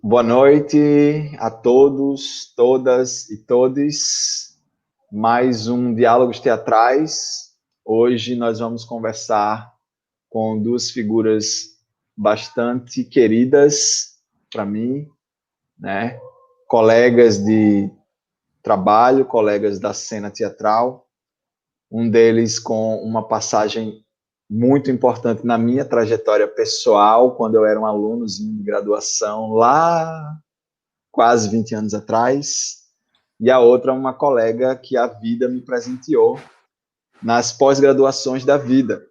Boa noite a todos, todas e todes. Mais um Diálogos Teatrais. Hoje nós vamos conversar com duas figuras bastante queridas para mim, né? Colegas de trabalho, colegas da cena teatral. Um deles com uma passagem muito importante na minha trajetória pessoal, quando eu era um alunozinho de graduação, lá quase 20 anos atrás, e a outra uma colega que a vida me presenteou nas pós-graduações da vida.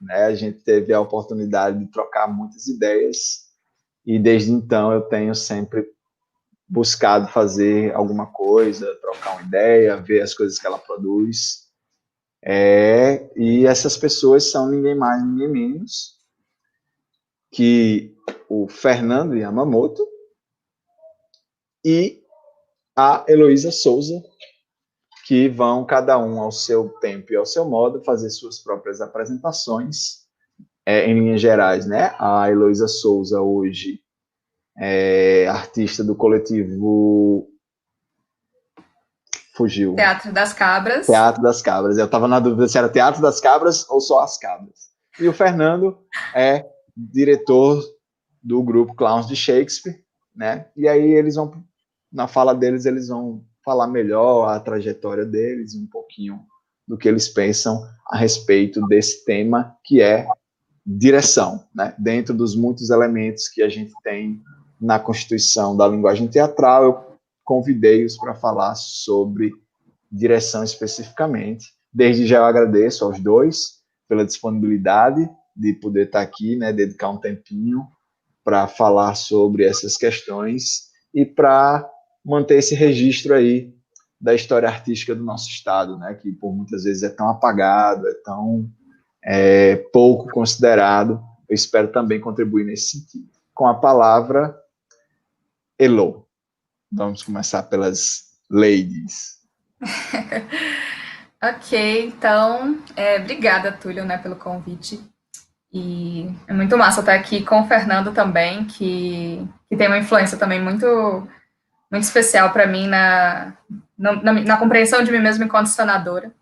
Né? A gente teve a oportunidade de trocar muitas ideias, e desde então eu tenho sempre buscado fazer alguma coisa, trocar uma ideia, ver as coisas que ela produz. E essas pessoas são ninguém mais, ninguém menos que o Fernando Yamamoto e a Heloísa Souza, que vão, cada um ao seu tempo e ao seu modo, fazer suas próprias apresentações, em linhas gerais, né? A Heloísa Souza, hoje, é artista do coletivo... Fugiu. Teatro das Cabras. Teatro das Cabras. Eu estava na dúvida se era Teatro das Cabras ou só as Cabras. E o Fernando é diretor do grupo Clowns de Shakespeare, né? E aí eles vão, na fala deles, eles vão falar melhor a trajetória deles, um pouquinho do que eles pensam a respeito desse tema, que é direção, né? Dentro dos muitos elementos que a gente tem na constituição da linguagem teatral, eu convidei-os para falar sobre direção especificamente. Desde já eu agradeço aos dois pela disponibilidade de poder estar aqui, né? Dedicar um tempinho para falar sobre essas questões e para manter esse registro aí da história artística do nosso estado, né, que por muitas vezes é tão apagado, é tão pouco considerado. Eu espero também contribuir nesse sentido. Com a palavra, Elo. Vamos começar pelas ladies. Ok, então, obrigada, Túlio, né, pelo convite. E é muito massa estar aqui com o Fernando também, que tem uma influência também muito, muito especial para mim na compreensão de mim mesma enquanto encenadora.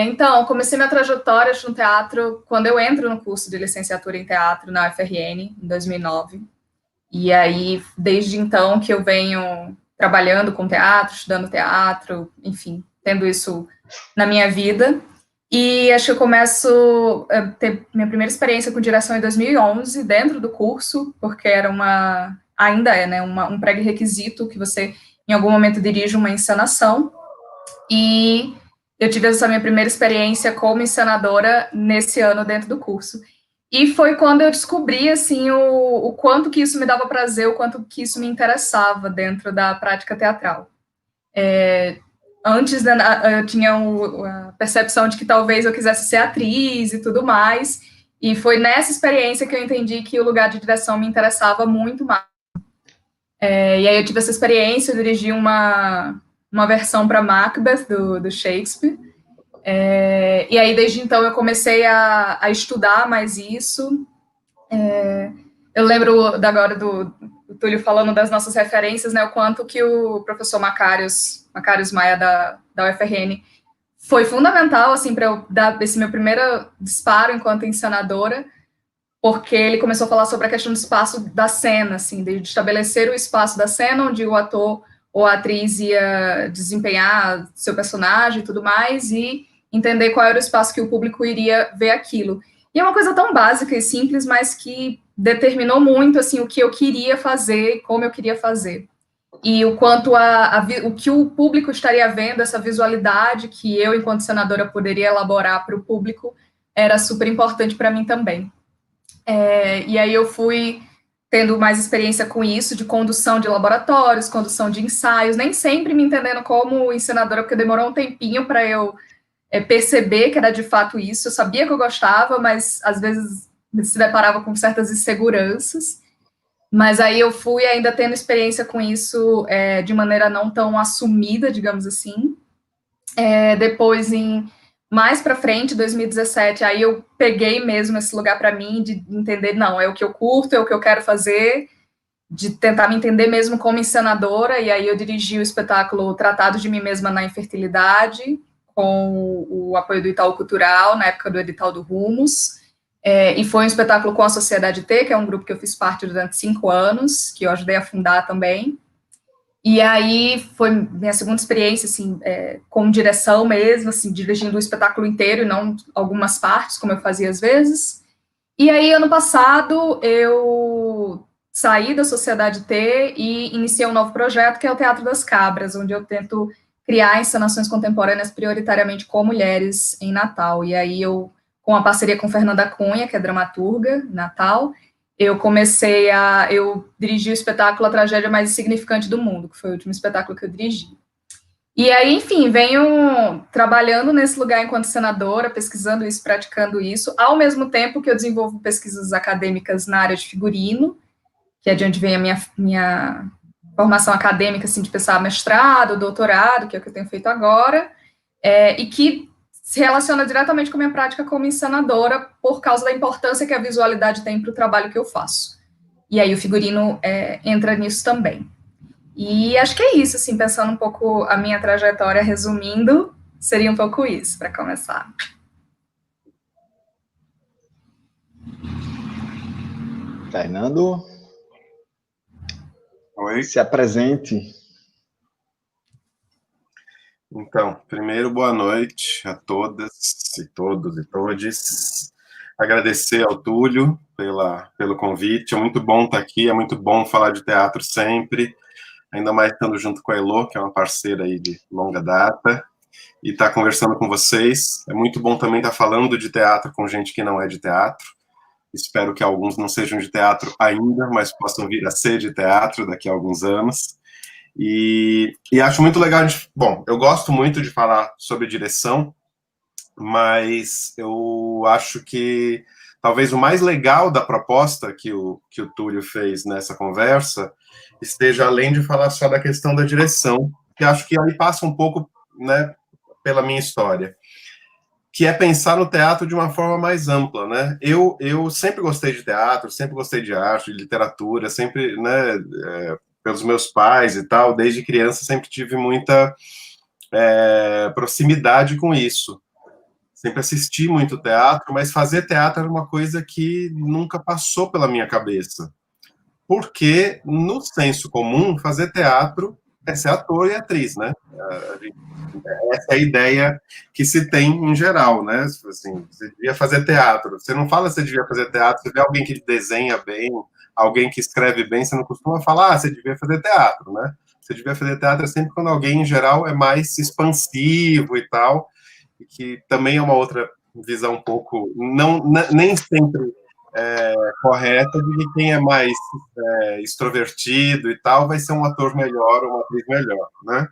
Então, comecei minha trajetória no teatro quando eu entro no curso de licenciatura em teatro na UFRN, em 2009. E aí, desde então que eu venho trabalhando com teatro, estudando teatro, enfim, tendo isso na minha vida. E acho que eu começo a ter minha primeira experiência com direção em 2011, dentro do curso, porque ainda é, né, um pré-requisito que você, em algum momento, dirige uma encenação. E eu tive essa minha primeira experiência como encenadora nesse ano dentro do curso. E foi quando eu descobri, assim, o quanto que isso me dava prazer, o quanto que isso me interessava dentro da prática teatral. Antes, né, eu tinha a percepção de que talvez eu quisesse ser atriz e tudo mais, e foi nessa experiência que eu entendi que o lugar de direção me interessava muito mais. E aí eu tive essa experiência, eu dirigi uma versão para Macbeth, do Shakespeare, e aí desde então eu comecei a estudar mais isso. Eu lembro agora do Túlio falando das nossas referências, né, o quanto que o professor Macários Maia da UFRN foi fundamental, assim, para eu dar esse meu primeiro disparo enquanto encenadora, porque ele começou a falar sobre a questão do espaço da cena, assim, de estabelecer o espaço da cena onde o ator ou a atriz ia desempenhar seu personagem e tudo mais, e entender qual era o espaço que o público iria ver aquilo. E é uma coisa tão básica e simples, mas que determinou muito, assim, o que eu queria fazer e como eu queria fazer. E o quanto o que o público estaria vendo, essa visualidade que eu, enquanto senadora, poderia elaborar para o público, era super importante para mim também. E aí eu fui tendo mais experiência com isso, de condução de laboratórios, condução de ensaios, nem sempre me entendendo como encenadora, porque demorou um tempinho para eu perceber que era de fato isso. Eu sabia que eu gostava, mas às vezes se deparava com certas inseguranças. Mas aí eu fui ainda tendo experiência com isso de maneira não tão assumida, digamos assim. Depois, mais para frente, 2017, aí eu peguei mesmo esse lugar para mim de entender, não, é o que eu curto, é o que eu quero fazer. de tentar me entender mesmo como encenadora, e aí eu dirigi o espetáculo Tratado de Mim Mesma na Infertilidade, com o apoio do Itaú Cultural, na época do edital do Rumos, e foi um espetáculo com a Sociedade T, que é um grupo que eu fiz parte durante 5 anos, que eu ajudei a fundar também. E aí foi minha segunda experiência, assim, com direção mesmo, assim, dirigindo o espetáculo inteiro e não algumas partes, como eu fazia às vezes. E aí, ano passado, eu saí da Sociedade T e iniciei um novo projeto, que é o Teatro das Cabras, onde eu tento criar encenações contemporâneas prioritariamente com mulheres em Natal. E aí eu, com a parceria com Fernanda Cunha, que é dramaturga em Natal, eu dirigi o espetáculo A Tragédia Mais Insignificante do Mundo, que foi o último espetáculo que eu dirigi. E aí, enfim, venho trabalhando nesse lugar enquanto senadora, pesquisando isso, praticando isso, ao mesmo tempo que eu desenvolvo pesquisas acadêmicas na área de figurino, que é de onde vem a minha formação acadêmica, assim, de pensar mestrado, doutorado, que é o que eu tenho feito agora, e que se relaciona diretamente com a minha prática como encenadora, por causa da importância que a visualidade tem para o trabalho que eu faço. E aí o figurino entra nisso também. E acho que é isso, assim, pensando um pouco a minha trajetória, resumindo, seria um pouco isso, para começar. Fernando, Oi. se apresente. Então, primeiro, boa noite a todas e todos e todes. Agradecer ao Túlio pelo convite. É muito bom estar aqui, é muito bom falar de teatro sempre, ainda mais estando junto com a Elô, que é uma parceira aí de longa data, e estar conversando com vocês. É muito bom também estar falando de teatro com gente que não é de teatro. Espero que alguns não sejam de teatro ainda, mas possam vir a ser de teatro daqui a alguns anos. E acho muito legal, bom, eu gosto muito de falar sobre direção, mas eu acho que talvez o mais legal da proposta que o Túlio fez nessa conversa esteja além de falar só da questão da direção, que acho que aí passa um pouco, né, pela minha história, que é pensar no teatro de uma forma mais ampla, né? Eu sempre gostei de teatro, sempre gostei de arte, de literatura, sempre, né, pelos meus pais e tal, desde criança sempre tive muita proximidade com isso. Sempre assisti muito teatro, mas fazer teatro era uma coisa que nunca passou pela minha cabeça. Porque, no senso comum, fazer teatro é ser ator e atriz, né? Essa é a ideia que se tem em geral, né? Assim, você devia fazer teatro. Você não fala que você devia fazer teatro, você vê alguém que desenha bem, alguém que escreve bem, você não costuma falar, você devia fazer teatro, né? Você devia fazer teatro sempre quando alguém, em geral, é mais expansivo e tal, e que também é uma outra visão um pouco, nem sempre correta, de que quem é mais extrovertido e tal vai ser um ator melhor ou uma atriz melhor, né?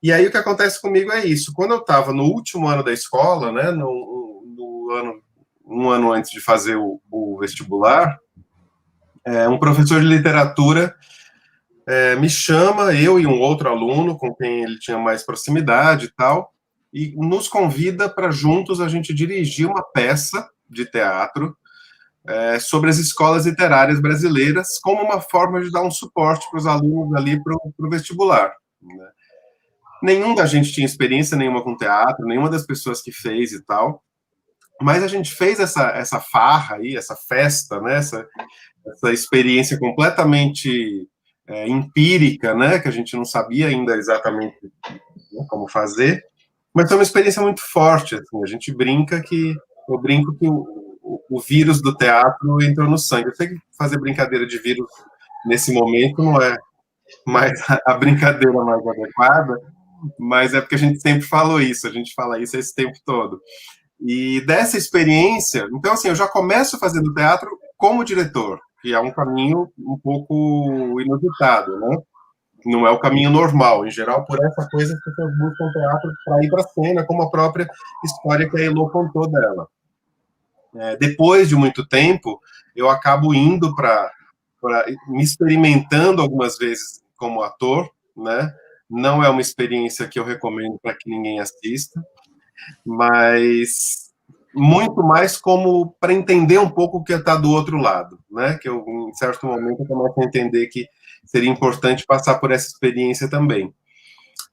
E aí o que acontece comigo é isso. Quando eu estava no último ano da escola, né, um ano antes de fazer o vestibular, um professor de literatura me chama, eu e um outro aluno com quem ele tinha mais proximidade e tal, e nos convida para juntos a gente dirigir uma peça de teatro sobre as escolas literárias brasileiras, como uma forma de dar um suporte para os alunos ali para o vestibular, né? Nenhum da gente tinha experiência nenhuma com teatro, nenhuma das pessoas que fez e tal, mas a gente fez essa farra aí, essa festa, né, essa experiência completamente empírica, né, que a gente não sabia ainda exatamente, né, como fazer, mas foi uma experiência muito forte, assim, a gente brinca que, eu brinco que o vírus do teatro entrou no sangue. Eu sei que fazer brincadeira de vírus nesse momento não é mais a brincadeira mais adequada, mas é porque a gente sempre falou isso, a gente fala isso esse tempo todo. E dessa experiência, então assim, eu já começo fazendo teatro como diretor, que é um caminho um pouco inusitado, né? Não é o caminho normal, em geral, por essa coisa as pessoas buscam teatro para ir para a cena, como a própria história que a Elô contou dela. Depois de muito tempo, eu acabo indo para me experimentando algumas vezes como ator, né? Não é uma experiência que eu recomendo para que ninguém assista, mas muito mais como para entender um pouco o que está do outro lado, né? Que eu, em certo momento, eu comecei a entender que seria importante passar por essa experiência também.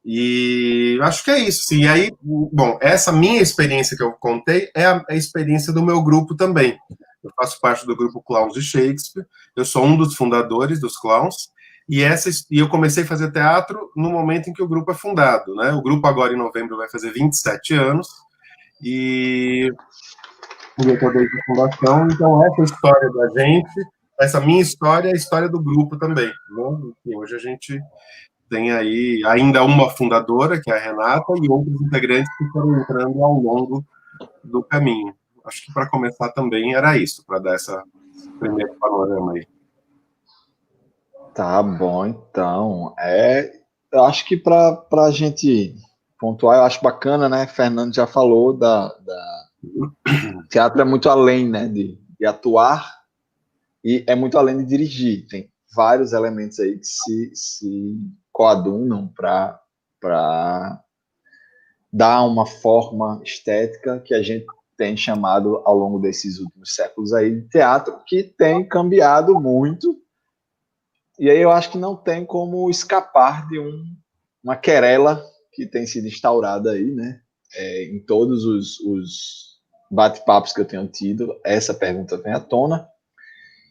E acho que é isso, sim. E aí, bom, essa minha experiência que eu contei é a experiência do meu grupo também. Eu faço parte do grupo Clowns de Shakespeare, eu sou um dos fundadores dos Clowns, e eu comecei a fazer teatro no momento em que o grupo é fundado, né? O grupo agora em novembro vai fazer 27 anos, e eu estou desde a fundação, então essa história da gente, essa minha história é a história do grupo também, né? E hoje a gente tem aí ainda uma fundadora, que é a Renata, e outros integrantes que foram entrando ao longo do caminho. Acho que para começar também era isso, para dar essa primeiro panorama aí. Tá bom, então. Eu acho que para a gente pontuar, eu acho bacana, né? Fernando já falou teatro é muito além, né? De atuar e é muito além de dirigir. Tem vários elementos aí que se coadunam para dar uma forma estética que a gente tem chamado ao longo desses últimos séculos aí de teatro, que tem cambiado muito. E aí eu acho que não tem como escapar de uma querela que tem sido instaurada aí, né? Em todos os bate-papos que eu tenho tido, essa pergunta vem à tona.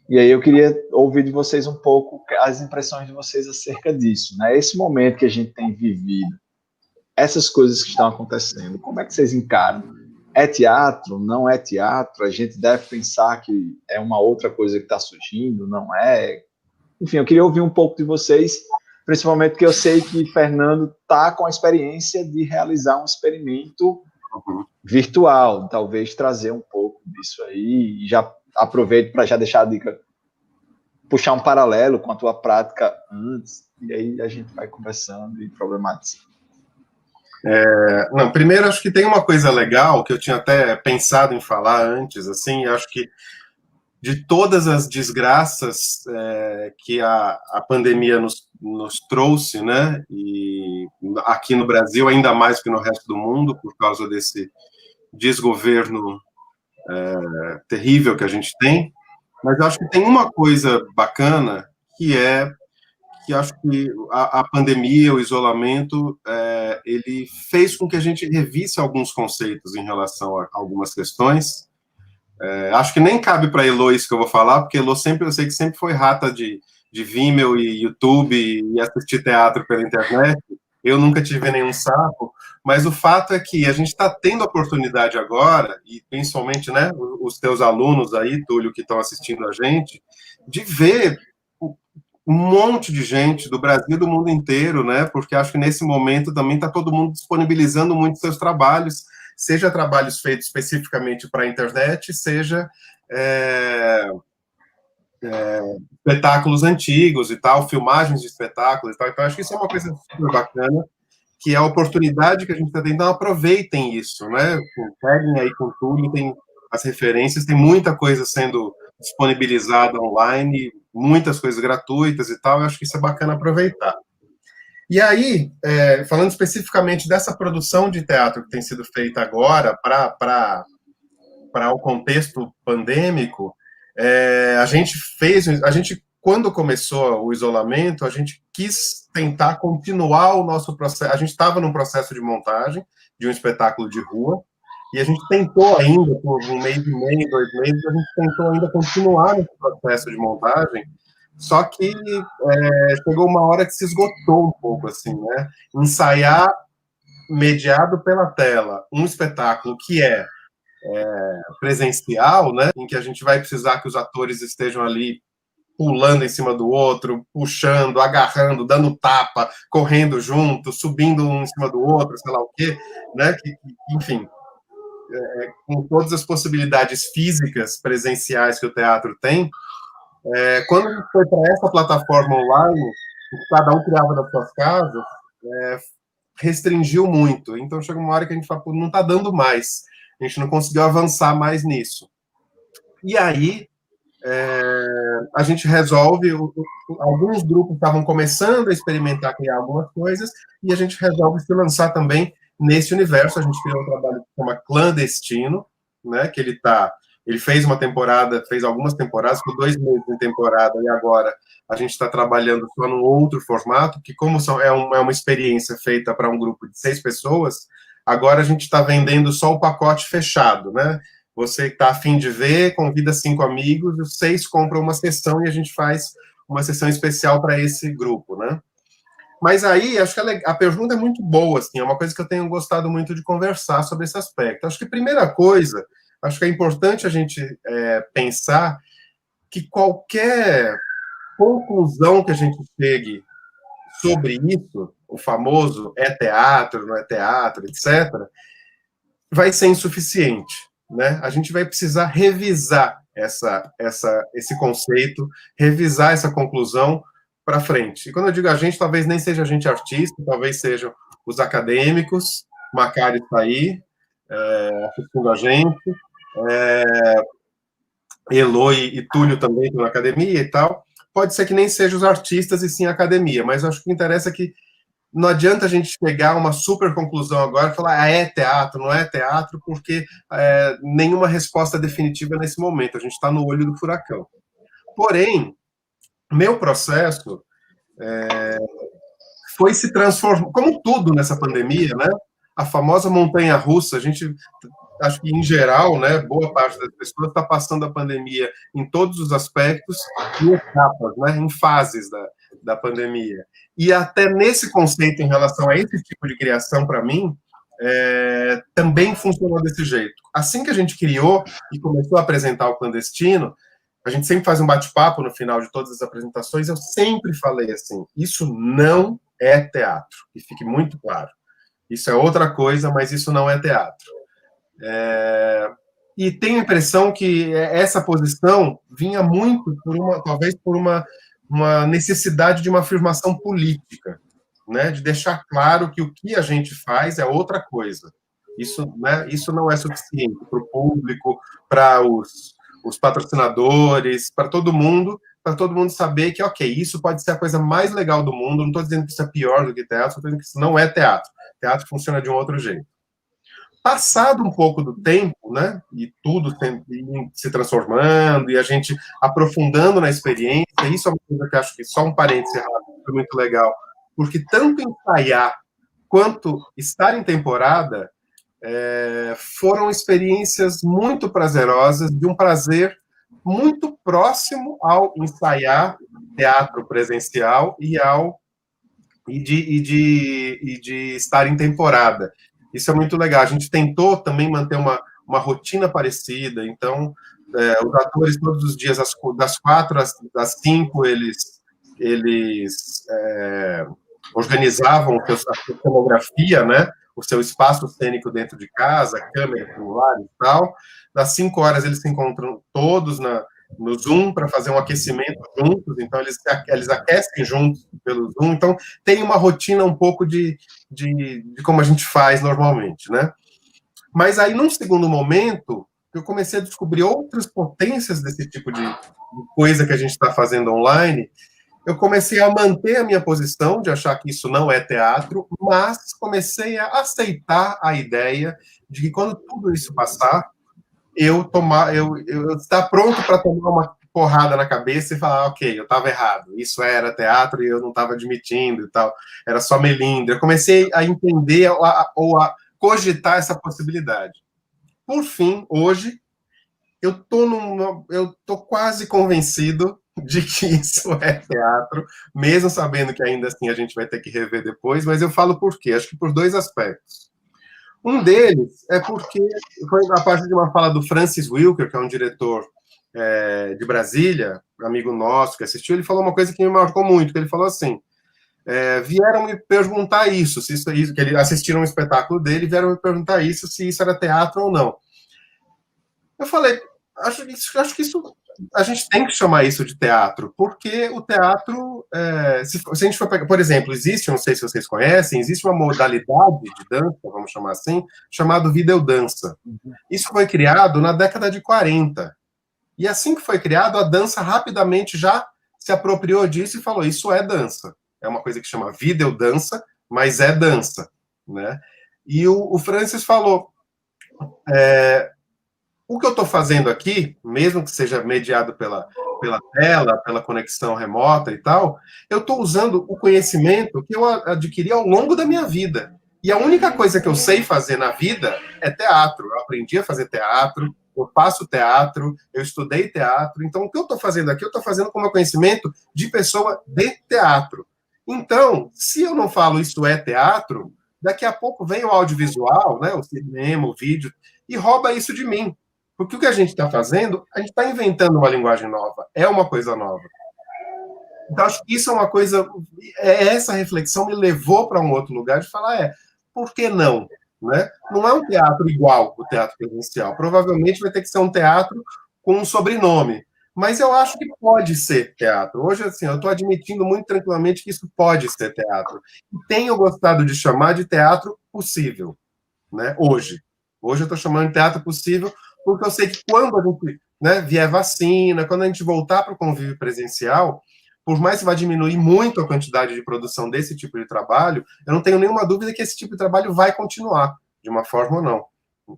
E aí eu queria ouvir de vocês um pouco as impressões de vocês acerca disso, né? Esse momento que a gente tem vivido, essas coisas que estão acontecendo, como é que vocês encaram? É teatro? Não é teatro? A gente deve pensar que é uma outra coisa que está surgindo? Não é? Enfim, eu queria ouvir um pouco de vocês, principalmente porque eu sei que Fernando está com a experiência de realizar um experimento virtual, talvez trazer um pouco disso aí, e já aproveito para já deixar a dica, puxar um paralelo com a tua prática antes, e aí a gente vai conversando e problematizando. Não, primeiro, acho que tem uma coisa legal que eu tinha até pensado em falar antes, assim, acho que de todas as desgraças que a pandemia nos trouxe, né, e aqui no Brasil, ainda mais que no resto do mundo, por causa desse desgoverno terrível que a gente tem, mas eu acho que tem uma coisa bacana, que acho que a pandemia, o isolamento, ele fez com que a gente revisse alguns conceitos em relação a algumas questões. Acho que nem cabe para a Elo isso que eu vou falar, porque Elo eu sei que sempre foi rata de Vimeo e YouTube e assistir teatro pela internet. Eu nunca tive nenhum saco, mas o fato é que a gente está tendo a oportunidade agora, e principalmente, né, os teus alunos aí, Túlio, que estão assistindo a gente, de ver um monte de gente do Brasil e do mundo inteiro, né? Porque acho que nesse momento também está todo mundo disponibilizando muito seus trabalhos, seja trabalhos feitos especificamente para a internet, seja espetáculos antigos e tal, filmagens de espetáculos e tal. Então, acho que isso é uma coisa super bacana, que é a oportunidade que a gente está tendo. Então, aproveitem isso, né? Peguem aí com tudo, tem as referências, tem muita coisa sendo disponibilizada online, muitas coisas gratuitas e tal, eu acho que isso é bacana aproveitar. E aí, falando especificamente dessa produção de teatro que tem sido feita agora para o contexto pandêmico, a gente, quando começou o isolamento, a gente quis tentar continuar o nosso processo. A gente estava num processo de montagem de um espetáculo de rua, e a gente tentou ainda, por um mês e meio, 2 meses, a gente tentou ainda continuar nesse processo de montagem, só que chegou uma hora que se esgotou um pouco, assim, né? Ensaiar mediado pela tela um espetáculo que presencial, né? Em que a gente vai precisar que os atores estejam ali pulando em cima do outro, puxando, agarrando, dando tapa, correndo junto, subindo um em cima do outro, sei lá o quê, né? Enfim, com todas as possibilidades físicas presenciais que o teatro tem, quando a gente foi para essa plataforma online, cada um criava das suas casas, restringiu muito. Então, chega uma hora que a gente fala, não está dando mais. A gente não conseguiu avançar mais nisso. E aí, a gente resolve, alguns grupos estavam começando a experimentar, criar algumas coisas, e a gente resolve se lançar também nesse universo. A gente criou um trabalho que se chama Clandestino, né, que ele fez uma temporada, fez algumas temporadas, ficou 2 meses em temporada, e agora a gente está trabalhando só num outro formato, que como é uma experiência feita para um grupo de 6 pessoas, agora a gente está vendendo só o pacote fechado, né? Você está a fim de ver, convida 5 amigos, os 6 compram uma sessão e a gente faz uma sessão especial para esse grupo, né? Mas aí, acho que a pergunta é muito boa, assim, é uma coisa que eu tenho gostado muito de conversar sobre esse aspecto. Acho que a primeira coisa, acho que é importante a gente pensar que qualquer conclusão que a gente chegue sobre isso, o famoso é teatro, não é teatro, etc., vai ser insuficiente, né? A gente vai precisar revisar esse conceito, revisar essa conclusão para frente. E quando eu digo a gente, talvez nem seja a gente artista, talvez sejam os acadêmicos, Macari está aí, assistindo a gente, Elo e Túlio também estão na academia e tal. Pode ser que nem sejam os artistas e sim a academia, mas acho que o que interessa é que não adianta a gente pegar uma super conclusão agora e falar é teatro, não é teatro, porque nenhuma resposta definitiva nesse momento. A gente está no olho do furacão. Porém, meu processo foi se transformar, como tudo nessa pandemia, né? A famosa montanha-russa, a gente, acho que em geral, né, boa parte das pessoas está passando a pandemia em todos os aspectos, em etapas, né, em fases da pandemia. E até nesse conceito em relação a esse tipo de criação, para mim, também funcionou desse jeito. Assim que a gente criou e começou a apresentar o Clandestino, a gente sempre faz um bate-papo no final de todas as apresentações, eu sempre falei assim, isso não é teatro, e fique muito claro. Isso é outra coisa, mas isso não é teatro. E tenho a impressão que essa posição vinha muito, talvez por uma necessidade de uma afirmação política, né, de deixar claro que o que a gente faz é outra coisa. Isso, né, isso não é suficiente para o público, para os patrocinadores, para todo mundo saber que, ok, isso pode ser a coisa mais legal do mundo, não estou dizendo que isso é pior do que teatro, estou dizendo que isso não é teatro. Teatro funciona de um outro jeito. Passado um pouco do tempo, né, e tudo se transformando, e a gente aprofundando na experiência, isso é uma coisa que acho que, só um parênteses rápido, foi muito legal, porque tanto ensaiar quanto estar em temporada foram experiências muito prazerosas, de um prazer muito próximo ao ensaiar teatro presencial e de estar em temporada. Isso é muito legal. A gente tentou também manter uma rotina parecida, então os atores todos os dias, das 4 às 5, eles organizavam a sua cenografia, né? O seu espaço cênico dentro de casa, câmera, celular e tal. Das 5 horas eles se encontram todos no Zoom para fazer um aquecimento juntos, então eles aquecem juntos pelo Zoom, então tem uma rotina um pouco de como a gente faz normalmente, né? Mas aí, num segundo momento, eu comecei a descobrir outras potências desse tipo de coisa que a gente está fazendo online. Eu comecei a manter a minha posição de achar que isso não é teatro, mas comecei a aceitar a ideia de que quando tudo isso passar, eu estar pronto para tomar uma porrada na cabeça e falar, ok, eu estava errado, isso era teatro e eu não estava admitindo e tal, era só melindre. Eu comecei a entender ou a cogitar essa possibilidade. Por fim, hoje, eu tô quase convencido de que isso é teatro, mesmo sabendo que ainda assim a gente vai ter que rever depois, mas eu falo por quê? Acho que por 2 aspectos. Um deles é porque foi a partir de uma fala do Francis Wilker, que é um diretor de Brasília, amigo nosso que assistiu, ele falou uma coisa que me marcou muito, que ele falou assim, vieram me perguntar isso, se isso, que eles assistiram um espetáculo dele, vieram me perguntar isso, se isso era teatro ou não. Eu falei, acho que isso a gente tem que chamar isso de teatro, porque o teatro, se a gente for pegar, por exemplo, não sei se vocês conhecem, existe uma modalidade de dança, vamos chamar assim, chamado videodança. Isso foi criado na década de 40. E assim que foi criado, a dança rapidamente já se apropriou disso e falou, isso é dança. É uma coisa que chama videodança, mas é dança, né? E o Francis falou, o que eu estou fazendo aqui, mesmo que seja mediado pela tela, pela conexão remota e tal, eu estou usando o conhecimento que eu adquiri ao longo da minha vida. E a única coisa que eu sei fazer na vida é teatro. Eu aprendi a fazer teatro, eu faço teatro, eu estudei teatro. Então, o que eu estou fazendo aqui, eu estou fazendo com o meu conhecimento de pessoa de teatro. Então, se eu não falo isso é teatro, daqui a pouco vem o audiovisual, né, o cinema, o vídeo, e rouba isso de mim. Porque o que a gente está fazendo, a gente está inventando uma linguagem nova, é uma coisa nova. Então, acho que isso é uma coisa. Essa reflexão me levou para um outro lugar de falar: por que não? Né? Não é um teatro igual o teatro presencial. Provavelmente vai ter que ser um teatro com um sobrenome. Mas eu acho que pode ser teatro. Hoje, assim, eu estou admitindo muito tranquilamente que isso pode ser teatro. E tenho gostado de chamar de teatro possível, né? Hoje eu estou chamando de teatro possível porque eu sei que quando a gente, né, vier vacina, quando a gente voltar para o convívio presencial, por mais que vá diminuir muito a quantidade de produção desse tipo de trabalho, eu não tenho nenhuma dúvida que esse tipo de trabalho vai continuar, de uma forma ou não.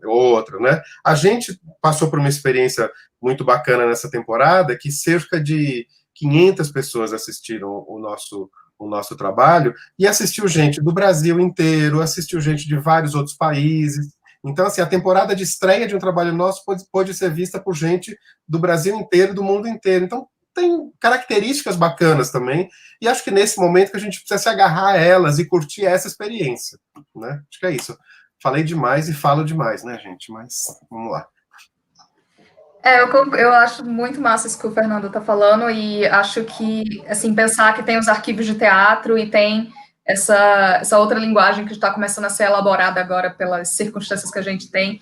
Outra, né? A gente passou por uma experiência muito bacana nessa temporada, que cerca de 500 pessoas assistiram o nosso trabalho, e assistiu gente do Brasil inteiro, assistiu gente de vários outros países. Então, assim, a temporada de estreia de um trabalho nosso pode ser vista por gente do Brasil inteiro, do mundo inteiro. Então, tem características bacanas também, e acho que nesse momento que a gente precisa se agarrar a elas e curtir essa experiência, né? Acho que é isso. Falei demais e falo demais, né, gente? Mas vamos lá. Eu acho muito massa isso que o Fernando está falando, e acho que, assim, pensar que tem os arquivos de teatro e tem essa outra linguagem que está começando a ser elaborada agora pelas circunstâncias que a gente tem.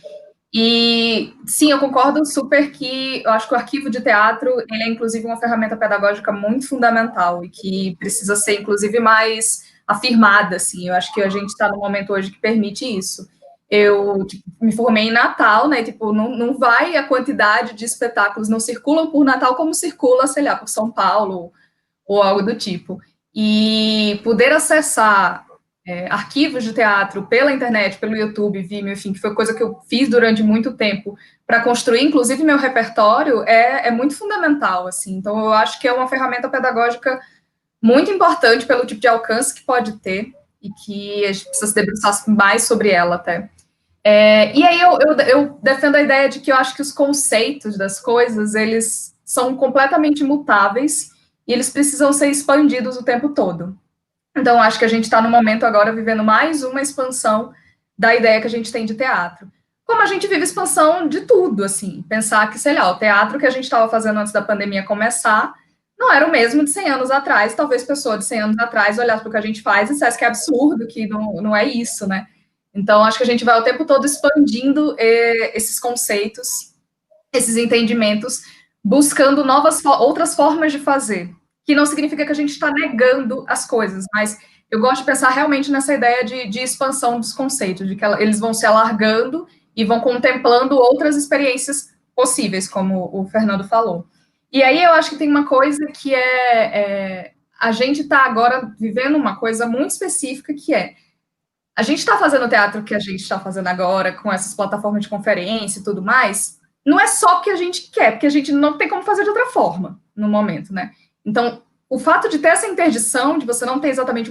E, sim, eu concordo super que eu acho que o arquivo de teatro, ele é, inclusive, uma ferramenta pedagógica muito fundamental e que precisa ser, inclusive, mais afirmada, assim. Eu acho que a gente está no momento hoje que permite isso. Eu me formei em Natal, né? Tipo, não vai a quantidade de espetáculos, não circulam por Natal como circula, sei lá, por São Paulo ou algo do tipo. E poder acessar arquivos de teatro pela internet, pelo YouTube, Vimeo, enfim, que foi coisa que eu fiz durante muito tempo para construir, inclusive, meu repertório, é muito fundamental, assim. Então, eu acho que é uma ferramenta pedagógica muito importante pelo tipo de alcance que pode ter e que a gente precisa se debruçar mais sobre ela até. E aí eu defendo a ideia de que eu acho que os conceitos das coisas, eles são completamente imutáveis e eles precisam ser expandidos o tempo todo. Então, acho que a gente está no momento agora vivendo mais uma expansão da ideia que a gente tem de teatro. Como a gente vive expansão de tudo, assim, pensar que, sei lá, o teatro que a gente estava fazendo antes da pandemia começar não era o mesmo de 100 anos atrás. Talvez pessoa de 100 anos atrás olhasse para o que a gente faz e dissesse que é absurdo, que não é isso, né? Então, acho que a gente vai o tempo todo expandindo esses conceitos, esses entendimentos, buscando outras formas de fazer, que não significa que a gente está negando as coisas, mas eu gosto de pensar realmente nessa ideia de expansão dos conceitos, de que eles vão se alargando e vão contemplando outras experiências possíveis, como o Fernando falou. E aí eu acho que tem uma coisa que a gente está agora vivendo uma coisa muito específica, que a gente está fazendo o teatro que a gente está fazendo agora, com essas plataformas de conferência e tudo mais, não é só porque a gente quer, porque a gente não tem como fazer de outra forma no momento, né? Então, o fato de ter essa interdição, de você não ter exatamente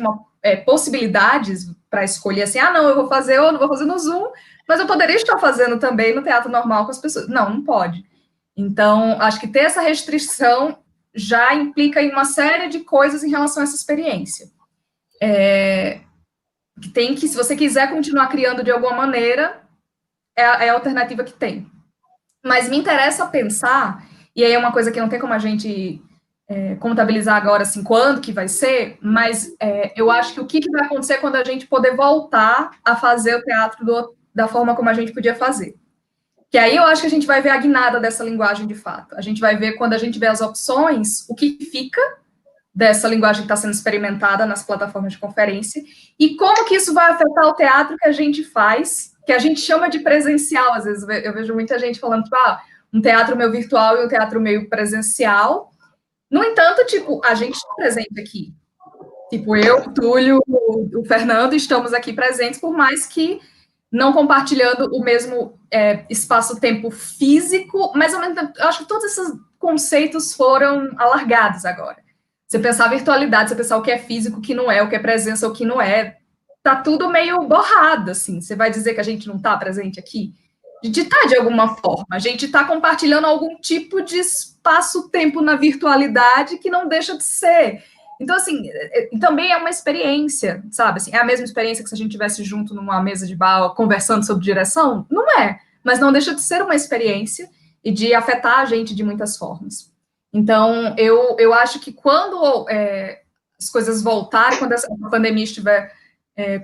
possibilidades para escolher assim, não, eu vou fazer ou não vou fazer no Zoom, mas eu poderia estar fazendo também no teatro normal com as pessoas. Não pode. Então, acho que ter essa restrição já implica em uma série de coisas em relação a essa experiência. Que se você quiser continuar criando de alguma maneira, é a alternativa que tem. Mas me interessa pensar, e aí é uma coisa que não tem como a gente contabilizar agora, assim, quando que vai ser, mas eu acho que o que vai acontecer quando a gente poder voltar a fazer o teatro da forma como a gente podia fazer. Que aí eu acho que a gente vai ver a guinada dessa linguagem de fato. A gente vai ver, quando a gente vê as opções, o que fica dessa linguagem que está sendo experimentada nas plataformas de conferência, e como que isso vai afetar o teatro que a gente faz, que a gente chama de presencial. Às vezes eu vejo muita gente falando, tipo, um teatro meio virtual e um teatro meio presencial. No entanto, tipo, a gente está presente aqui. Tipo, eu, o Túlio, o Fernando, estamos aqui presentes, por mais que não compartilhando o mesmo espaço-tempo físico, mas ao mesmo tempo, eu acho que todos esses conceitos foram alargados agora. Você pensar virtualidade, você pensar o que é físico, o que não é, o que é presença, o que não é, tá tudo meio borrado, assim. Você vai dizer que a gente não tá presente aqui? A gente tá de alguma forma, a gente tá compartilhando algum tipo de espaço-tempo na virtualidade que não deixa de ser. Então, assim, também é uma experiência, sabe? Assim, é a mesma experiência que se a gente estivesse junto numa mesa de bar conversando sobre direção? Não é, mas não deixa de ser uma experiência e de afetar a gente de muitas formas. Então, eu acho que quando as coisas voltarem, quando essa pandemia estiver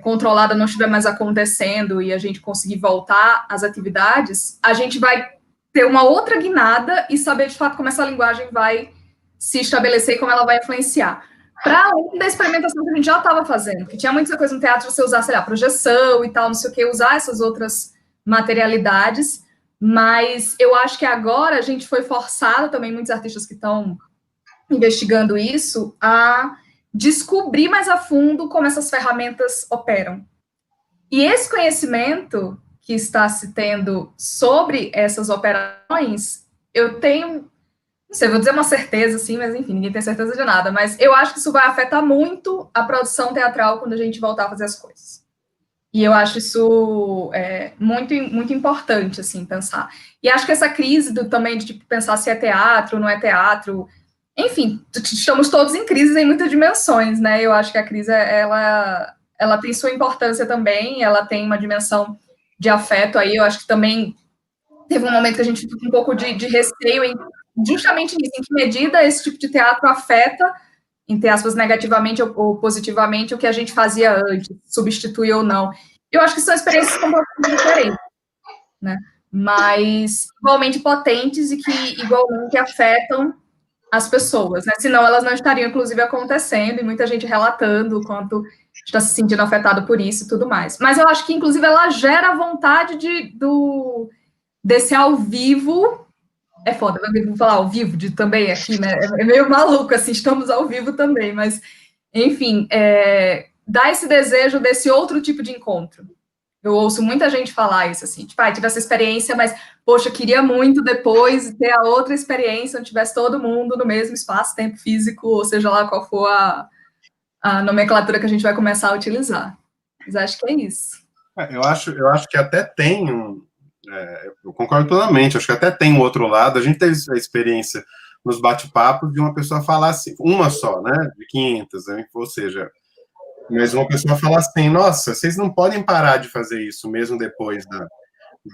controlada, não estiver mais acontecendo e a gente conseguir voltar às atividades, a gente vai ter uma outra guinada e saber, de fato, como essa linguagem vai se estabelecer e como ela vai influenciar. Para além da experimentação que a gente já estava fazendo, que tinha muita coisa no teatro, você usar, sei lá, projeção e tal, não sei o que, usar essas outras materialidades, mas eu acho que agora a gente foi forçado também, muitos artistas que estão investigando isso, a descobrir mais a fundo como essas ferramentas operam. E esse conhecimento que está se tendo sobre essas operações, eu tenho, não sei, vou dizer uma certeza, assim, mas enfim, ninguém tem certeza de nada, mas eu acho que isso vai afetar muito a produção teatral quando a gente voltar a fazer as coisas. E eu acho isso muito, muito importante, assim, pensar. E acho que essa crise também de tipo, pensar se é teatro, não é teatro, enfim, estamos todos em crise em muitas dimensões, né? Eu acho que a crise, ela tem sua importância também, ela tem uma dimensão de afeto aí, eu acho que também teve um momento que a gente ficou com um pouco de receio em justamente nisso, em que medida esse tipo de teatro afeta, entre aspas, negativamente ou positivamente, o que a gente fazia antes, substitui ou não. Eu acho que são experiências completamente diferentes, né? Mas igualmente potentes e que igualmente afetam as pessoas, né? Senão elas não estariam, inclusive, acontecendo e muita gente relatando o quanto está se sentindo afetado por isso e tudo mais. Mas eu acho que, inclusive, ela gera a vontade desse ao vivo. É foda, vou falar ao vivo também aqui, né? É meio maluco, assim, estamos ao vivo também, mas, enfim, dá esse desejo desse outro tipo de encontro. Eu ouço muita gente falar isso, assim, tipo, tive essa experiência, mas, poxa, eu queria muito depois ter a outra experiência, onde tivesse todo mundo no mesmo espaço, tempo físico, ou seja lá qual for a nomenclatura que a gente vai começar a utilizar. Mas acho que é isso. Eu acho que até tem eu concordo plenamente, acho que até tem um outro lado. A gente teve a experiência nos bate-papos de uma pessoa falar assim, uma só, né, de 500, né, ou seja, mas uma pessoa falar assim, nossa, vocês não podem parar de fazer isso mesmo depois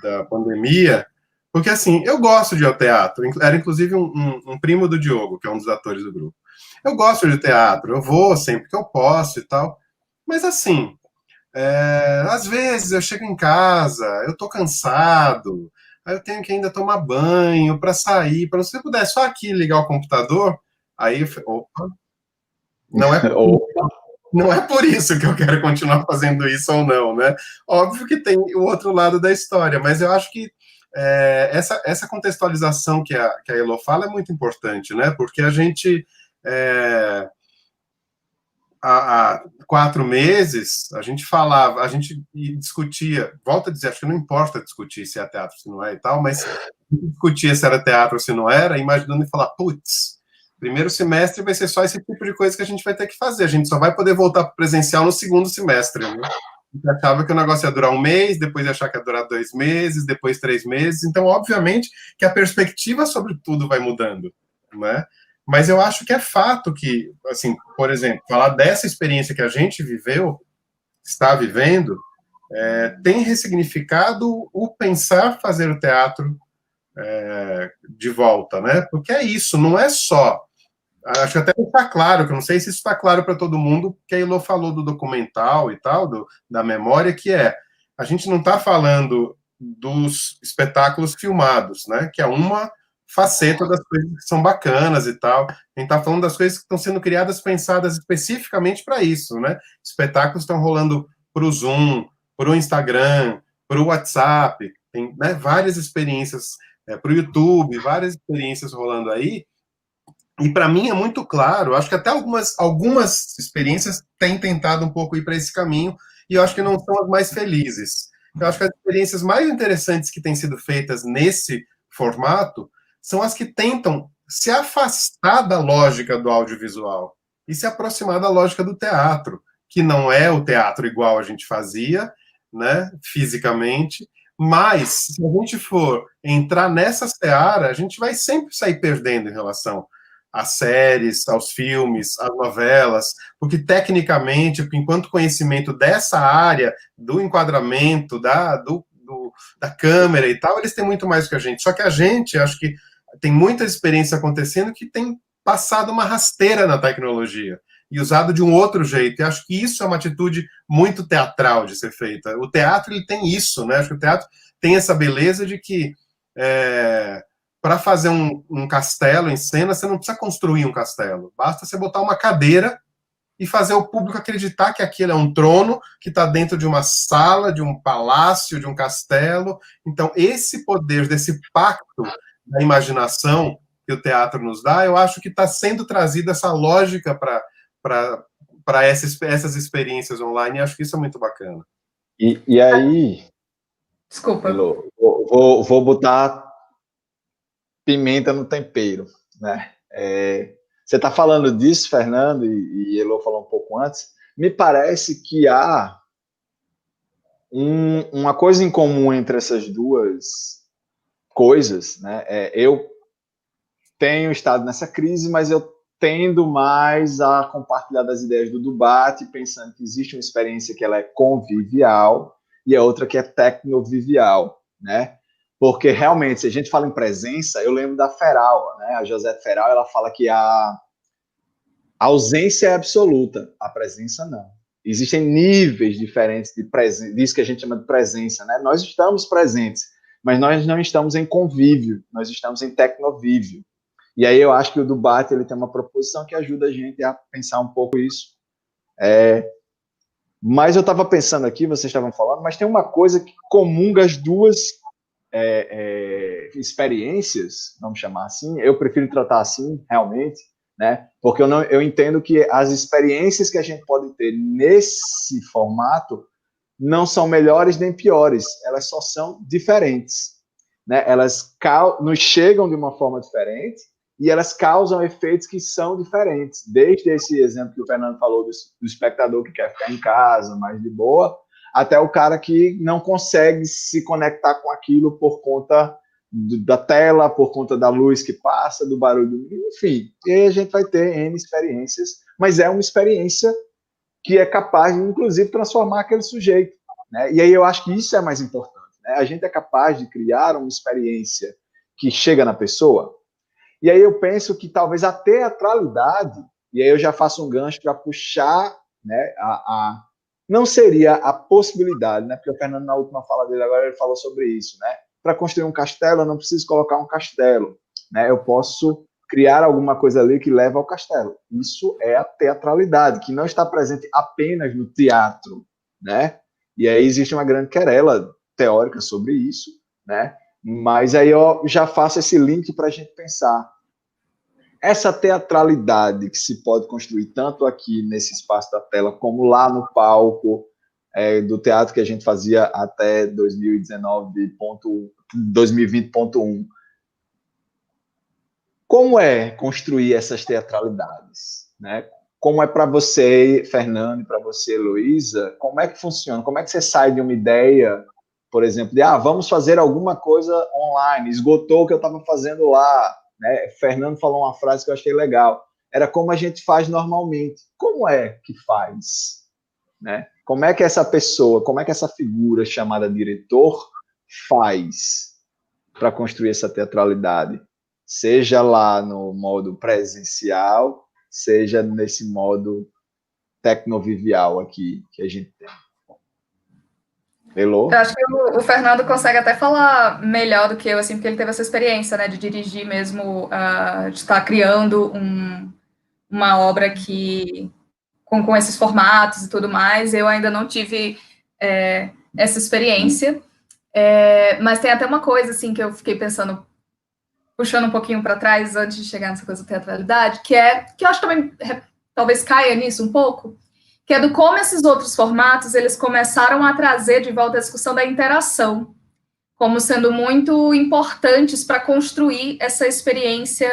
da pandemia, porque assim, eu gosto de ir ao teatro, era inclusive um primo do Diogo, que é um dos atores do grupo. Eu gosto de teatro, eu vou sempre que eu posso e tal, mas assim, às vezes eu chego em casa, eu tô cansado, aí eu tenho que ainda tomar banho para sair, para se você puder só aqui ligar o computador, aí opa, não é por isso que eu quero continuar fazendo isso ou não, né? Óbvio que tem o outro lado da história, mas eu acho que essa contextualização que a Elo fala é muito importante, né? Porque a gente há 4 meses, a gente falava, a gente discutia, volto a dizer, acho que não importa discutir se é teatro, se não é e tal, mas discutia se era teatro ou se não era, imaginando e falar, putz, primeiro semestre vai ser só esse tipo de coisa que a gente vai ter que fazer, a gente só vai poder voltar para presencial no segundo semestre, né? A gente achava que o negócio ia durar 1 mês, depois ia achar que ia durar 2 meses, depois 3 meses, então, obviamente, que a perspectiva sobre tudo vai mudando, né? Mas eu acho que é fato que, assim, por exemplo, falar dessa experiência que a gente viveu, está vivendo, tem ressignificado o pensar fazer o teatro de volta, né? Porque é isso, não é só... Acho que até está claro, que eu não sei se isso está claro para todo mundo, que a Elo falou do documental e tal, da memória, que a gente não está falando dos espetáculos filmados, né? Que é uma faceta das coisas que são bacanas e tal. A gente está falando das coisas que estão sendo criadas, pensadas especificamente para isso, né? Espetáculos estão rolando para o Zoom, para o Instagram, para o WhatsApp, tem, né, várias experiências para o YouTube, várias experiências rolando aí. E para mim é muito claro, acho que até algumas experiências têm tentado um pouco ir para esse caminho, e eu acho que não são as mais felizes, Eu acho que as experiências mais interessantes que têm sido feitas nesse formato são as que tentam se afastar da lógica do audiovisual e se aproximar da lógica do teatro, que não é o teatro igual a gente fazia, né, fisicamente, mas se a gente for entrar nessa seara, a gente vai sempre sair perdendo em relação às séries, aos filmes, às novelas, porque tecnicamente, enquanto conhecimento dessa área, do enquadramento, da câmera e tal, eles têm muito mais que a gente. Só que a gente, acho que tem muita experiência acontecendo que tem passado uma rasteira na tecnologia e usado de um outro jeito. E acho que isso é uma atitude muito teatral de ser feita. O teatro, ele tem isso, né? Acho que o teatro tem essa beleza de que para fazer um castelo em cena, você não precisa construir um castelo. Basta você botar uma cadeira e fazer o público acreditar que aquilo é um trono, que está dentro de uma sala, de um palácio, de um castelo. Então, esse poder desse pacto da imaginação que o teatro nos dá, eu acho que está sendo trazida essa lógica para essas experiências online, e acho que isso é muito bacana. E aí... Desculpa. Vou botar pimenta no tempero, né? Você está falando disso, Fernando, e Elô falou um pouco antes. Me parece que há uma coisa em comum entre essas duas coisas, né? Eu tenho estado nessa crise, mas eu tendo mais a compartilhar das ideias do Dubat, pensando que existe uma experiência que ela é convivial e a outra que é tecnovivial, né? Porque, realmente, se a gente fala em presença, eu lembro da Feral, né? A Josette Feral, ela fala que a ausência é absoluta, a presença não. Existem níveis diferentes de presença, disso que a gente chama de presença, né? Nós estamos presentes, mas nós não estamos em convívio, nós estamos em tecnovívio. E aí eu acho que o Dubat, ele tem uma proposição que ajuda a gente a pensar um pouco isso. Mas eu estava pensando aqui, vocês estavam falando, mas tem uma coisa que comunga as duas experiências, vamos chamar assim. Eu prefiro tratar assim, realmente, né? Porque eu entendo que as experiências que a gente pode ter nesse formato não são melhores nem piores, elas só são diferentes, né? Elas nos chegam de uma forma diferente e elas causam efeitos que são diferentes, desde esse exemplo que o Fernando falou do espectador que quer ficar em casa, mais de boa, até o cara que não consegue se conectar com aquilo por conta da tela, por conta da luz que passa, do barulho, enfim. E aí a gente vai ter N experiências, mas é uma experiência que é capaz de, inclusive, transformar aquele sujeito, né? E aí eu acho que isso é mais importante, né? A gente é capaz de criar uma experiência que chega na pessoa. E aí eu penso que talvez a teatralidade, e aí eu já faço um gancho para puxar, né, não seria a possibilidade, né, porque o Fernando, na última fala dele agora, ele falou sobre isso, né? Para construir um castelo, eu não preciso colocar um castelo, né? Eu posso criar alguma coisa ali que leva ao castelo. Isso é a teatralidade, que não está presente apenas no teatro, né? E aí existe uma grande querela teórica sobre isso, né? Mas aí eu já faço esse link para a gente pensar. Essa teatralidade que se pode construir tanto aqui nesse espaço da tela, como lá no palco do teatro que a gente fazia até 2020.1. Como é construir essas teatralidades, né? Como é para você, Fernando, e para você, Heloísa, como é que funciona? Como é que você sai de uma ideia, por exemplo, de vamos fazer alguma coisa online, esgotou o que eu estava fazendo lá, né? Fernando falou uma frase que eu achei legal, era como a gente faz normalmente. Como é que faz? Né? Como é que essa pessoa, como é que essa figura chamada diretor faz para construir essa teatralidade? Seja lá no modo presencial, seja nesse modo tecnovivial aqui que a gente tem. Elô? Eu acho que o Fernando consegue até falar melhor do que eu, assim, porque ele teve essa experiência, né, de dirigir mesmo, de estar criando uma obra que com esses formatos e tudo mais. Eu ainda não tive essa experiência, mas tem até uma coisa, assim, que eu fiquei pensando, puxando um pouquinho para trás antes de chegar nessa coisa da teatralidade, que eu acho que também talvez caia nisso um pouco, que é do como esses outros formatos, eles começaram a trazer de volta a discussão da interação, como sendo muito importantes para construir essa experiência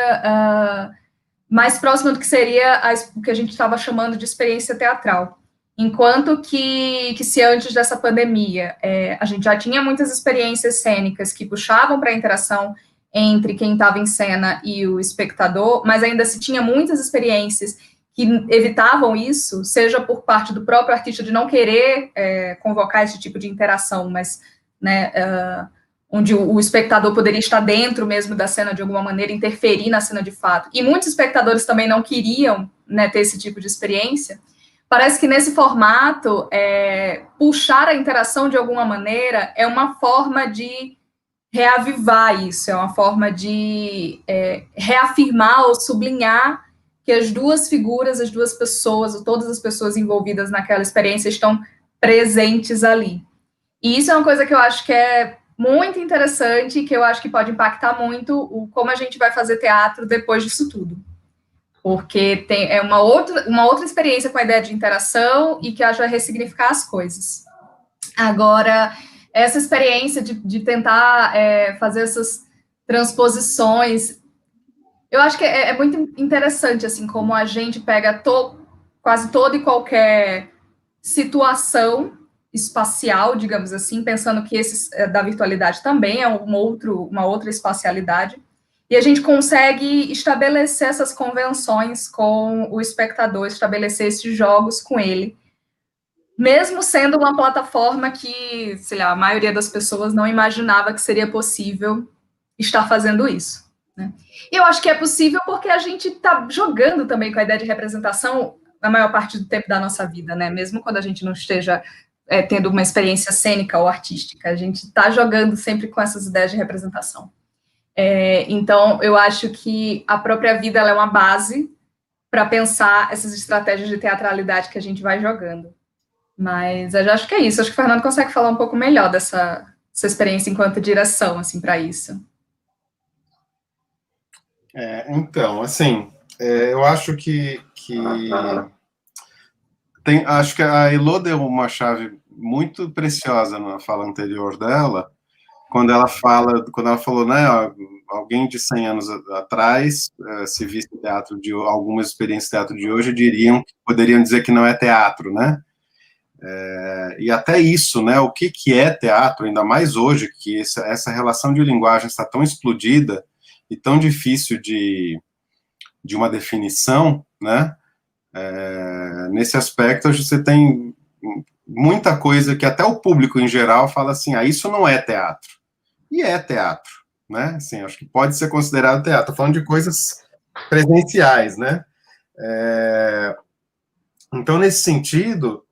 mais próxima do que seria o que a gente estava chamando de experiência teatral. Enquanto que se antes dessa pandemia a gente já tinha muitas experiências cênicas que puxavam para a interação entre quem estava em cena e o espectador, mas ainda se tinha muitas experiências que evitavam isso, seja por parte do próprio artista de não querer convocar esse tipo de interação, mas onde o espectador poderia estar dentro mesmo da cena de alguma maneira, interferir na cena de fato. E muitos espectadores também não queriam, né, ter esse tipo de experiência. Parece que nesse formato, puxar a interação de alguma maneira é uma forma de reavivar isso, é uma forma de reafirmar ou sublinhar que as duas figuras, as duas pessoas, todas as pessoas envolvidas naquela experiência estão presentes ali. E isso é uma coisa que eu acho que é muito interessante, que eu acho que pode impactar muito como a gente vai fazer teatro depois disso tudo. Porque é uma outra experiência com a ideia de interação e que ajuda a ressignificar as coisas. Agora, essa experiência de tentar fazer essas transposições, eu acho que é muito interessante, assim, como a gente pega quase toda e qualquer situação espacial, digamos assim, pensando que esse da virtualidade também é uma outra espacialidade, e a gente consegue estabelecer essas convenções com o espectador, estabelecer esses jogos com ele, mesmo sendo uma plataforma que, sei lá, a maioria das pessoas não imaginava que seria possível estar fazendo isso, né? E eu acho que é possível porque a gente está jogando também com a ideia de representação a maior parte do tempo da nossa vida, né? Mesmo quando a gente não esteja tendo uma experiência cênica ou artística, a gente está jogando sempre com essas ideias de representação. Então, eu acho que a própria vida ela é uma base para pensar essas estratégias de teatralidade que a gente vai jogando. Mas eu acho que é isso. Acho que o Fernando consegue falar um pouco melhor dessa experiência enquanto direção, assim, para isso. Então, assim, eu acho que acho que a Elô deu uma chave muito preciosa na fala anterior dela, quando ela falou, né, alguém de 100 anos atrás, se visse teatro algumas experiências de teatro de hoje, poderiam dizer que não é teatro, né? E até isso, né, o que é teatro, ainda mais hoje, que essa relação de linguagem está tão explodida e tão difícil de uma definição, né? Nesse aspecto, hoje você tem muita coisa que até o público em geral fala assim, isso não é teatro. E é teatro, né? Assim, acho que pode ser considerado teatro. Estou falando de coisas presenciais, né? Então, nesse sentido,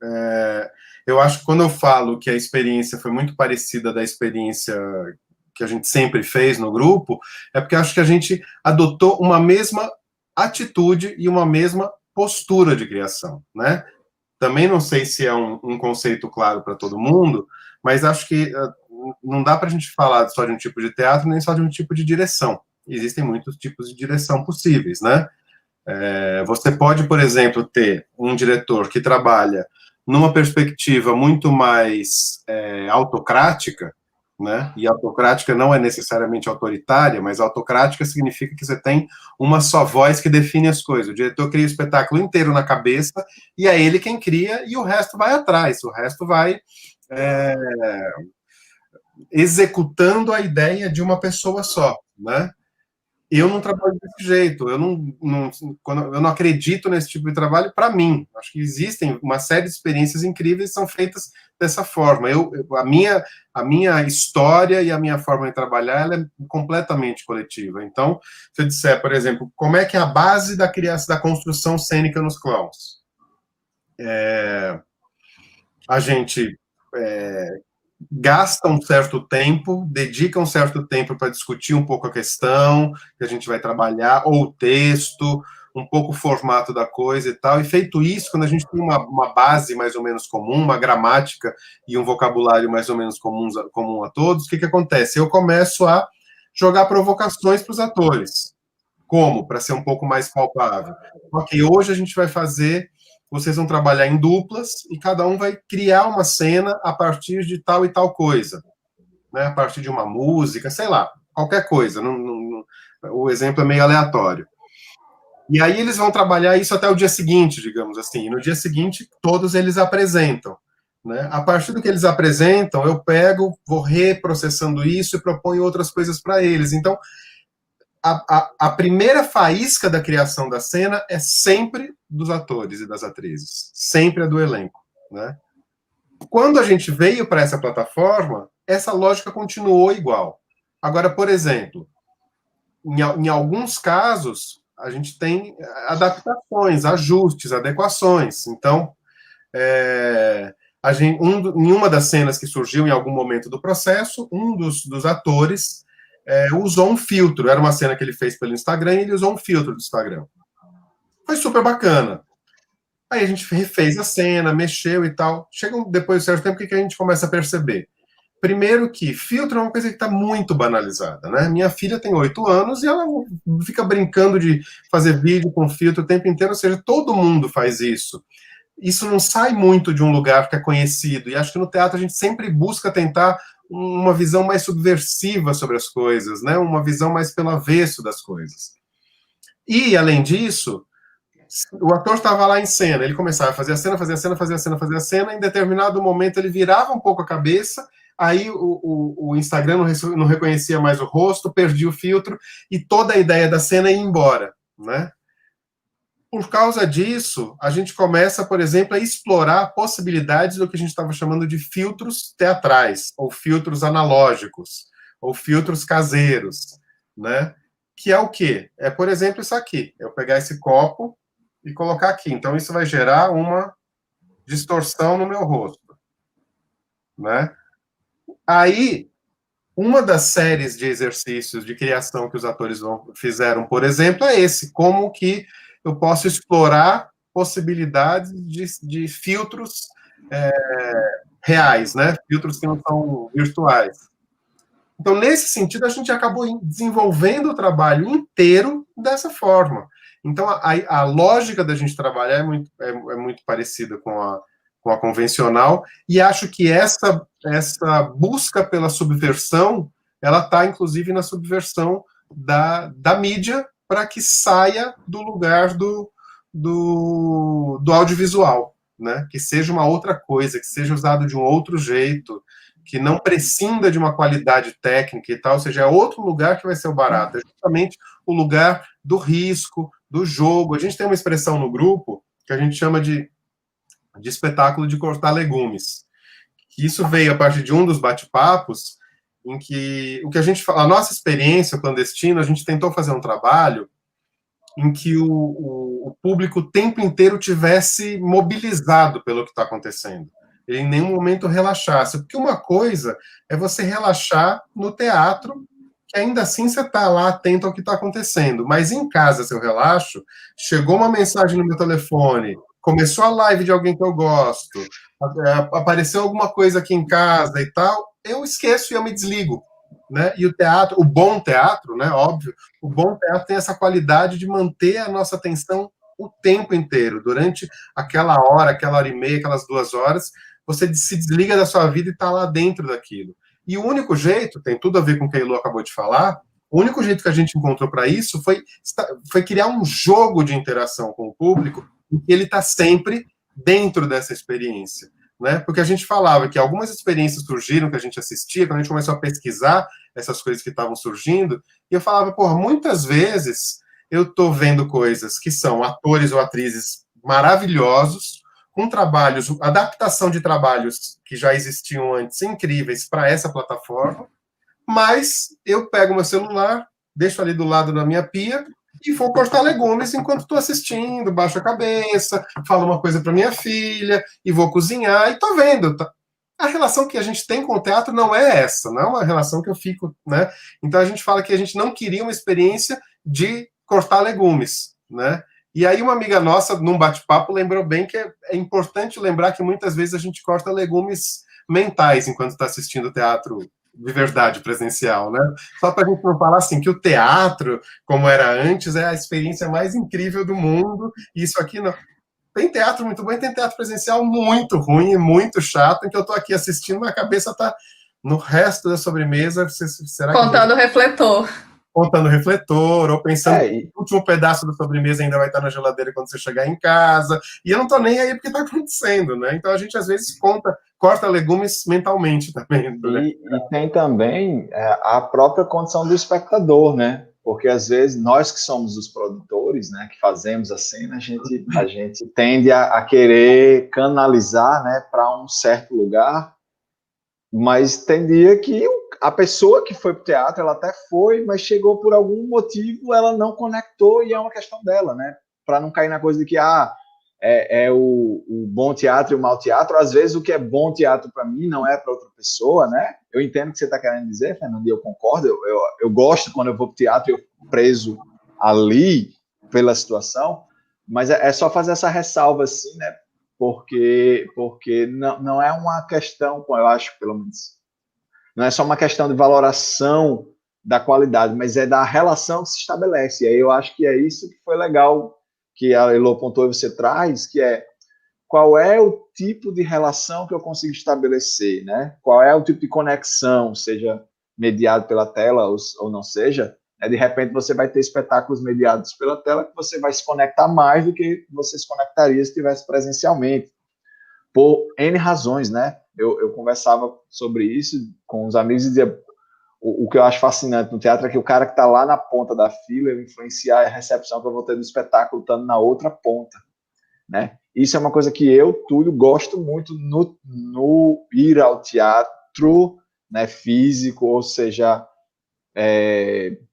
eu acho que quando eu falo que a experiência foi muito parecida da experiência que a gente sempre fez no grupo, é porque acho que a gente adotou uma mesma atitude e uma mesma postura de criação, né? Também não sei se é um conceito claro para todo mundo, mas acho que não dá para a gente falar só de um tipo de teatro, nem só de um tipo de direção. Existem muitos tipos de direção possíveis, né? Você pode, por exemplo, ter um diretor que trabalha numa perspectiva muito mais autocrática, né? E autocrática não é necessariamente autoritária, mas autocrática significa que você tem uma só voz que define as coisas. O diretor cria o espetáculo inteiro na cabeça e é ele quem cria e o resto vai atrás, o resto vai executando a ideia de uma pessoa só, né? Eu não trabalho desse jeito, eu não acredito nesse tipo de trabalho para mim. Acho que existem uma série de experiências incríveis que são feitas dessa forma. A minha história e a minha forma de trabalhar ela é completamente coletiva. Então, se eu disser, por exemplo, como é que é a base da criação, da construção cênica nos clowns? A gente gasta um certo tempo, dedica um certo tempo para discutir um pouco a questão que a gente vai trabalhar, ou o texto, um pouco o formato da coisa e tal, e feito isso, quando a gente tem uma base mais ou menos comum, uma gramática e um vocabulário mais ou menos comum a todos, o que acontece? Eu começo a jogar provocações para os atores. Como? Para ser um pouco mais palpável. Ok, hoje a gente vai fazer vocês vão trabalhar em duplas e cada um vai criar uma cena a partir de tal e tal coisa, né? A partir de uma música, sei lá, qualquer coisa. O exemplo é meio aleatório. E aí eles vão trabalhar isso até o dia seguinte, digamos assim. E no dia seguinte, todos eles apresentam, né? A partir do que eles apresentam, eu pego, vou reprocessando isso e proponho outras coisas para eles. Então, a primeira faísca da criação da cena é sempre dos atores e das atrizes, sempre é do elenco, né? Quando a gente veio para essa plataforma, essa lógica continuou igual. Agora, por exemplo, em alguns casos, a gente tem adaptações, ajustes, adequações. Então, em uma das cenas que surgiu em algum momento do processo, um dos atores usou um filtro. Era uma cena que ele fez pelo Instagram e ele usou um filtro do Instagram. Foi super bacana. Aí a gente refez a cena, mexeu e tal. Chega depois de certo tempo, o que a gente começa a perceber? Primeiro que filtro é uma coisa que está muito banalizada, né? Minha filha tem 8 anos e ela fica brincando de fazer vídeo com filtro o tempo inteiro, ou seja, todo mundo faz isso. Isso não sai muito de um lugar que é conhecido, e acho que no teatro a gente sempre busca tentar uma visão mais subversiva sobre as coisas, né? Uma visão mais pelo avesso das coisas. E, além disso, o ator estava lá em cena, ele começava a fazer a cena, fazer a cena, fazer a cena, fazer a cena, em determinado momento ele virava um pouco a cabeça, aí o Instagram não reconhecia mais o rosto, perdia o filtro, e toda a ideia da cena ia embora, né? Por causa disso, a gente começa, por exemplo, a explorar possibilidades do que a gente estava chamando de filtros teatrais, ou filtros analógicos, ou filtros caseiros, né? Que é o quê? É, por exemplo, isso aqui. Eu pegar esse copo e colocar aqui. Então, isso vai gerar uma distorsão no meu rosto, né? Aí, uma das séries de exercícios de criação que os atores fizeram, por exemplo, é esse. Como que eu posso explorar possibilidades de filtros reais, né? Filtros que não são virtuais. Então, nesse sentido, a gente acabou desenvolvendo o trabalho inteiro dessa forma. Então, a lógica da gente trabalhar é muito parecida com a convencional, e acho que essa busca pela subversão, ela está, inclusive, na subversão da mídia, para que saia do lugar do audiovisual, né? Que seja uma outra coisa, que seja usado de um outro jeito, que não prescinda de uma qualidade técnica e tal, ou seja, é outro lugar que vai ser o barato, é justamente o lugar do risco, do jogo. A gente tem uma expressão no grupo que a gente chama de espetáculo de cortar legumes. Isso veio a partir de um dos bate-papos, em que o que a gente fala, a nossa experiência clandestina, a gente tentou fazer um trabalho em que o público o tempo inteiro tivesse mobilizado pelo que está acontecendo. Ele em nenhum momento relaxasse. Porque uma coisa é você relaxar no teatro, que ainda assim você está lá atento ao que está acontecendo. Mas em casa, se eu relaxo, chegou uma mensagem no meu telefone, começou a live de alguém que eu gosto, apareceu alguma coisa aqui em casa e tal, eu esqueço e eu me desligo. Né? E o teatro, o bom teatro, né, óbvio, o bom teatro tem essa qualidade de manter a nossa atenção o tempo inteiro, durante aquela hora e meia, aquelas 2 horas, você se desliga da sua vida e está lá dentro daquilo. E o único jeito, tem tudo a ver com o que a Elo acabou de falar, o único jeito que a gente encontrou para isso foi criar um jogo de interação com o público, em que ele está sempre dentro dessa experiência. Né? Porque a gente falava que algumas experiências surgiram, que a gente assistia, quando a gente começou a pesquisar essas coisas que estavam surgindo, e eu falava, porra, muitas vezes eu estou vendo coisas que são atores ou atrizes maravilhosos, com trabalhos, adaptação de trabalhos que já existiam antes, incríveis para essa plataforma, mas eu pego meu celular, deixo ali do lado da minha pia, e vou cortar legumes enquanto estou assistindo, baixo a cabeça, falo uma coisa para minha filha, e vou cozinhar, e estou vendo. A relação que a gente tem com o teatro não é essa, não é uma relação que eu fico, né? Então a gente fala que a gente não queria uma experiência de cortar legumes, né? E aí uma amiga nossa, num bate-papo, lembrou bem que é importante lembrar que muitas vezes a gente corta legumes mentais enquanto está assistindo teatro de verdade presencial, né? Só para a gente não falar assim que o teatro, como era antes, é a experiência mais incrível do mundo, e isso aqui não. tem teatro muito bom e tem teatro presencial muito ruim e muito chato, em que eu estou aqui assistindo, minha cabeça está no resto da sobremesa. Será contando o refletor. Contando o refletor, ou pensando que o último pedaço da sobremesa ainda vai estar na geladeira quando você chegar em casa, e eu não estou nem aí porque está acontecendo, né? Então a gente às vezes corta legumes mentalmente também. Né? E tem também a própria condição do espectador, né? Porque às vezes nós que somos os produtores, né, que fazemos a cena, a gente tende a querer canalizar, né, para um certo lugar, mas tem dia que a pessoa que foi para o teatro, ela até foi, mas chegou por algum motivo, ela não conectou e é uma questão dela, né? Para não cair na coisa de que é o bom teatro e o mau teatro. Às vezes o que é bom teatro para mim não é para outra pessoa, né? Eu entendo o que você está querendo dizer, Fernando, e eu concordo. Eu gosto quando eu vou para o teatro e eu preso ali pela situação, mas é só fazer essa ressalva assim, né? Porque não é uma questão, eu acho, pelo menos, não é só uma questão de valoração da qualidade, mas é da relação que se estabelece. E aí eu acho que é isso que foi legal, que a Elô apontou e você traz, que é qual é o tipo de relação que eu consigo estabelecer, né? Qual é o tipo de conexão, seja mediado pela tela ou não seja, né? De repente você vai ter espetáculos mediados pela tela que você vai se conectar mais do que você se conectaria se estivesse presencialmente, por N razões, né? Eu conversava sobre isso com os amigos e dizia, o que eu acho fascinante no teatro é que o cara que está lá na ponta da fila, ele influencia a recepção que eu vou ter do espetáculo estando na outra ponta, né? Isso é uma coisa que eu, Túlio, gosto muito no ir ao teatro, né, físico, ou seja,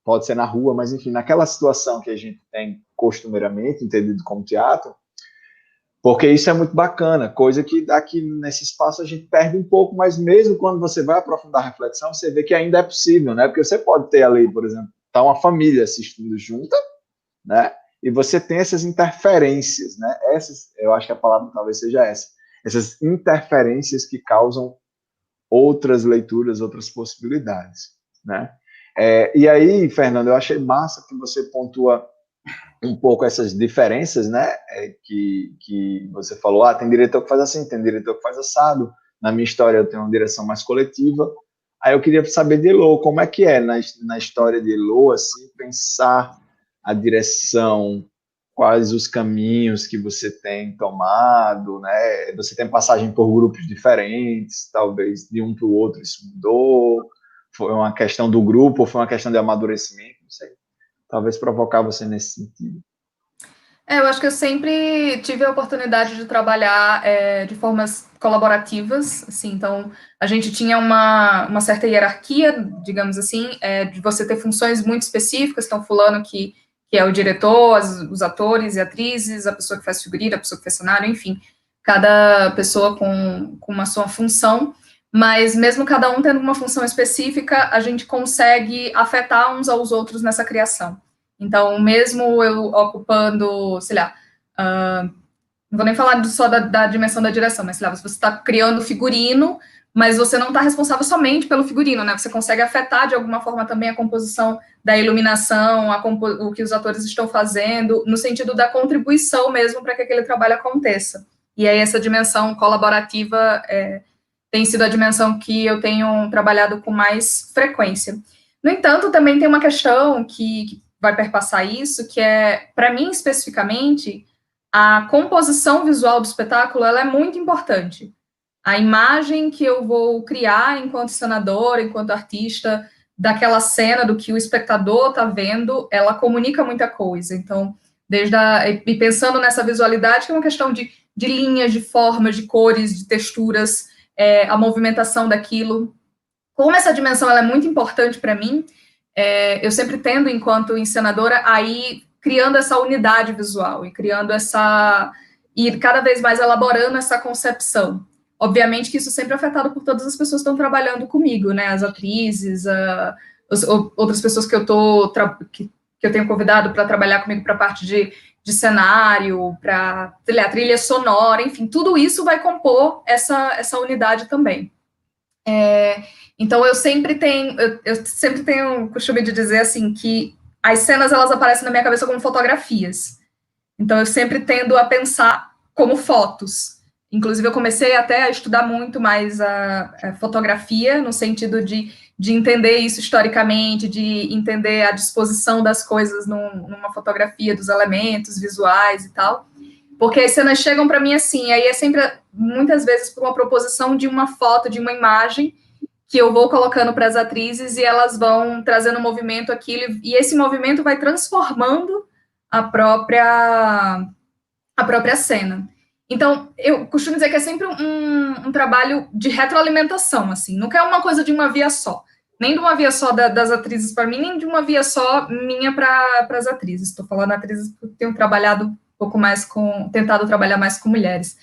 pode ser na rua, mas enfim, naquela situação que a gente tem costumeiramente, entendido como teatro, porque isso é muito bacana, coisa que aqui nesse espaço a gente perde um pouco, mas mesmo quando você vai aprofundar a reflexão, você vê que ainda é possível, né? Porque você pode ter ali, por exemplo, tá uma família assistindo junta, né? E você tem essas interferências, né? Eu acho que a palavra talvez seja essa. Essas interferências que causam outras leituras, outras possibilidades, né? E aí, Fernando, eu achei massa que você pontua um pouco essas diferenças, né, que você falou, tem diretor que faz assim, tem diretor que faz assado, na minha história eu tenho uma direção mais coletiva, aí eu queria saber de Elô, como é que é na história de Elô, assim, pensar a direção, quais os caminhos que você tem tomado, né, você tem passagem por grupos diferentes, talvez de um para o outro isso mudou, foi uma questão do grupo, ou foi uma questão de amadurecimento, não sei. Talvez provocar você nesse sentido. Eu acho que eu sempre tive a oportunidade de trabalhar de formas colaborativas, assim, então a gente tinha uma certa hierarquia, digamos assim, de você ter funções muito específicas, então fulano que é o diretor, os atores e atrizes, a pessoa que faz figurino, a pessoa que faz cenário, enfim, cada pessoa com uma sua função, mas mesmo cada um tendo uma função específica, a gente consegue afetar uns aos outros nessa criação. Então, mesmo eu ocupando, sei lá, não vou nem falar só da dimensão da direção, mas sei lá, você está criando figurino, mas você não está responsável somente pelo figurino, né? Você consegue afetar de alguma forma também a composição da iluminação, o que os atores estão fazendo, no sentido da contribuição mesmo para que aquele trabalho aconteça. E aí essa dimensão colaborativa tem sido a dimensão que eu tenho trabalhado com mais frequência. No entanto, também tem uma questão que vai perpassar isso, que é, para mim especificamente, a composição visual do espetáculo ela é muito importante. A imagem que eu vou criar enquanto cenadora, enquanto artista, daquela cena, do que o espectador está vendo, ela comunica muita coisa. Então, e pensando nessa visualidade, que é uma questão de linhas, de formas, de cores, de texturas, a movimentação daquilo. Como essa dimensão ela é muito importante para mim, eu sempre tendo, enquanto encenadora, aí criando essa unidade visual e criando e cada vez mais elaborando essa concepção. Obviamente que isso sempre é afetado por todas as pessoas que estão trabalhando comigo, né? As atrizes, outras pessoas que eu tenho convidado para trabalhar comigo para a parte de cenário, para trilha sonora, enfim, tudo isso vai compor essa unidade também. Então, eu sempre tenho o costume de dizer, assim, que as cenas, elas aparecem na minha cabeça como fotografias. Então, eu sempre tendo a pensar como fotos. Inclusive, eu comecei até a estudar muito mais a fotografia, no sentido de entender isso historicamente, de entender a disposição das coisas numa fotografia, dos elementos visuais e tal. Porque as cenas chegam para mim assim, aí é sempre, muitas vezes, por uma proposição de uma foto, de uma imagem, que eu vou colocando para as atrizes e elas vão trazendo movimento aquilo, e esse movimento vai transformando a própria cena. Então, eu costumo dizer que é sempre um trabalho de retroalimentação, assim, nunca é uma coisa de uma via só, nem de uma via só das atrizes para mim, nem de uma via só minha para as atrizes. Estou falando atrizes porque tenho trabalhado um pouco mais tentado trabalhar mais com mulheres.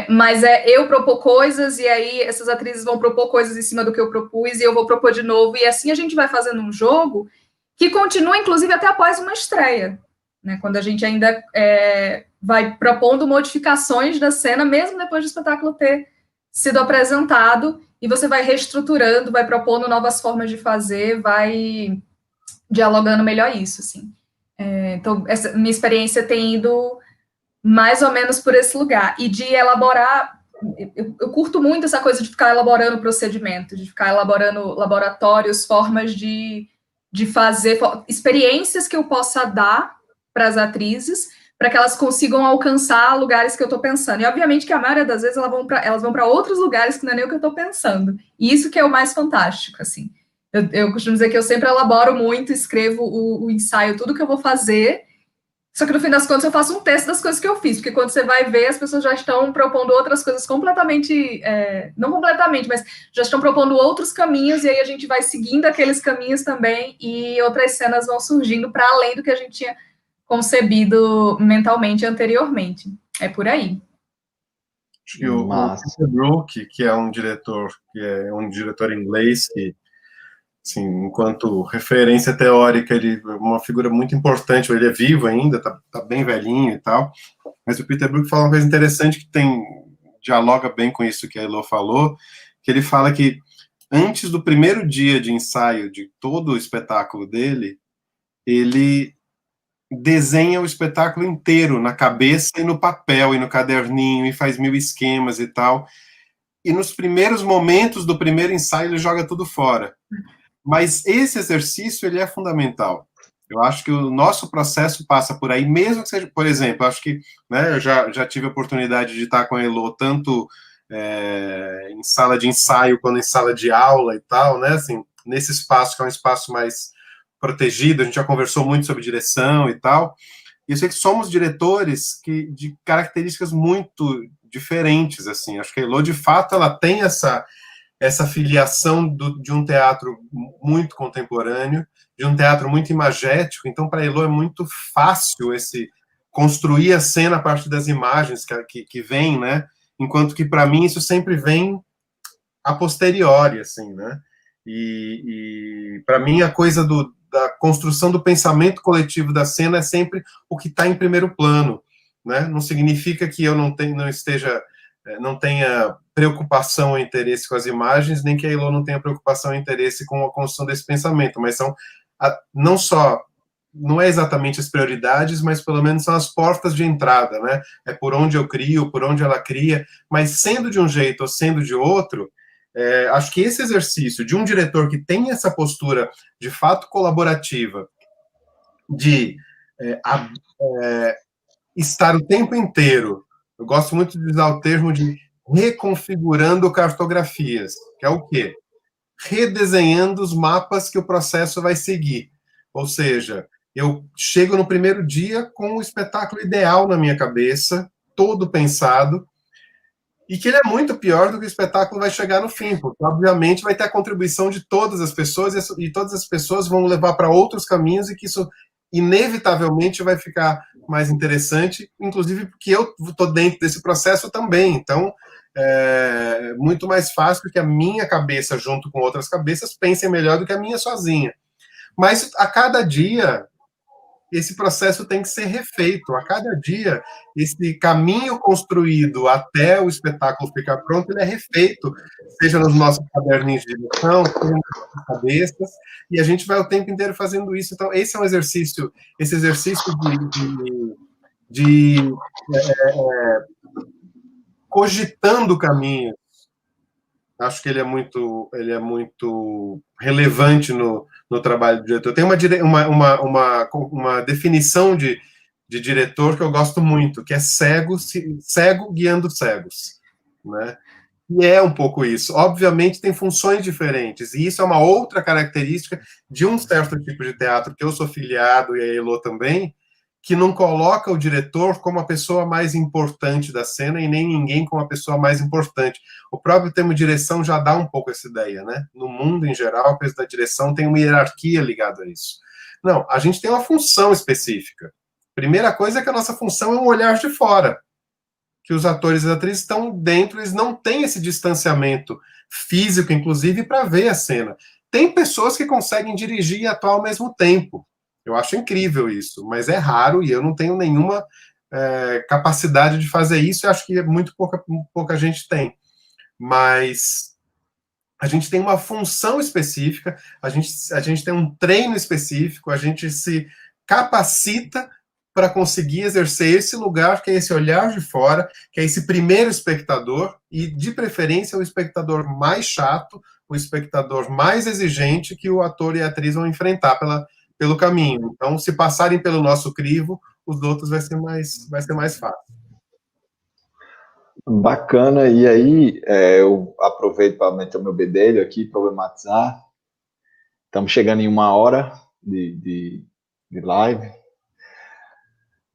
Mas eu propor coisas, e aí essas atrizes vão propor coisas em cima do que eu propus, e eu vou propor de novo, e assim a gente vai fazendo um jogo que continua, inclusive, até após uma estreia, né? Quando a gente ainda vai propondo modificações da cena, mesmo depois do espetáculo ter sido apresentado, e você vai reestruturando, vai propondo novas formas de fazer, vai dialogando melhor isso, assim. Então, essa minha experiência tem ido mais ou menos por esse lugar, e de elaborar, eu curto muito essa coisa de ficar elaborando procedimento, de ficar elaborando laboratórios, formas de fazer, experiências que eu possa dar para as atrizes, para que elas consigam alcançar lugares que eu estou pensando, e obviamente que a maioria das vezes elas vão para outros lugares que não é nem o que eu estou pensando, e isso que é o mais fantástico, assim. Eu costumo dizer que eu sempre elaboro muito, escrevo o ensaio, tudo que eu vou fazer, só que no fim das contas eu faço um texto das coisas que eu fiz, porque quando você vai ver, as pessoas já estão propondo outras coisas completamente, não completamente, mas já estão propondo outros caminhos, e aí a gente vai seguindo aqueles caminhos também, e outras cenas vão surgindo para além do que a gente tinha concebido mentalmente anteriormente. É por aí. Acho que o Peter Brook, que é um diretor inglês, que, assim, enquanto referência teórica, ele é uma figura muito importante. Ele é vivo ainda, tá bem velhinho e tal, mas o Peter Brook fala uma coisa interessante que dialoga bem com isso que a Elo falou, que ele fala que antes do primeiro dia de ensaio de todo o espetáculo dele, ele desenha o espetáculo inteiro na cabeça e no papel e no caderninho, e faz 1000 esquemas e tal, e nos primeiros momentos do primeiro ensaio ele joga tudo fora. Mas esse exercício, ele é fundamental. Eu acho que o nosso processo passa por aí, mesmo que seja, por exemplo, acho que, né, eu já tive a oportunidade de estar com a Elo, tanto em sala de ensaio, quanto em sala de aula e tal, né, assim, nesse espaço que é um espaço mais protegido, a gente já conversou muito sobre direção e tal, e eu sei que somos diretores de características muito diferentes, assim, acho que a Elo, de fato, ela tem essa filiação de um teatro muito contemporâneo, de um teatro muito imagético, então para a Elo é muito fácil construir a cena a partir das imagens que vem, né, enquanto que para mim isso sempre vem a posteriori, assim, né, e para mim a coisa da construção do pensamento coletivo da cena é sempre o que está em primeiro plano, né, não significa que eu não tenha preocupação ou interesse com as imagens, nem que a Elo não tenha preocupação ou interesse com a construção desse pensamento, mas não é exatamente as prioridades, mas pelo menos são as portas de entrada, né? É por onde eu crio, por onde ela cria, mas sendo de um jeito ou sendo de outro, acho que esse exercício de um diretor que tem essa postura de fato colaborativa, de estar o tempo inteiro, eu gosto muito de usar o termo de reconfigurando cartografias, que é o quê? Redesenhando os mapas que o processo vai seguir. Ou seja, eu chego no primeiro dia com o espetáculo ideal na minha cabeça, todo pensado, e que ele é muito pior do que o espetáculo vai chegar no fim, porque, obviamente, vai ter a contribuição de todas as pessoas, e todas as pessoas vão levar para outros caminhos, e que isso, inevitavelmente, vai ficar mais interessante, inclusive porque eu estou dentro desse processo também. Então, é muito mais fácil que a minha cabeça, junto com outras cabeças, pensem melhor do que a minha sozinha. Mas, a cada dia, esse processo tem que ser refeito. A cada dia, esse caminho construído até o espetáculo ficar pronto, ele é refeito, seja nos nossos caderninhos de direção, seja nas nossas cabeças, e a gente vai o tempo inteiro fazendo isso. Então, esse é um exercício, esse exercício de cogitando caminhos. Acho que ele é muito relevante no trabalho do diretor. Tem uma definição de diretor que eu gosto muito, que é cego guiando cegos, né? E é um pouco isso. Obviamente tem funções diferentes, e isso é uma outra característica de um certo tipo de teatro, que eu sou filiado, e a Elô também, que não coloca o diretor como a pessoa mais importante da cena e nem ninguém como a pessoa mais importante. O próprio termo direção já dá um pouco essa ideia, né? No mundo, em geral, a coisa da direção tem uma hierarquia ligada a isso. Não, a gente tem uma função específica. Primeira coisa é que a nossa função é um olhar de fora, que os atores e atrizes estão dentro, eles não têm esse distanciamento físico, inclusive, para ver a cena. Tem pessoas que conseguem dirigir e atuar ao mesmo tempo. Eu acho incrível isso, mas é raro e eu não tenho nenhuma capacidade de fazer isso, e acho que muito pouca gente tem. Mas a gente tem uma função específica, a gente tem um treino específico, a gente se capacita para conseguir exercer esse lugar, que é esse olhar de fora, que é esse primeiro espectador, e de preferência o espectador mais chato, o espectador mais exigente que o ator e a atriz vão enfrentar pelo caminho. Então, se passarem pelo nosso crivo, os outros vai ser mais fácil. Bacana, e aí eu aproveito para meter o meu bedelho aqui, problematizar. Estamos chegando em 1 hora de live.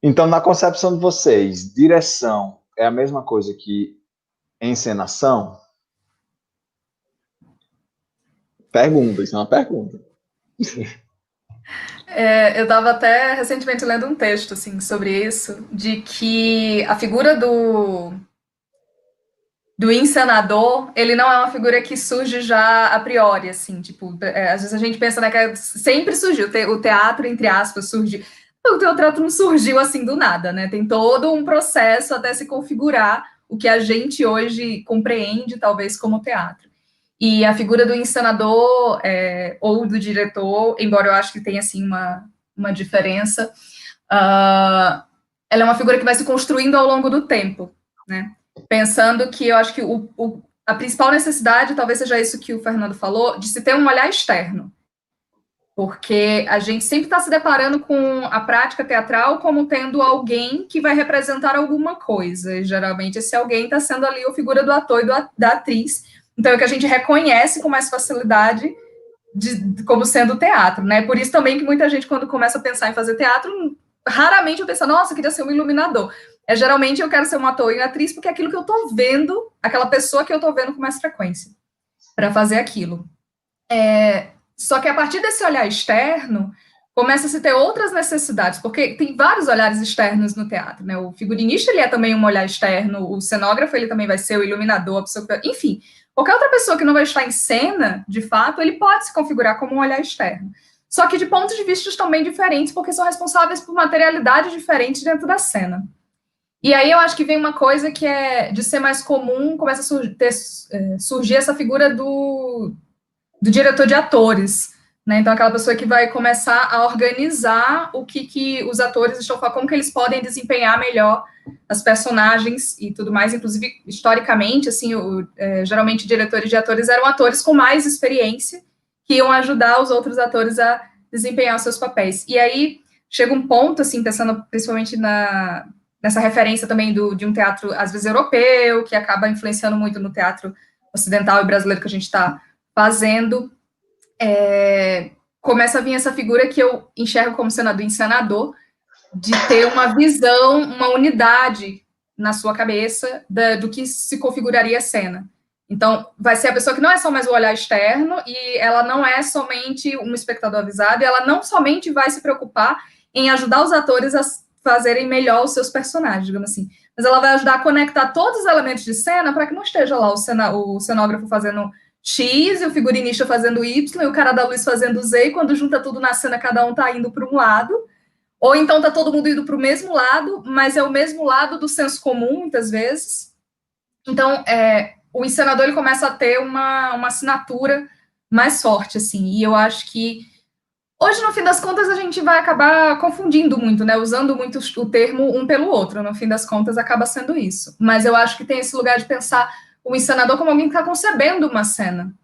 Então, na concepção de vocês, direção é a mesma coisa que encenação? Pergunta, isso é uma pergunta. Eu estava até recentemente lendo um texto assim, sobre isso, de que a figura do encenador, ele não é uma figura que surge já a priori, assim, tipo, às vezes a gente pensa, né, que sempre surgiu, o teatro, entre aspas, surgiu. O teatro não surgiu assim do nada, né? Tem todo um processo até se configurar o que a gente hoje compreende, talvez, como teatro. E a figura do encenador ou do diretor, embora eu acho que tenha, assim, uma diferença, ela é uma figura que vai se construindo ao longo do tempo, né? Pensando que eu acho que a principal necessidade, talvez seja isso que o Fernando falou, de se ter um olhar externo. Porque a gente sempre está se deparando com a prática teatral como tendo alguém que vai representar alguma coisa. E, geralmente, esse alguém está sendo ali a figura do ator e da atriz. Então, é o que a gente reconhece com mais facilidade como sendo teatro, né? Por isso também que muita gente, quando começa a pensar em fazer teatro, raramente eu penso, nossa, eu queria ser um iluminador. Geralmente eu quero ser uma ator e uma atriz porque é aquilo que eu estou vendo, aquela pessoa que eu estou vendo com mais frequência, para fazer aquilo. Só que a partir desse olhar externo, começa a se ter outras necessidades, porque tem vários olhares externos no teatro, né? O figurinista, ele é também um olhar externo, o cenógrafo, ele também vai ser o iluminador, a pessoa que... Enfim, qualquer outra pessoa que não vai estar em cena, de fato, ele pode se configurar como um olhar externo. Só que de pontos de vista também diferentes, porque são responsáveis por materialidade diferente dentro da cena. E aí eu acho que vem uma coisa que é de ser mais comum, começa a surgir essa figura do diretor de atores, né? Então, aquela pessoa que vai começar a organizar o que os atores estão falando, como que eles podem desempenhar melhor as personagens e tudo mais. Inclusive, historicamente, assim, geralmente diretores de atores eram atores com mais experiência que iam ajudar os outros atores a desempenhar os seus papéis. E aí chega um ponto, assim, pensando principalmente nessa referência também de um teatro, às vezes, europeu, que acaba influenciando muito no teatro ocidental e brasileiro que a gente está fazendo, começa a vir essa figura que eu enxergo como sendo a do encenador, de ter uma visão, uma unidade na sua cabeça do que se configuraria a cena. Então, vai ser a pessoa que não é só mais o olhar externo, e ela não é somente um espectador avisado, e ela não somente vai se preocupar em ajudar os atores a fazerem melhor os seus personagens, digamos assim, mas ela vai ajudar a conectar todos os elementos de cena para que não esteja lá o cenógrafo fazendo X, e o figurinista fazendo Y, e o cara da luz fazendo Z, e quando junta tudo na cena, cada um tá indo para um lado, ou então tá todo mundo indo para o mesmo lado, mas é o mesmo lado do senso comum, muitas vezes. Então, o encenador, ele começa a ter uma assinatura mais forte, assim, e eu acho que Hoje, no fim das contas, a gente vai acabar confundindo muito, né? Usando muito o termo um pelo outro. No fim das contas, acaba sendo isso. Mas eu acho que tem esse lugar de pensar o encenador como alguém que está concebendo uma cena,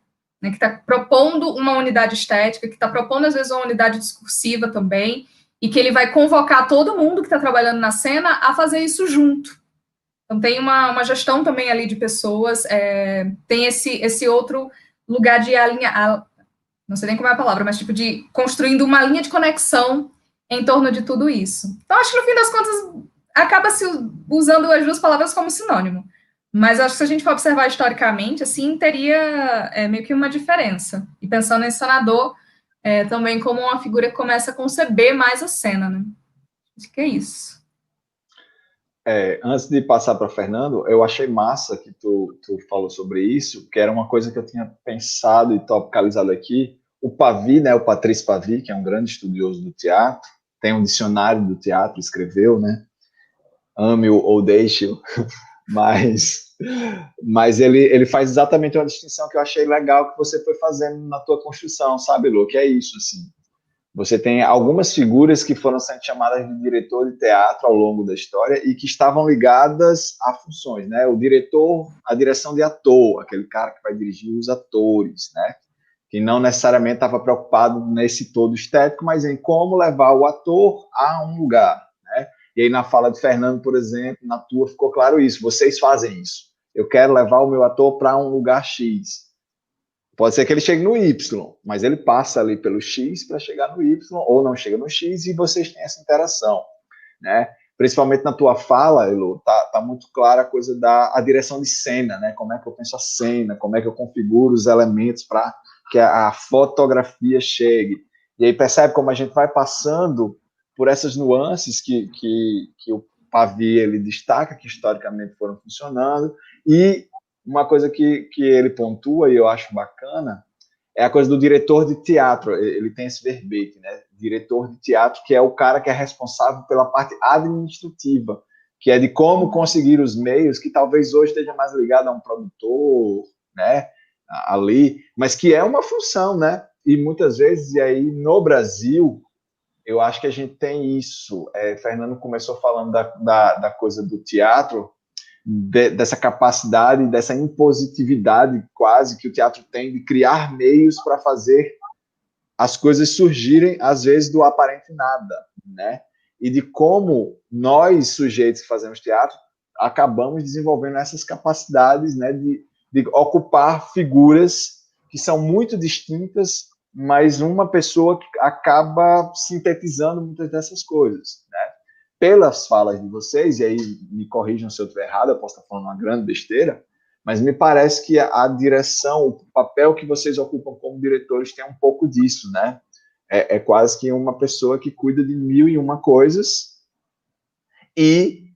né? Que está propondo uma unidade estética, que está propondo, às vezes, uma unidade discursiva também, e que ele vai convocar todo mundo que está trabalhando na cena a fazer isso junto. Então, tem uma gestão também ali de pessoas, tem esse outro lugar de alinhar, não sei nem como é a palavra, mas tipo de construindo uma linha de conexão em torno de tudo isso. Então, acho que no fim das contas acaba se usando as duas palavras como sinônimo. Mas acho que se a gente for observar historicamente, assim, teria meio que uma diferença. E pensando em senador, também como uma figura que começa a conceber mais a cena, né? Acho que é isso. Antes de passar para Fernando, eu achei massa que tu falou sobre isso, que era uma coisa que eu tinha pensado e topicalizado aqui. O Pavy, né, o Patrice Pavy, que é um grande estudioso do teatro, tem um dicionário do teatro, escreveu, né? Ame-o ou deixe-o, mas ele faz exatamente uma distinção que eu achei legal que você foi fazendo na tua construção, sabe, Lu? Que é isso, assim. Você tem algumas figuras que foram sendo chamadas de diretor de teatro ao longo da história e que estavam ligadas a funções, né? O diretor, a direção de ator, aquele cara que vai dirigir os atores, né? Que não necessariamente estava preocupado nesse todo estético, mas em como levar o ator a um lugar, né? E aí na fala de Fernando, por exemplo, na tua ficou claro isso, vocês fazem isso. Eu quero levar o meu ator para um lugar X. Pode ser que ele chegue no Y, mas ele passa ali pelo X para chegar no Y, ou não chega no X, e vocês têm essa interação, né? Principalmente na tua fala, Elo, tá muito clara a coisa da direção de cena, né? Como é que eu penso a cena, como é que eu configuro os elementos para que a fotografia chegue. E aí percebe como a gente vai passando por essas nuances que o Pavy ele destaca, que historicamente foram funcionando, e uma coisa que ele pontua, e eu acho bacana, é a coisa do diretor de teatro. Ele tem esse verbete, né? Diretor de teatro, que é o cara que é responsável pela parte administrativa, que é de como conseguir os meios, que talvez hoje esteja mais ligado a um produtor, né? Ali, mas que é uma função, né? E muitas vezes, e aí no Brasil, eu acho que a gente tem isso. Fernando começou falando da coisa do teatro, dessa capacidade, dessa impositividade quase que o teatro tem de criar meios para fazer as coisas surgirem, às vezes, do aparente nada, né? E de como nós, sujeitos que fazemos teatro, acabamos desenvolvendo essas capacidades, né, de ocupar figuras que são muito distintas, mas uma pessoa que acaba sintetizando muitas dessas coisas, né? Pelas falas de vocês, e aí me corrijam se eu estiver errado, eu posso estar falando uma grande besteira, mas me parece que a direção, o papel que vocês ocupam como diretores tem um pouco disso, né? É quase que uma pessoa que cuida de 1001 coisas, e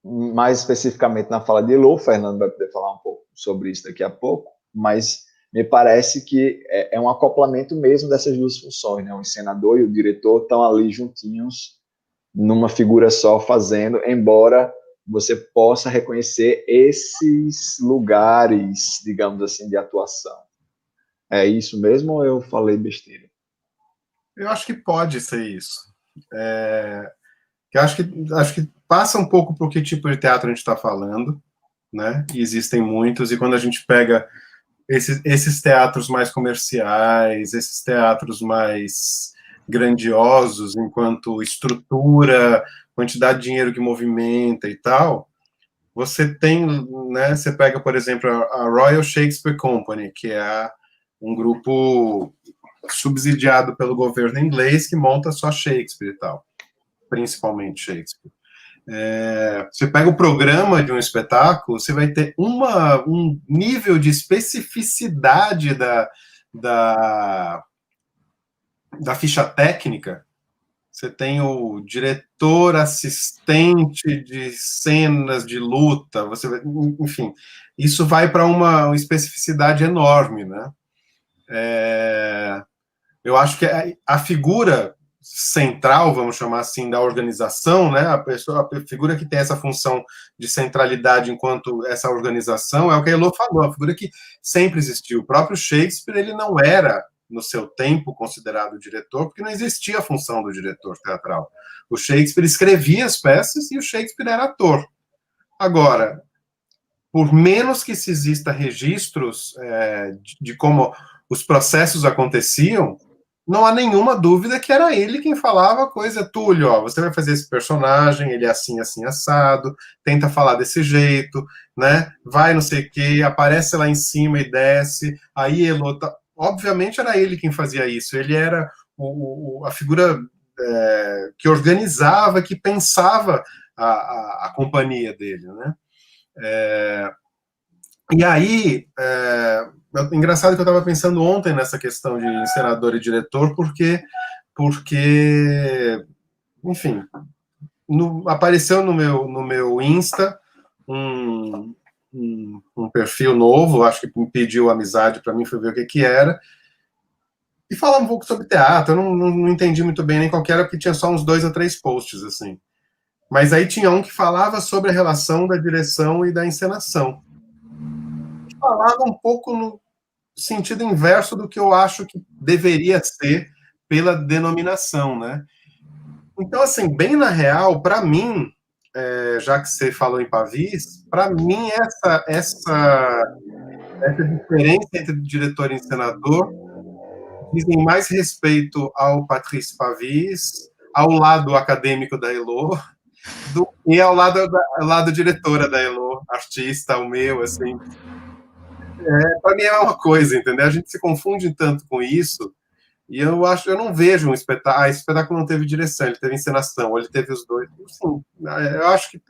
mais especificamente na fala de Elo, o Fernando vai poder falar um pouco sobre isso daqui a pouco, mas me parece que é um acoplamento mesmo dessas duas funções, né? O encenador e o diretor estão ali juntinhos, numa figura só fazendo, embora você possa reconhecer esses lugares, digamos assim, de atuação. É isso mesmo ou eu falei besteira? Eu acho que pode ser isso. Eu acho que passa um pouco por que tipo de teatro a gente está falando, né? E existem muitos, e quando a gente pega esses teatros mais comerciais, esses teatros mais grandiosos enquanto estrutura, quantidade de dinheiro que movimenta e tal, você tem, né, você pega, por exemplo, a Royal Shakespeare Company, que é um grupo subsidiado pelo governo inglês que monta só Shakespeare e tal, principalmente Shakespeare. Você pega o programa de um espetáculo, você vai ter um nível de especificidade da ficha técnica. Você tem o diretor assistente de cenas de luta, enfim, isso vai para uma especificidade enorme, né? Eu acho que a figura central, vamos chamar assim, da organização, né? A figura que tem essa função de centralidade enquanto essa organização é o que a Elo falou, a figura que sempre existiu. O próprio Shakespeare, ele não era no seu tempo, considerado diretor, porque não existia a função do diretor teatral. O Shakespeare escrevia as peças e o Shakespeare era ator. Agora, por menos que se exista registros de como os processos aconteciam, não há nenhuma dúvida que era ele quem falava a coisa. Túlio, ó, você vai fazer esse personagem, ele é assim, assim, assado, tenta falar desse jeito, né? Vai não sei o quê, aparece lá em cima e desce, aí Elô... Obviamente era ele quem fazia isso, ele era a figura que organizava, que pensava a companhia dele, né? E aí, engraçado que eu estava pensando ontem nessa questão de encenador e diretor, porque enfim, apareceu no meu Insta um perfil novo, acho que me pediu amizade para mim, fui ver o que era, e falar um pouco sobre teatro. Eu não entendi muito bem nem qual que era, porque tinha só uns 2 ou 3 posts, assim. Mas aí tinha um que falava sobre a relação da direção e da encenação. Falava um pouco no sentido inverso do que eu acho que deveria ser pela denominação, né? Então, assim, bem na real, para mim, já que você falou em Pavís, para mim essa diferença entre diretor e encenador dizem mais respeito ao Patrice Pavís, ao lado acadêmico da Elô, e ao lado diretora da Elô, artista, o meu, assim. Para mim é uma coisa, entendeu? A gente se confunde tanto com isso, e eu não vejo um espetáculo. Esse espetáculo não teve direção, ele teve encenação, ou ele teve os dois. Assim, eu acho que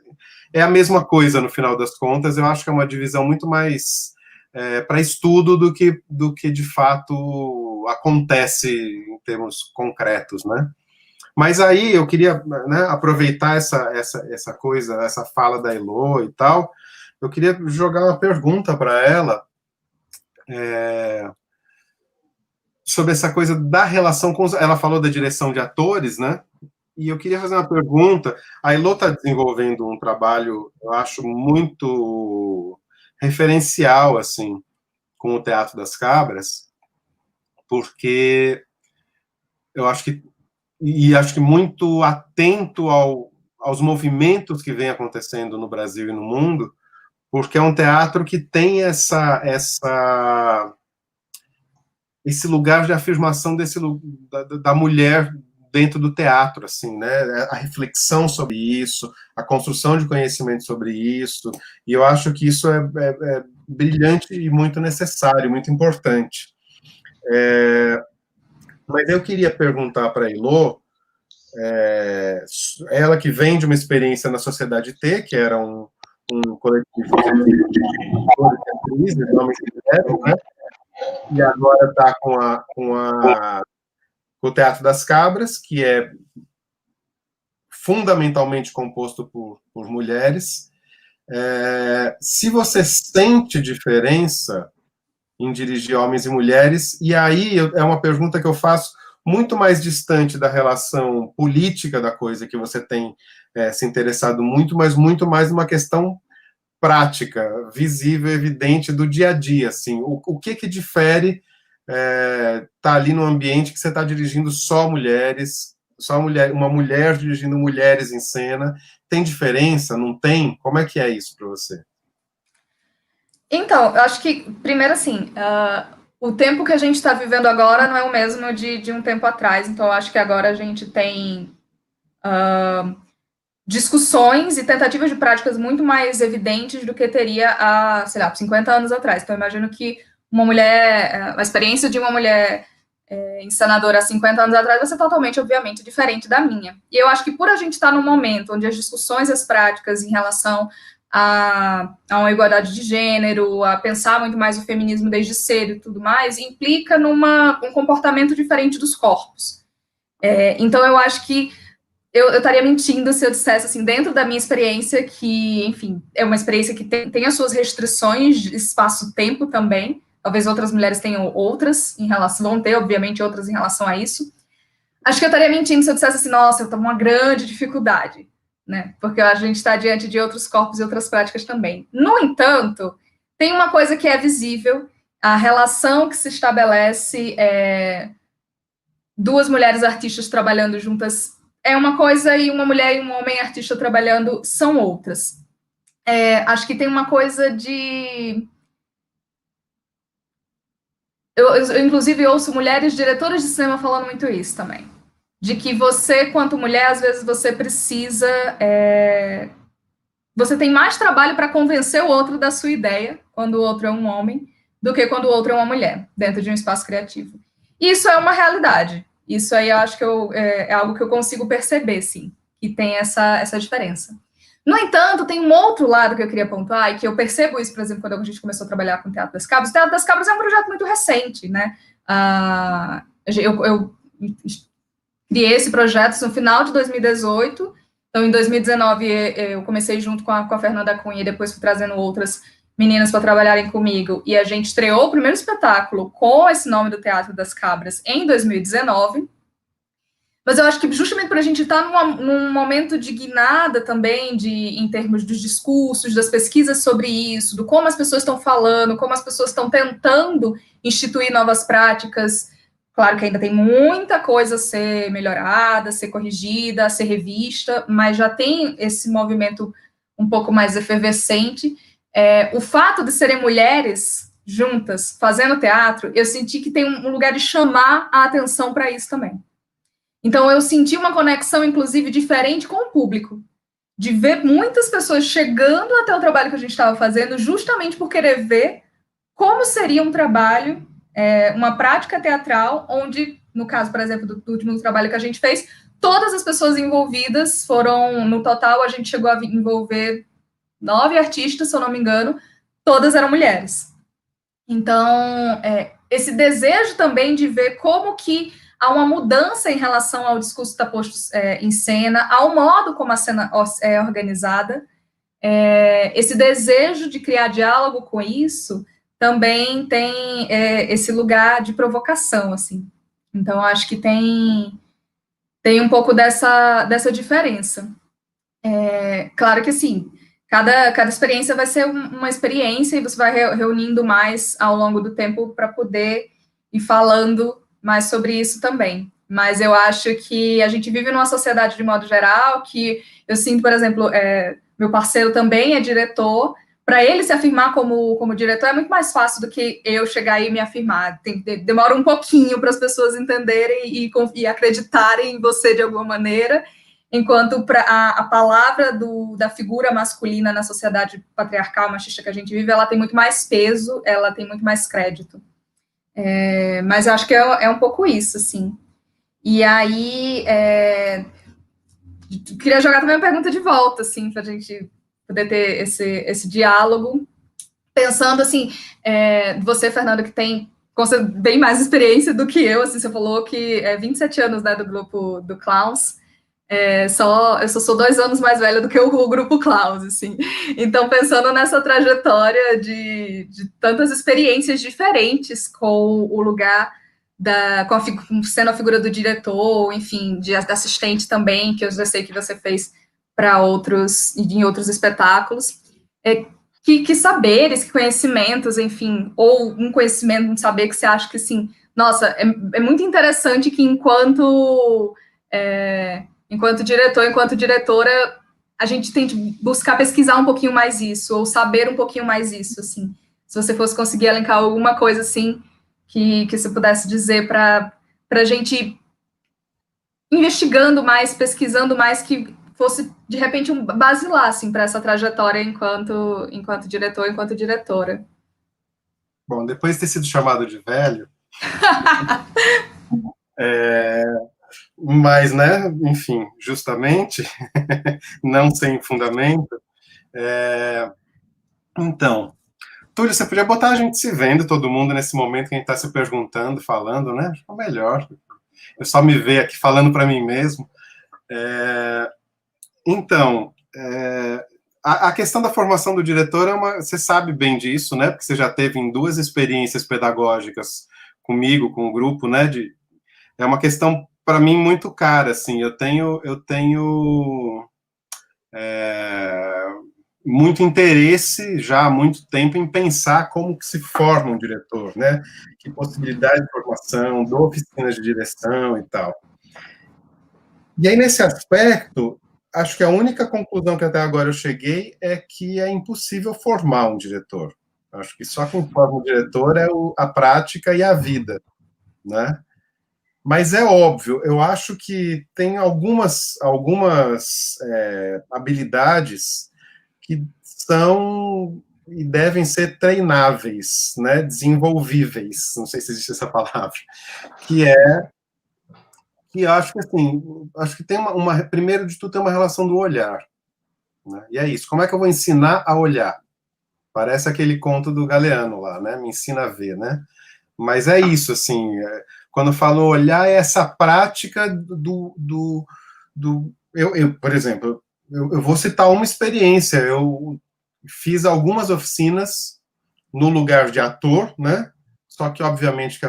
é a mesma coisa no final das contas. Eu acho que é uma divisão muito mais para estudo do que de fato acontece em termos concretos, né? Mas aí eu queria, né, aproveitar essa coisa, essa fala da Elô e tal. Eu queria jogar uma pergunta para ela sobre essa coisa da relação com ela falou da direção de atores, né? E eu queria fazer uma pergunta. A Elô está desenvolvendo um trabalho, eu acho, muito referencial, assim, com o Teatro das Cabras, porque eu acho que muito atento aos movimentos que vem acontecendo no Brasil e no mundo, porque é um teatro que tem esse lugar de afirmação da mulher dentro do teatro, assim, né? A reflexão sobre isso, a construção de conhecimento sobre isso, e eu acho que isso é brilhante e muito necessário, muito importante. Mas eu queria perguntar para a Elô, ela que vem de uma experiência na Sociedade T, que era um coletivo de atrizes, homens e mulheres, né? E agora está com o Teatro das Cabras, que é fundamentalmente composto por mulheres. Se você sente diferença em dirigir homens e mulheres, e aí é uma pergunta que eu faço muito mais distante da relação política da coisa, que você tem se interessado muito, mas muito mais uma questão prática, visível, evidente do dia a dia, assim, o que difere tá ali no ambiente que você está dirigindo só mulheres, uma mulher dirigindo mulheres em cena, tem diferença, não tem? Como é que é isso para você? Então, eu acho que, primeiro assim, o tempo que a gente está vivendo agora não é o mesmo de um tempo atrás, então eu acho que agora a gente tem discussões e tentativas de práticas muito mais evidentes do que teria há, sei lá, 50 anos atrás. Então eu imagino que a experiência de uma mulher encenadora há 50 anos atrás vai ser totalmente, obviamente, diferente da minha. E eu acho que por a gente estar num momento onde as discussões e as práticas em relação a uma igualdade de gênero, a pensar muito mais o feminismo desde cedo e tudo mais, implica um comportamento diferente dos corpos. Então, eu acho que eu estaria mentindo se eu dissesse, assim, dentro da minha experiência, que, enfim, é uma experiência que tem as suas restrições de espaço-tempo também, talvez outras mulheres tenham outras, vão ter, obviamente, outras em relação a isso. Acho que eu estaria mentindo se eu dissesse assim, nossa, eu estou com uma grande dificuldade, né? Porque a gente está diante de outros corpos e outras práticas também. No entanto, tem uma coisa que é visível a relação que se estabelece, duas mulheres artistas trabalhando juntas é uma coisa, e uma mulher e um homem artista trabalhando são outras. Acho que tem uma coisa de... Eu, inclusive, ouço mulheres diretoras de cinema falando muito isso também. De que você, quanto mulher, às vezes você precisa... você tem mais trabalho para convencer o outro da sua ideia, quando o outro é um homem, do que quando o outro é uma mulher, dentro de um espaço criativo. Isso é uma realidade. Isso aí eu acho que é algo que eu consigo perceber, sim, que tem essa diferença. No entanto, tem um outro lado que eu queria pontuar, e que eu percebo isso, por exemplo, quando a gente começou a trabalhar com o Teatro das Cabras. O Teatro das Cabras é um projeto muito recente, né? Eu criei esse projeto no final de 2018, então em 2019 eu comecei junto com a Fernanda Cunha, e depois fui trazendo outras meninas para trabalharem comigo, e a gente estreou o primeiro espetáculo com esse nome do Teatro das Cabras em 2019, mas eu acho que justamente para a gente estar num momento de guinada também, em termos dos discursos, das pesquisas sobre isso, do como as pessoas estão falando, como as pessoas estão tentando instituir novas práticas. Claro que ainda tem muita coisa a ser melhorada, a ser corrigida, a ser revista, mas já tem esse movimento um pouco mais efervescente. O fato de serem mulheres juntas, fazendo teatro, eu senti que tem um lugar de chamar a atenção para isso também. Então, eu senti uma conexão, inclusive, diferente com o público, de ver muitas pessoas chegando até o trabalho que a gente estava fazendo, justamente por querer ver como seria um trabalho, uma prática teatral, onde, no caso, por exemplo, do último trabalho que a gente fez, todas as pessoas envolvidas foram, no total, a gente chegou a envolver 9 artistas, se eu não me engano, todas eram mulheres. Então, esse desejo também de ver como que há uma mudança em relação ao discurso que está posto em cena, ao modo como a cena é organizada, esse desejo de criar diálogo com isso também tem esse lugar de provocação, assim. Então, acho que tem um pouco dessa diferença. Claro que, assim, cada experiência vai ser uma experiência, e você vai reunindo mais ao longo do tempo para poder ir falando mais sobre isso também. Mas eu acho que a gente vive numa sociedade, de modo geral, que eu sinto, por exemplo, meu parceiro também é diretor. Para ele se afirmar como diretor é muito mais fácil do que eu chegar e me afirmar. Demora um pouquinho para as pessoas entenderem e acreditarem em você de alguma maneira, enquanto a palavra da figura masculina na sociedade patriarcal, machista que a gente vive, ela tem muito mais peso, ela tem muito mais crédito. Mas eu acho que é um pouco isso, assim. E aí, queria jogar também uma pergunta de volta, assim, para a gente poder ter esse diálogo, pensando, assim, você, Fernando, que tem bem mais experiência do que eu, assim, você falou que 27 anos, né, do grupo do Clowns. Eu só sou 2 anos mais velha do que o grupo Klaus, assim. Então, pensando nessa trajetória de tantas experiências diferentes com o lugar sendo a figura do diretor, enfim, de assistente também, que eu já sei que você fez para outros, em outros espetáculos. Que saberes, que conhecimentos, enfim, ou um conhecimento, um saber que você acha que, assim, nossa, é muito interessante que enquanto diretor, enquanto diretora, a gente tem que buscar pesquisar um pouquinho mais isso, ou saber um pouquinho mais isso, assim. Se você fosse conseguir elencar alguma coisa, assim, que você pudesse dizer para a gente investigando mais, pesquisando mais, que fosse, de repente, um basilar, assim, para essa trajetória enquanto diretor, enquanto diretora. Bom, depois de ter sido chamado de velho... mas, né, enfim, justamente, não sem fundamento. Então, Túlio, você podia botar a gente se vendo, todo mundo, nesse momento que a gente está se perguntando, falando, né? Acho que é melhor. Eu só me ver aqui falando para mim mesmo. Então, a questão da formação do diretor você sabe bem disso, né? Porque você já teve em 2 experiências pedagógicas comigo, com o grupo, né? É uma questão para mim muito cara, assim. Eu tenho muito interesse já há muito tempo em pensar como que se forma um diretor, né? Que possibilidade de formação, de oficinas de direção e tal. E aí, nesse aspecto, acho que a única conclusão que até agora eu cheguei é que é impossível formar um diretor. Acho que só quem forma um diretor é a prática e a vida, né? Mas é óbvio, eu acho que tem algumas habilidades que são e devem ser treináveis, né? Desenvolvíveis, não sei se existe essa palavra, que acho que assim, acho que tem primeiro de tudo tem uma relação do olhar, né? E é isso. Como é que eu vou ensinar a olhar? Parece aquele conto do Galeano lá, né? Me ensina a ver, né? Mas é isso, assim, quando eu falo olhar, é essa prática por exemplo, eu vou citar uma experiência, eu fiz algumas oficinas no lugar de ator, né? Só que, obviamente, que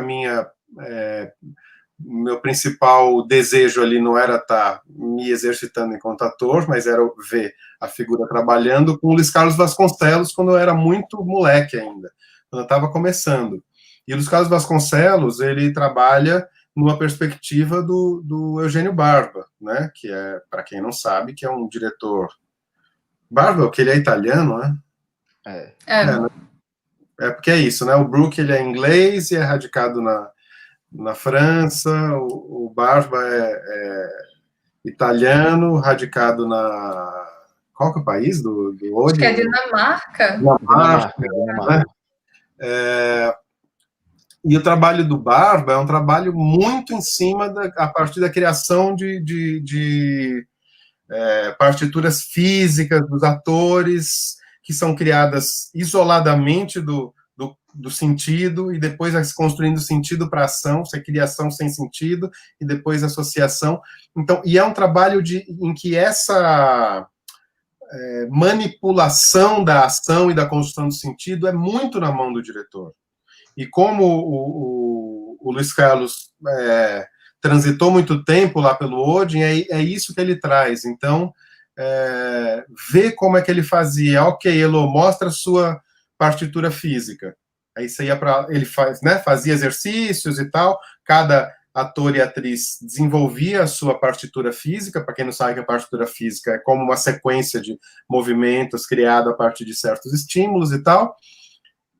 meu principal desejo ali não era estar me exercitando enquanto ator, mas era ver a figura trabalhando com o Luiz Carlos Vasconcelos quando eu era muito moleque ainda, quando eu estava começando. E o Luiz Carlos Vasconcelos, ele trabalha numa perspectiva do Eugênio Barba, né? Que é, para quem não sabe, que é um diretor... Barba, que ele é italiano, né? É porque é isso, né? O Brook, ele é inglês e é radicado na França, o Barba é italiano, radicado na... Qual que é o país do Acho que é Dinamarca. Dinamarca. Né? E o trabalho do Barba é um trabalho muito em cima a partir da criação de partituras físicas dos atores, que são criadas isoladamente do sentido, e depois vai se construindo sentido para ação, você cria ação sem sentido, e depois associação. Então, e é um trabalho em que essa manipulação da ação e da construção do sentido é muito na mão do diretor. E como o Luiz Carlos transitou muito tempo lá pelo Odin, é isso que ele traz. Então, ver como é que ele fazia. Ok, Elo, mostra a sua partitura física. Aí você ia para... Ele fazia exercícios e tal, cada ator e atriz desenvolvia a sua partitura física. Para quem não sabe, que a partitura física é como uma sequência de movimentos criada a partir de certos estímulos e tal.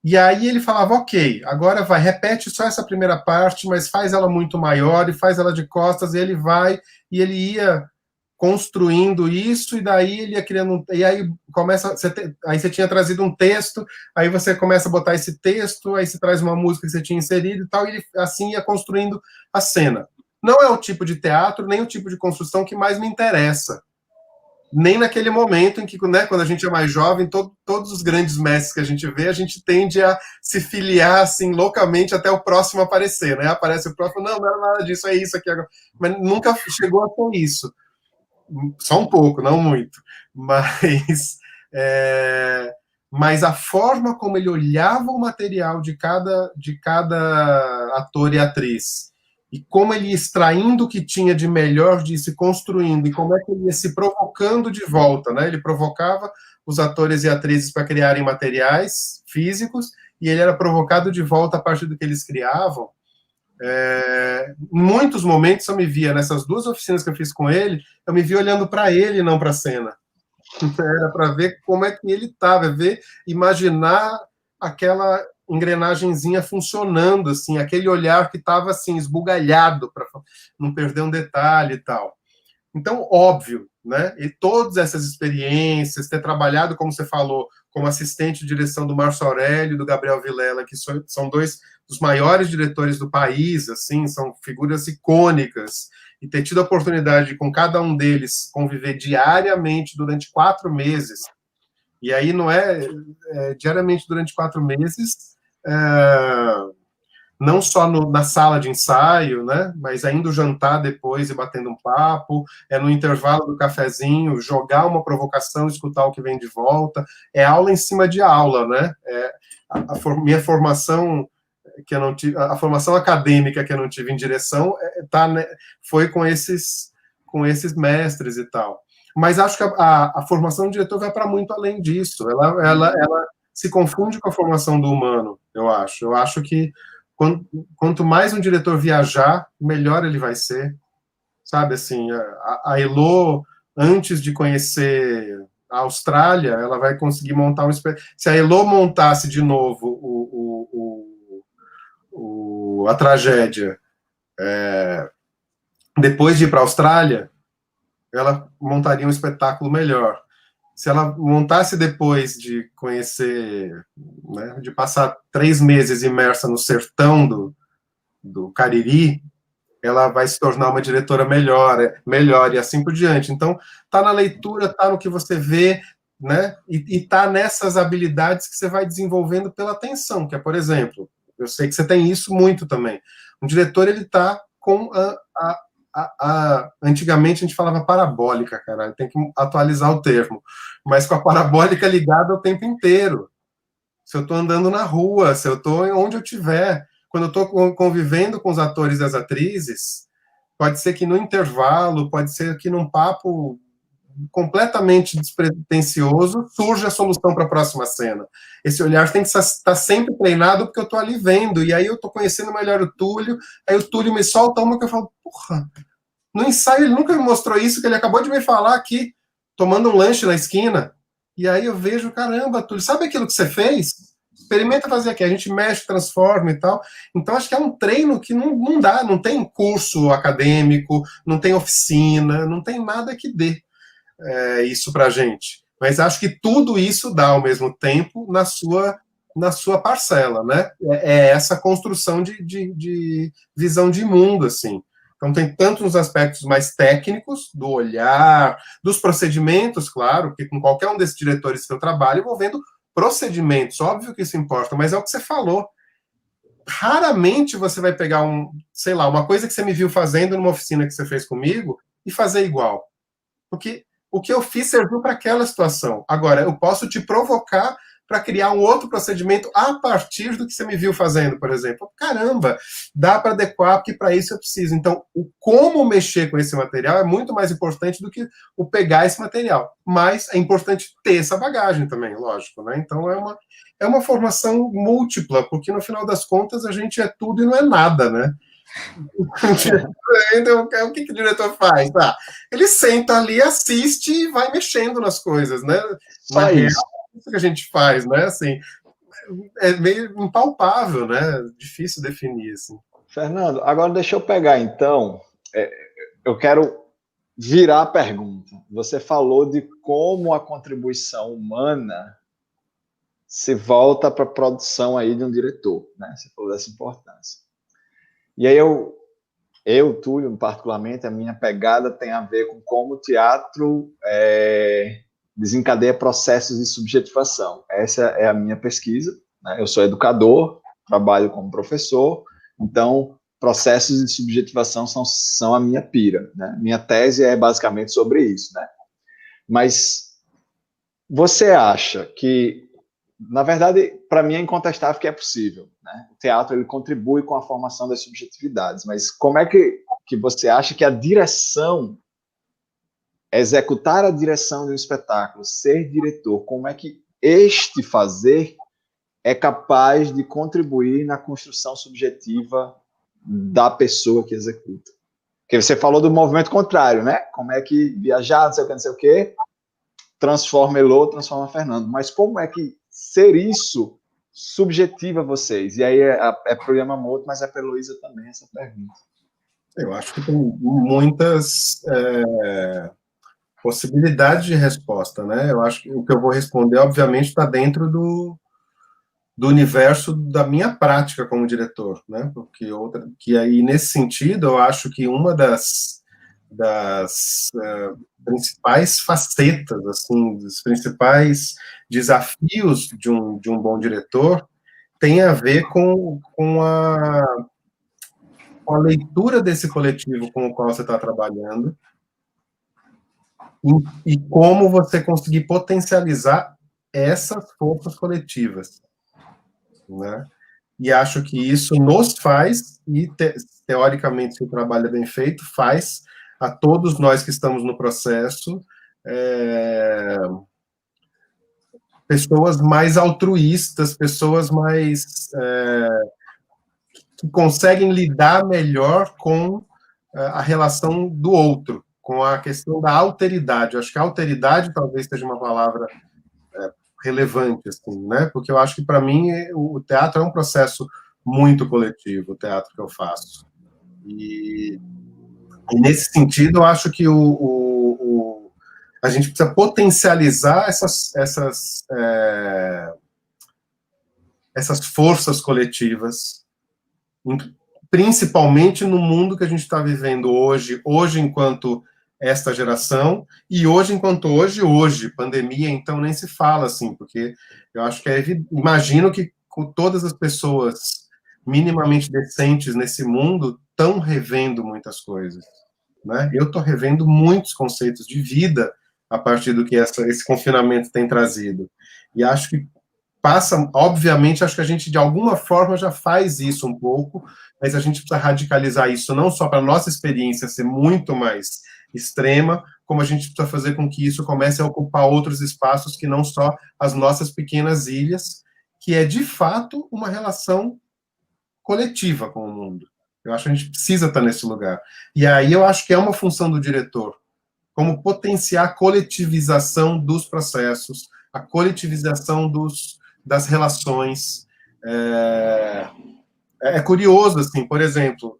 E aí ele falava, ok, agora repete só essa primeira parte, mas faz ela muito maior e faz ela de costas, e ele ia construindo isso, e daí ele ia criando, e aí aí você tinha trazido um texto, aí você começa a botar esse texto, aí você traz uma música que você tinha inserido e tal, e ele assim ia construindo a cena. Não é o tipo de teatro, nem o tipo de construção que mais me interessa. Nem naquele momento em que, né, quando a gente é mais jovem, todos os grandes mestres que a gente vê, a gente tende a se filiar, assim, loucamente até o próximo aparecer, né? Aparece o próximo, não era nada disso, é isso aqui agora. Mas nunca chegou a ser isso. Só um pouco, não muito. Mas a forma como ele olhava o material de cada ator e atriz, e como ele ia extraindo o que tinha de melhor disso, construindo, e como é que ele ia se provocando de volta, né? Ele provocava os atores e atrizes para criarem materiais físicos, e ele era provocado de volta a partir do que eles criavam. Em muitos momentos eu me via, nessas duas oficinas que eu fiz com ele, eu me via olhando para ele e não para a cena. Era para ver como é que ele estava, imaginar aquela engrenagenzinha funcionando, assim, aquele olhar que estava assim, esbugalhado, para não perder um detalhe e tal. Então, óbvio, né? E todas essas experiências, ter trabalhado, como você falou, como assistente de direção do Márcio Aurélio e do Gabriel Vilela, que são dois dos maiores diretores do país, assim, são figuras icônicas, e ter tido a oportunidade de, com cada um deles, conviver diariamente durante 4 meses, e aí não diariamente durante 4 meses, não só na sala de ensaio, né, mas ainda jantar depois e batendo um papo, no intervalo do cafezinho, jogar uma provocação, escutar o que vem de volta, aula em cima de aula, né, minha formação que eu não tive, a formação acadêmica que eu não tive em direção, foi com esses mestres e tal. Mas acho que a formação do diretor vai para muito além disso. Ela se confunde com a formação do humano, eu acho. Eu acho que quanto mais um diretor viajar, melhor ele vai ser. Sabe, assim, a Elo, antes de conhecer a Austrália, ela vai conseguir montar um... Se a Elo montasse de novo a tragédia depois de ir para a Austrália, ela montaria um espetáculo melhor. Se ela montasse depois de conhecer, né, de passar 3 meses imersa no sertão do Cariri, ela vai se tornar uma diretora melhor e assim por diante. Então, tá na leitura, tá no que você vê, né? E tá nessas habilidades que você vai desenvolvendo pela atenção, que é, por exemplo, eu sei que você tem isso muito também. Um diretor, ele tá com antigamente a gente falava parabólica, caralho, tem que atualizar o termo, mas com a parabólica ligada o tempo inteiro. Se eu tô andando na rua, se eu tô onde eu estiver, quando eu estou convivendo com os atores e as atrizes, pode ser que no intervalo, pode ser que num papo completamente despretensioso, surge a solução para a próxima cena. Esse olhar tem que estar sempre treinado, porque eu estou ali vendo, e aí eu estou conhecendo melhor o Túlio, aí o Túlio me solta uma que eu falo, porra, no ensaio ele nunca me mostrou isso, que ele acabou de me falar aqui, tomando um lanche na esquina, e aí eu vejo, caramba, Túlio, sabe aquilo que você fez? Experimenta fazer aqui, a gente mexe, transforma e tal. Então, acho que é um treino que não dá, não tem curso acadêmico, não tem oficina, não tem nada que dê isso pra gente. Mas acho que tudo isso dá ao mesmo tempo na sua parcela, né? É essa construção de visão de mundo, assim. Então, tem tanto nos aspectos mais técnicos, do olhar, dos procedimentos, claro, porque com qualquer um desses diretores que eu trabalho, eu vou vendo procedimentos, óbvio que isso importa, mas é o que você falou. Raramente você vai pegar uma coisa que você me viu fazendo numa oficina que você fez comigo e fazer igual. Porque o que eu fiz serviu para aquela situação. Agora, eu posso te provocar para criar um outro procedimento a partir do que você me viu fazendo, por exemplo. Caramba, dá para adequar, porque para isso eu preciso. Então, o como mexer com esse material é muito mais importante do que o pegar esse material. Mas é importante ter essa bagagem também, lógico, né? Então, é uma formação múltipla, porque no final das contas a gente é tudo e não é nada, né? Então, o que o diretor faz? Ele senta ali, assiste e vai mexendo nas coisas, né? Só Na isso. real, é isso que a gente faz, né? Assim, é meio impalpável, né? Difícil definir, assim. Fernando, agora deixa eu pegar, então, eu quero virar a pergunta. Você falou de como a contribuição humana se volta para a produção aí de um diretor, né? Você falou dessa importância. E aí Túlio, particularmente, a minha pegada tem a ver com como o teatro desencadeia processos de subjetivação. Essa é a minha pesquisa, né? Eu sou educador, trabalho como professor, então processos de subjetivação são a minha pira, né? Minha tese é basicamente sobre isso, né? Mas você acha que, na verdade, para mim é incontestável que é possível, né? O teatro ele contribui com a formação das subjetividades, mas como é que você acha que a direção, executar a direção de um espetáculo, ser diretor, como é que este fazer é capaz de contribuir na construção subjetiva da pessoa que executa? Porque você falou do movimento contrário, né? Como é que viajar, não sei o quê, transforma Elô, transforma Fernando. Mas como é que ser isso subjetiva vocês? E aí é programa Moto, mas é para a Heloísa também essa pergunta. Eu acho que tem muitas possibilidades de resposta, né? Eu acho que o que eu vou responder, obviamente, está dentro do universo da minha prática como diretor, né? Porque que aí, nesse sentido, eu acho que uma das principais facetas, assim, dos principais desafios de um bom diretor tem a ver com a leitura desse coletivo com o qual você está trabalhando e como você conseguir potencializar essas forças coletivas, né? E acho que isso nos faz, e teoricamente, se o trabalho é bem feito, faz a todos nós que estamos no processo pessoas mais altruístas, pessoas mais que conseguem lidar melhor com a relação do outro, com a questão da alteridade. Eu acho que a alteridade talvez seja uma palavra relevante, assim, né? Porque eu acho que, para mim, o teatro é um processo muito coletivo, o teatro que eu faço. E nesse sentido, eu acho que a gente precisa potencializar essas forças coletivas, principalmente no mundo que a gente está vivendo hoje enquanto esta geração, e hoje enquanto hoje, pandemia, então nem se fala assim, porque eu acho que imagino que com todas as pessoas minimamente decentes nesse mundo estão revendo muitas coisas, né? Eu estou revendo muitos conceitos de vida a partir do que esse confinamento tem trazido, e acho que obviamente, acho que a gente de alguma forma já faz isso um pouco, mas a gente precisa radicalizar isso não só para a nossa experiência ser muito mais extrema, como a gente precisa fazer com que isso comece a ocupar outros espaços que não só as nossas pequenas ilhas, que é de fato uma relação coletiva com o mundo. Eu acho que a gente precisa estar nesse lugar. E aí eu acho que é uma função do diretor, como potenciar a coletivização dos processos, a coletivização das relações. É curioso, assim, por exemplo,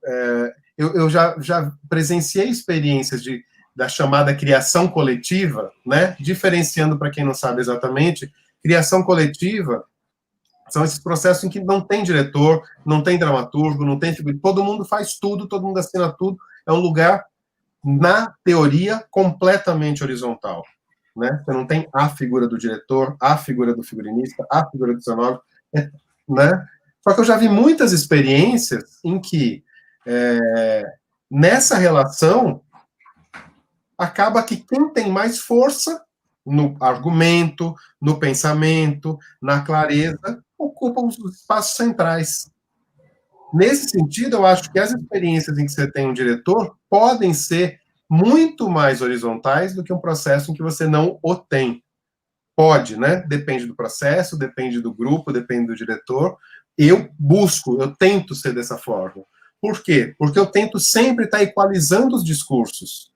eu já presenciei experiências da chamada criação coletiva, né? Diferenciando, para quem não sabe exatamente, criação coletiva são esses processos em que não tem diretor, não tem dramaturgo, não tem figurino, todo mundo faz tudo, todo mundo assina tudo, é um lugar, na teoria, completamente horizontal, né? Você não tem a figura do diretor, a figura do figurinista, a figura do cenógrafo, né? Só que eu já vi muitas experiências em que, nessa relação, acaba que quem tem mais força no argumento, no pensamento, na clareza, ocupa os espaços centrais. Nesse sentido, eu acho que as experiências em que você tem um diretor podem ser muito mais horizontais do que um processo em que você não o tem. Pode, né? Depende do processo, depende do grupo, depende do diretor. Eu tento ser dessa forma. Por quê? Porque eu tento sempre estar equalizando os discursos.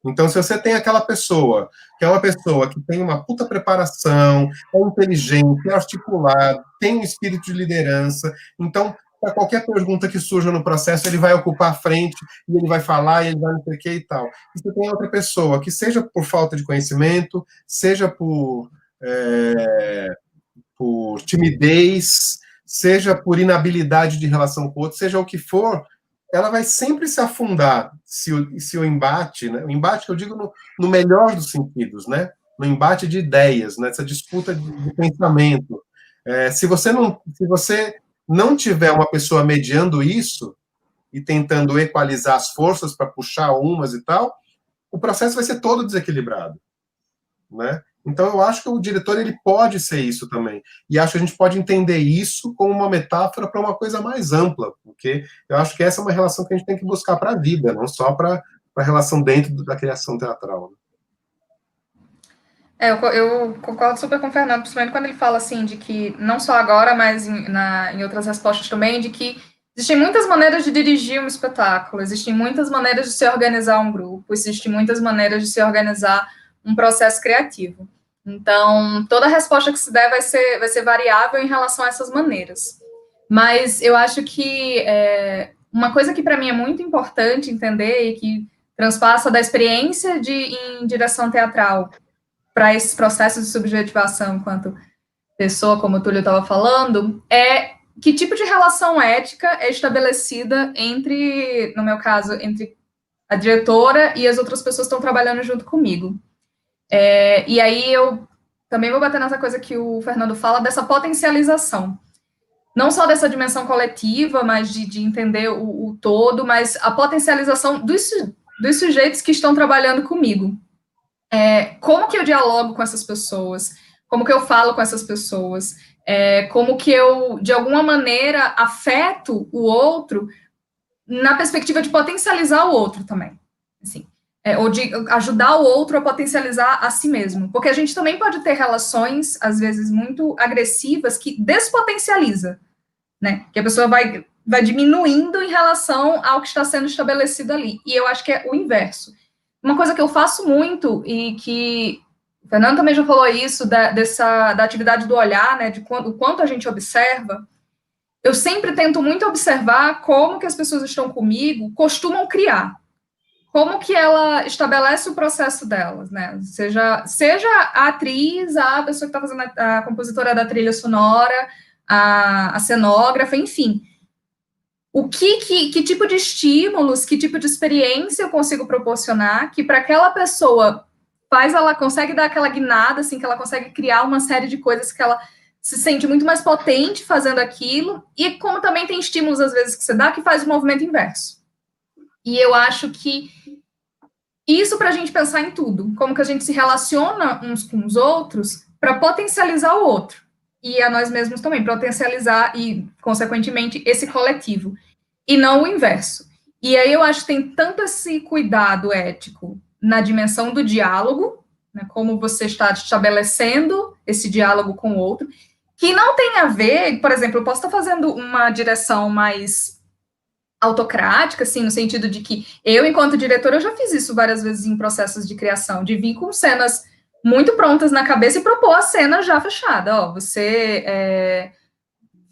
Então, se você tem aquela pessoa, que é uma pessoa que tem uma puta preparação, é inteligente, é articulado, tem um espírito de liderança, então, para qualquer pergunta que surja no processo, ele vai ocupar a frente, e ele vai falar, e ele vai não sei o que e tal. E você tem outra pessoa, que seja por falta de conhecimento, seja por timidez, seja por inabilidade de relação com o outro, seja o que for, ela vai sempre se afundar se o embate, né? O embate que eu digo no melhor dos sentidos, né? No embate de ideias, nessa disputa de pensamento. Se você não tiver uma pessoa mediando isso e tentando equalizar as forças para puxar umas e tal, o processo vai ser todo desequilibrado, né? Então, eu acho que o diretor ele pode ser isso também. E acho que a gente pode entender isso como uma metáfora para uma coisa mais ampla, porque eu acho que essa é uma relação que a gente tem que buscar para a vida, não só para a relação dentro da criação teatral. Eu concordo super com o Fernando, principalmente quando ele fala assim, de que, não só agora, mas em outras respostas também, de que existem muitas maneiras de dirigir um espetáculo, existem muitas maneiras de se organizar um grupo, existem muitas maneiras de se organizar um processo criativo. Então, toda resposta que se der vai ser variável em relação a essas maneiras. Mas eu acho que uma coisa que para mim é muito importante entender e que transpassa da experiência em direção teatral para esses processos de subjetivação enquanto pessoa, como o Túlio estava falando, é que tipo de relação ética é estabelecida entre, no meu caso, entre a diretora e as outras pessoas que estão trabalhando junto comigo. E aí eu também vou bater nessa coisa que o Fernando fala, dessa potencialização. Não só dessa dimensão coletiva, mas de entender o todo, mas a potencialização dos sujeitos que estão trabalhando comigo. Como que eu dialogo com essas pessoas? Como que eu falo com essas pessoas? Como que eu, de alguma maneira, afeto o outro na perspectiva de potencializar o outro também. Assim, ou de ajudar o outro a potencializar a si mesmo. Porque a gente também pode ter relações, às vezes, muito agressivas que despotencializa, né? Que a pessoa vai diminuindo em relação ao que está sendo estabelecido ali. E eu acho que é o inverso. Uma coisa que eu faço muito, e que o Fernando também já falou isso, da atividade do olhar, né? O quanto a gente observa. Eu sempre tento muito observar como que as pessoas que estão comigo costumam criar. Como que ela estabelece o processo delas, né? Seja a atriz, a pessoa que está fazendo a compositora da trilha sonora, a cenógrafa, enfim. Que tipo de estímulos, que tipo de experiência eu consigo proporcionar que para aquela pessoa ela consegue dar aquela guinada, assim, que ela consegue criar uma série de coisas que ela se sente muito mais potente fazendo aquilo, e como também tem estímulos, às vezes, que você dá, que faz o movimento inverso. E eu acho que isso para a gente pensar em tudo, como que a gente se relaciona uns com os outros para potencializar o outro, e a nós mesmos também, potencializar e, consequentemente, esse coletivo, e não o inverso. E aí eu acho que tem tanto esse cuidado ético na dimensão do diálogo, né, como você está estabelecendo esse diálogo com o outro, que não tem a ver, por exemplo, eu posso estar fazendo uma direção mais autocrática, assim, no sentido de que eu, enquanto diretora, eu já fiz isso várias vezes em processos de criação, de vir com cenas muito prontas na cabeça e propor a cena já fechada. Ó, você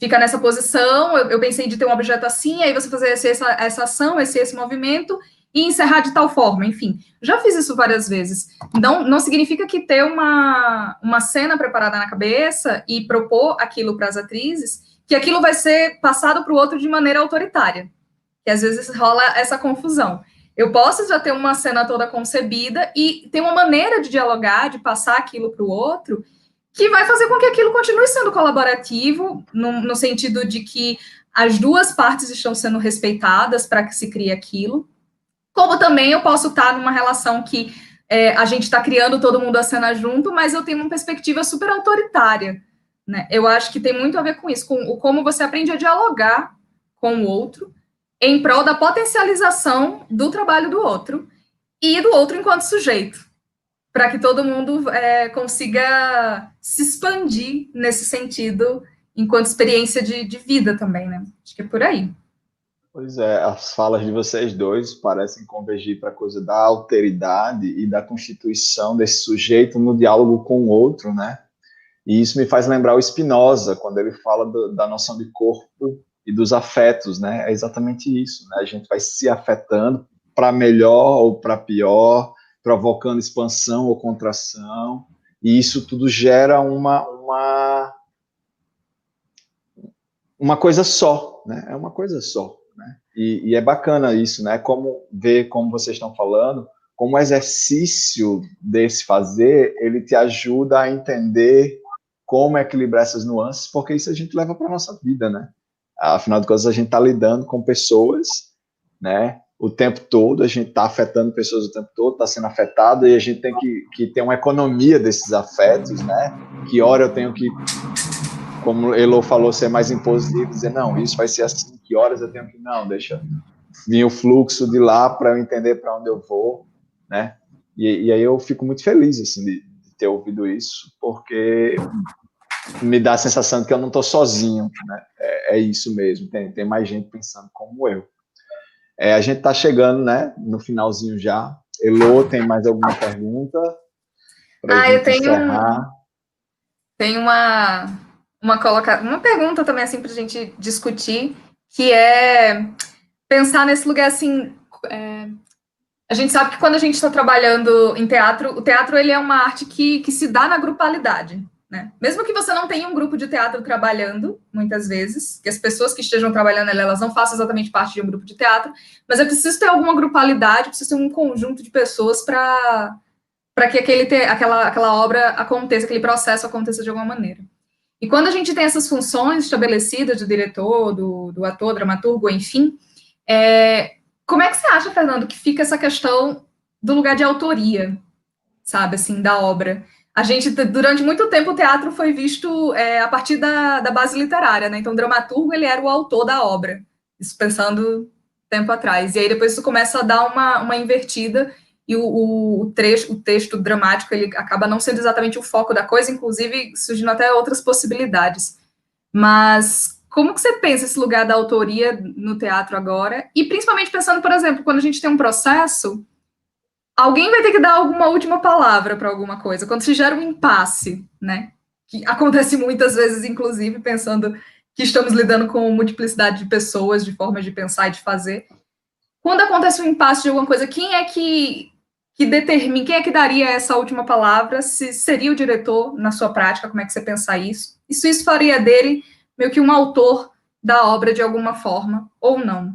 fica nessa posição, eu pensei de ter um objeto assim, aí você fazer essa ação, esse movimento, e encerrar de tal forma, enfim. Já fiz isso várias vezes. Então, não significa que ter uma cena preparada na cabeça e propor aquilo para as atrizes, que aquilo vai ser passado para o outro de maneira autoritária. Que às vezes rola essa confusão. Eu posso já ter uma cena toda concebida e ter uma maneira de dialogar, de passar aquilo para o outro, que vai fazer com que aquilo continue sendo colaborativo, no sentido de que as duas partes estão sendo respeitadas para que se crie aquilo, como também eu posso estar numa relação que a gente está criando todo mundo a cena junto, mas eu tenho uma perspectiva super autoritária, né? Eu acho que tem muito a ver com isso, com como você aprende a dialogar com o outro, em prol da potencialização do trabalho do outro, e do outro enquanto sujeito, para que todo mundo consiga se expandir nesse sentido, enquanto experiência de vida também, né? Acho que é por aí. Pois é, as falas de vocês dois parecem convergir para a coisa da alteridade e da constituição desse sujeito no diálogo com o outro, né? E isso me faz lembrar o Spinoza, quando ele fala da noção de corpo e dos afetos, né? É exatamente isso, né? A gente vai se afetando para melhor ou para pior, provocando expansão ou contração, e isso tudo gera uma coisa só, né? É uma coisa só, né? E é bacana isso, né? Como ver, como vocês estão falando, como o exercício desse fazer, ele te ajuda a entender como equilibrar essas nuances, porque isso a gente leva para a nossa vida, né? Afinal de contas, a gente está lidando com pessoas, né? O tempo todo, a gente está afetando pessoas o tempo todo, está sendo afetado, e a gente tem que ter uma economia desses afetos, né? Que hora eu tenho que, como Elo falou, ser mais impositivo, dizer, não, isso vai ser assim, que horas eu tenho que, não, deixa vir o fluxo de lá para eu entender para onde eu vou, né? E aí eu fico muito feliz, assim, de ter ouvido isso, porque me dá a sensação de que eu não estou sozinho, né? É isso mesmo, tem mais gente pensando como eu. A gente está chegando, né, no finalzinho já. Elo, tem mais alguma pergunta para a gente encerrar? Tenho uma pergunta também, assim, para a gente discutir, que é pensar nesse lugar, assim, a gente sabe que quando a gente está trabalhando em teatro, o teatro, ele é uma arte que se dá na grupalidade, né? Mesmo que você não tenha um grupo de teatro trabalhando, muitas vezes, que as pessoas que estejam trabalhando ali, elas não façam exatamente parte de um grupo de teatro, mas é preciso ter alguma grupalidade, precisa ter um conjunto de pessoas para que aquela obra aconteça, aquele processo aconteça de alguma maneira. E quando a gente tem essas funções estabelecidas do diretor, do ator, dramaturgo, enfim, como é que você acha, Fernando, que fica essa questão do lugar de autoria, sabe, assim, da obra? A gente, durante muito tempo, o teatro foi visto a partir da base literária, né? Então, o dramaturgo, ele era o autor da obra, isso pensando tempo atrás. E aí, depois, isso começa a dar uma invertida, e o texto dramático, ele acaba não sendo exatamente o foco da coisa, inclusive surgindo até outras possibilidades. Mas como que você pensa esse lugar da autoria no teatro agora? E principalmente pensando, por exemplo, quando a gente tem um processo, alguém vai ter que dar alguma última palavra para alguma coisa, quando se gera um impasse, né? Que acontece muitas vezes, inclusive, pensando que estamos lidando com multiplicidade de pessoas, de formas de pensar e de fazer. Quando acontece um impasse de alguma coisa, quem é que determina, quem é que daria essa última palavra? Se seria o diretor, na sua prática, como é que você pensa isso? E se isso faria dele meio que um autor da obra de alguma forma, ou não?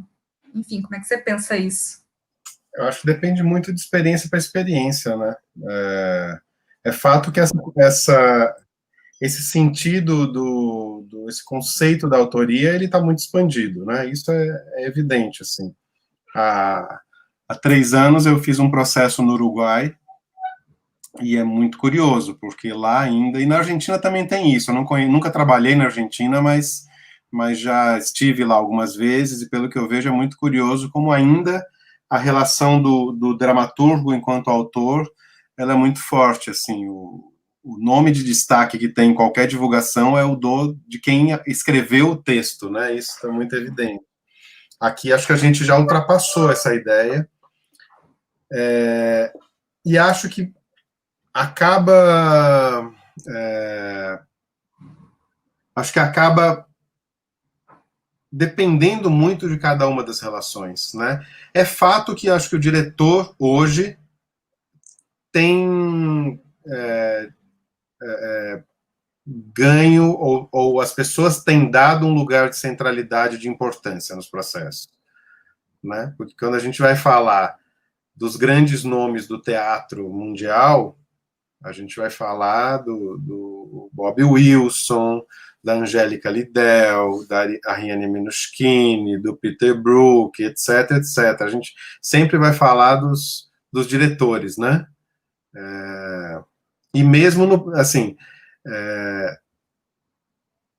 Enfim, como é que você pensa isso? Eu acho que depende muito de experiência para experiência, né? É fato que esse sentido esse conceito da autoria, ele está muito expandido, né? Isso é evidente, assim. Há 3 anos eu fiz um processo no Uruguai, e é muito curioso, porque lá ainda, e na Argentina também tem isso, eu nunca trabalhei na Argentina, mas já estive lá algumas vezes, e pelo que eu vejo é muito curioso como ainda a relação do dramaturgo enquanto autor, ela é muito forte, assim, o nome de destaque que tem em qualquer divulgação é de quem escreveu o texto, né? Isso está muito evidente. Aqui acho que a gente já ultrapassou essa ideia, e acho que acaba dependendo muito de cada uma das relações, né? É fato que acho que o diretor hoje tem ganho, ou as pessoas têm dado um lugar de centralidade, de importância nos processos, né? Porque quando a gente vai falar dos grandes nomes do teatro mundial, a gente vai falar do Bob Wilson, da Angélica Lidell, da Ariane Minuschini, do Peter Brook, etc, etc. A gente sempre vai falar dos diretores, né? E mesmo, assim,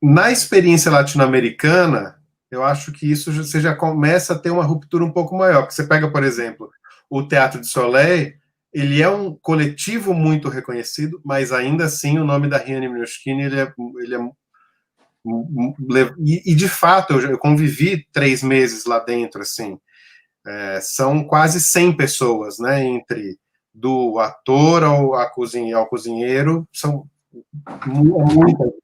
na experiência latino-americana, eu acho que isso você já começa a ter uma ruptura um pouco maior. Porque você pega, por exemplo, o Teatro de Soleil, ele é um coletivo muito reconhecido, mas ainda assim o nome da Ariane Minuschini, e de fato, eu convivi 3 meses lá dentro, assim, são quase 100 pessoas, né, entre do ator ao cozinheiro, são muita gente.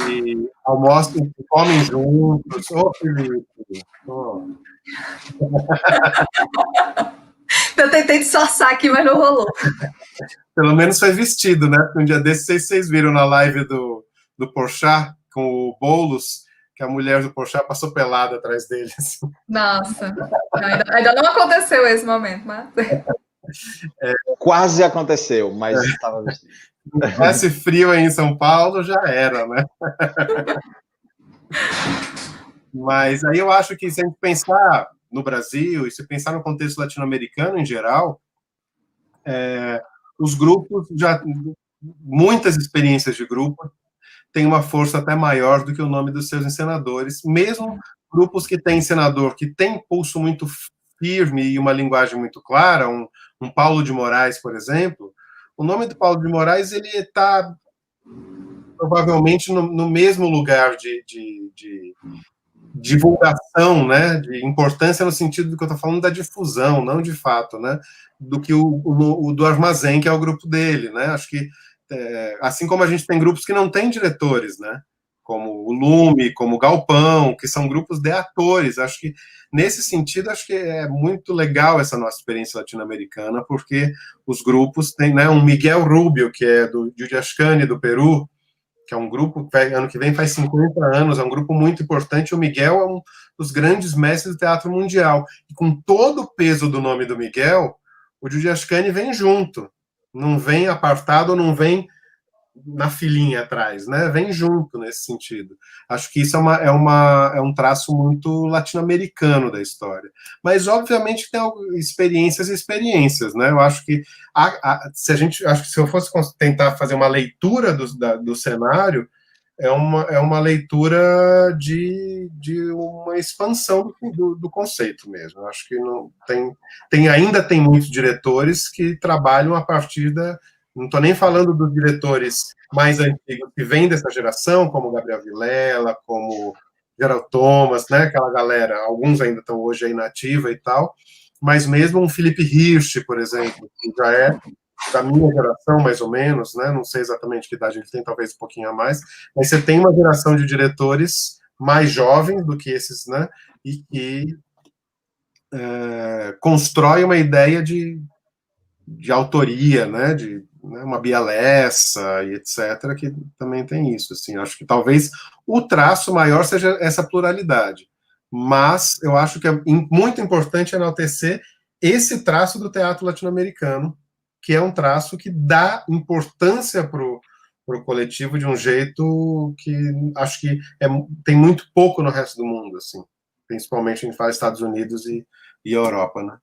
E almoçam, comem juntos. Ô, Felipe! Oh. Eu tentei disfarçar aqui, mas não rolou. Pelo menos foi vestido, né? Porque um dia desses vocês viram na live do Porchat com o Boulos, que a mulher do Porchat passou pelada atrás dele. Assim. Nossa, ainda não aconteceu esse momento, mas... Quase aconteceu, mas estava vestido. Esse frio aí em São Paulo já era, né? Mas aí eu acho que se a gente pensar no Brasil, e se pensar no contexto latino-americano em geral, os grupos muitas experiências de grupo têm uma força até maior do que o nome dos seus encenadores, mesmo grupos que têm encenador que tem pulso muito firme e uma linguagem muito clara, um Paulo de Moraes, por exemplo. O nome do Paulo de Moraes, ele está provavelmente no mesmo lugar de divulgação, né, de importância no sentido do que eu estou falando da difusão, não de fato, né, do que o do Armazém, que é o grupo dele, né, acho que, assim como a gente tem grupos que não têm diretores, né, como o Lume, como o Galpão, que são grupos de atores, acho que, nesse sentido, acho que é muito legal essa nossa experiência latino-americana, porque os grupos têm, né, um Miguel Rubio, que é do Yuyascani, do Peru, que é um grupo que ano que vem faz 50 anos, é um grupo muito importante. O Miguel é um dos grandes mestres do teatro mundial. E com todo o peso do nome do Miguel, o Yuyascani vem junto. Não vem apartado, não vem na filinha atrás, né? Vem junto nesse sentido. Acho que isso é um traço muito latino-americano da história. Mas, obviamente, tem experiências e experiências, né? Eu acho que acho que se eu fosse tentar fazer uma leitura do cenário, é uma leitura de uma expansão do conceito mesmo. Eu acho que não ainda tem muitos diretores que trabalham a partir não estou nem falando dos diretores mais antigos que vêm dessa geração, como Gabriel Vilela, como Gerald Thomas, né, aquela galera, alguns ainda estão hoje aí na ativa e tal, mas mesmo um Philipp Hirsch, por exemplo, que já é da minha geração, mais ou menos, né? Não sei exatamente que idade ele tem, talvez um pouquinho a mais, mas você tem uma geração de diretores mais jovens do que esses, né? E que constrói uma ideia de autoria, né? Uma Bia Lessa e etc., que também tem isso, assim. Acho que talvez o traço maior seja essa pluralidade, mas eu acho que é muito importante enaltecer esse traço do teatro latino-americano, que é um traço que dá importância para o coletivo de um jeito que acho que tem muito pouco no resto do mundo, assim, principalmente em Estados Unidos e Europa, né?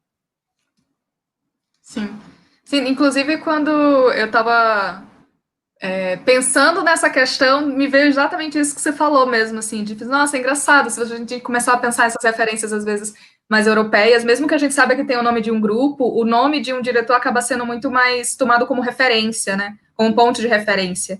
Sim. Sim, inclusive quando eu estava pensando nessa questão, me veio exatamente isso que você falou mesmo, assim, de, nossa, é engraçado, se a gente começar a pensar essas referências, às vezes, mais europeias, mesmo que a gente saiba que tem o nome de um grupo, o nome de um diretor acaba sendo muito mais tomado como referência, né, como ponto de referência.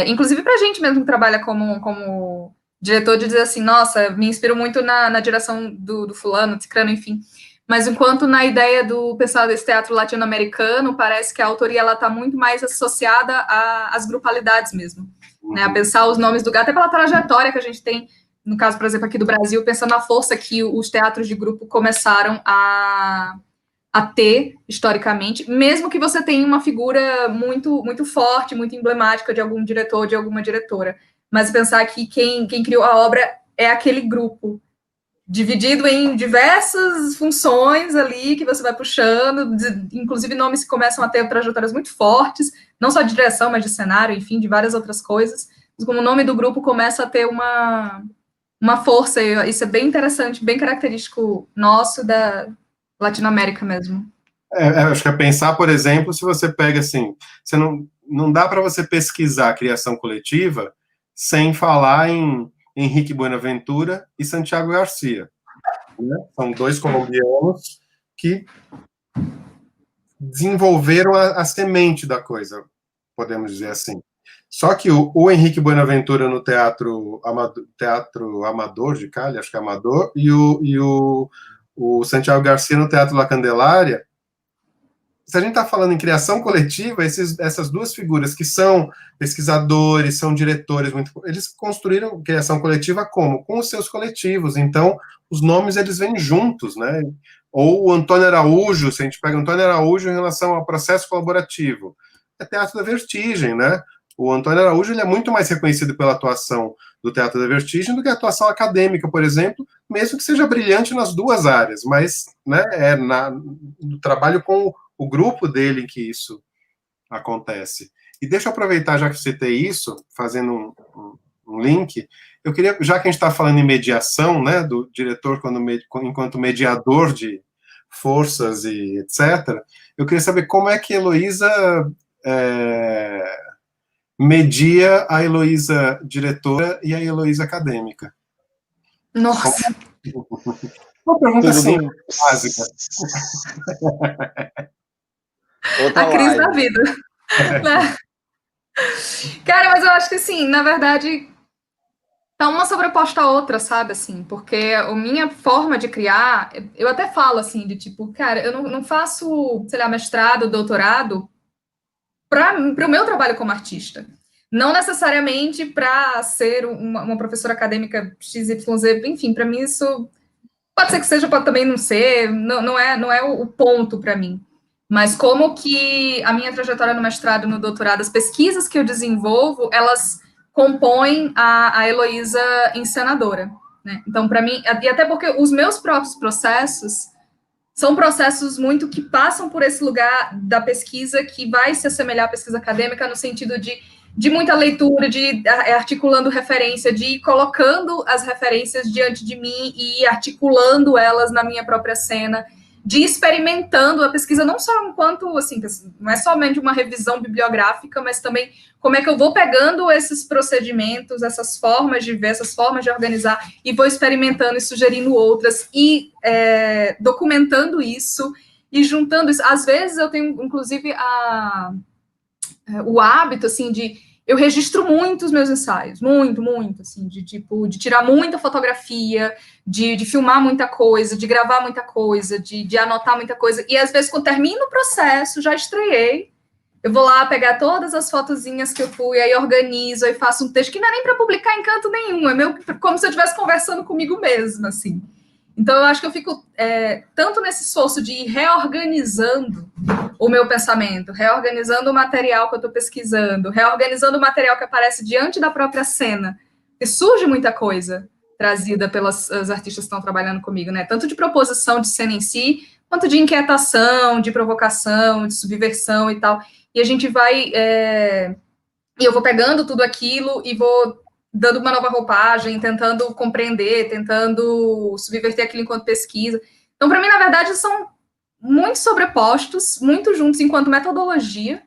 Inclusive pra gente mesmo que trabalha como diretor, de dizer assim, nossa, me inspiro muito na direção do fulano, do cicrano, enfim. Mas enquanto na ideia do pessoal desse teatro latino-americano, parece que a autoria ela está muito mais associada às grupalidades mesmo, né? A pensar os nomes do lugar, até pela trajetória que a gente tem, no caso, por exemplo, aqui do Brasil, pensando na força que os teatros de grupo começaram a ter, historicamente, mesmo que você tenha uma figura muito, muito forte, muito emblemática de algum diretor, de alguma diretora. Mas pensar que quem criou a obra é aquele grupo, dividido em diversas funções ali que você vai puxando, inclusive nomes que começam a ter trajetórias muito fortes, não só de direção, mas de cenário, enfim, de várias outras coisas. Mas como o nome do grupo começa a ter uma força, isso é bem interessante, bem característico nosso da Latinoamérica mesmo. Acho que é pensar, por exemplo, se você pega assim, você não dá para você pesquisar a criação coletiva sem falar em Henrique Buenaventura e Santiago Garcia, né? São dois colombianos que desenvolveram a semente da coisa, podemos dizer assim. Só que o Henrique Buenaventura no teatro Amador de Cali, acho que é Amador, e o Santiago Garcia no Teatro La Candelária. Se a gente está falando em criação coletiva, essas duas figuras que são pesquisadores, são diretores, eles construíram criação coletiva como? Com os seus coletivos. Então, os nomes, eles vêm juntos, né? Ou o Antônio Araújo, se a gente pega o Antônio Araújo em relação ao processo colaborativo, é Teatro da Vertigem, né? O Antônio Araújo ele é muito mais reconhecido pela atuação do Teatro da Vertigem do que a atuação acadêmica, por exemplo, mesmo que seja brilhante nas duas áreas, mas, né, no trabalho com o grupo dele em que isso acontece. E deixa eu aproveitar, já que eu citei isso, fazendo um link, eu queria, já que a gente está falando em mediação, né, do diretor enquanto mediador de forças e etc., eu queria saber como é que a Heloísa media a Heloísa diretora e a Heloísa acadêmica. Nossa! Uma pergunta assim, básica. A crise da vida. Cara, mas eu acho que assim, na verdade, tá uma sobreposta à outra, sabe, assim, porque a minha forma de criar, eu até falo assim, de tipo, cara, eu não faço, sei lá, mestrado, doutorado para o meu trabalho como artista. Não necessariamente para ser uma professora acadêmica XYZ, enfim, para mim isso pode ser que seja, pode também não ser, não é o ponto para mim. Mas como que a minha trajetória no mestrado e no doutorado, as pesquisas que eu desenvolvo, elas compõem a Heloísa encenadora, né? Então, para mim, e até porque os meus próprios processos são processos muito que passam por esse lugar da pesquisa que vai se assemelhar à pesquisa acadêmica no sentido de muita leitura, de articulando referência, de ir colocando as referências diante de mim e articulando elas na minha própria cena. de ir experimentando a pesquisa, não só enquanto, assim, não é somente uma revisão bibliográfica, mas também como é que eu vou pegando esses procedimentos, essas formas de ver, essas formas de organizar, e vou experimentando e sugerindo outras, e documentando isso, e juntando isso. Às vezes eu tenho, inclusive, o hábito, assim, eu registro muito os meus ensaios, muito, assim, de tirar muita fotografia, de filmar muita coisa, de gravar muita coisa, de anotar muita coisa, e às vezes, quando termino o processo, já estreiei, eu vou lá pegar todas as fotozinhas que eu fui, aí organizo, aí faço um texto que não é nem para publicar em canto nenhum, é como se eu estivesse conversando comigo mesma, assim. Então, eu acho que eu fico tanto nesse esforço de ir reorganizando o meu pensamento, reorganizando o material que eu estou pesquisando, reorganizando o material que aparece diante da própria cena, e surge muita coisa trazida pelas artistas que estão trabalhando comigo, né? Tanto de proposição de cena em si, quanto de inquietação, de provocação, de subversão e tal. E a gente vai... e eu vou pegando tudo aquilo e vou dando uma nova roupagem, tentando compreender, tentando subverter aquilo enquanto pesquisa. Então, para mim, na verdade, são muito sobrepostos, muito juntos enquanto metodologia.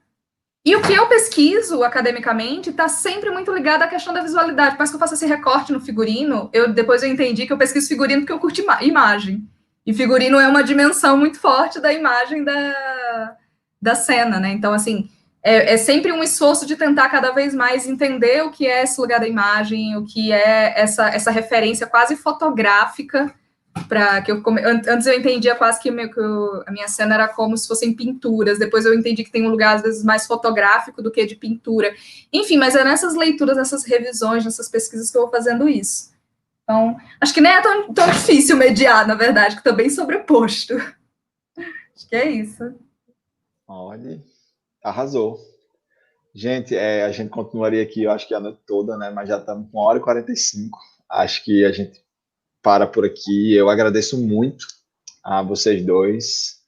E o que eu pesquiso academicamente está sempre muito ligado à questão da visualidade. Por mais que eu faça esse recorte no figurino, depois eu entendi que eu pesquiso figurino porque eu curto imagem. E figurino é uma dimensão muito forte da imagem da cena, né? Então, assim, é sempre um esforço de tentar cada vez mais entender o que é esse lugar da imagem, o que é essa referência quase fotográfica, para que antes eu entendia quase que a minha cena era como se fossem pinturas, depois eu entendi que tem um lugar às vezes mais fotográfico do que de pintura, enfim, mas é nessas leituras, nessas revisões, nessas pesquisas que eu vou fazendo isso. Então, acho que nem é tão difícil mediar, na verdade, que está bem sobreposto. Acho que é isso. Olha, arrasou. Gente, a gente continuaria aqui, eu acho que a noite toda, né? Mas já estamos com 1h45. Acho que a gente para por aqui. Eu agradeço muito a vocês dois.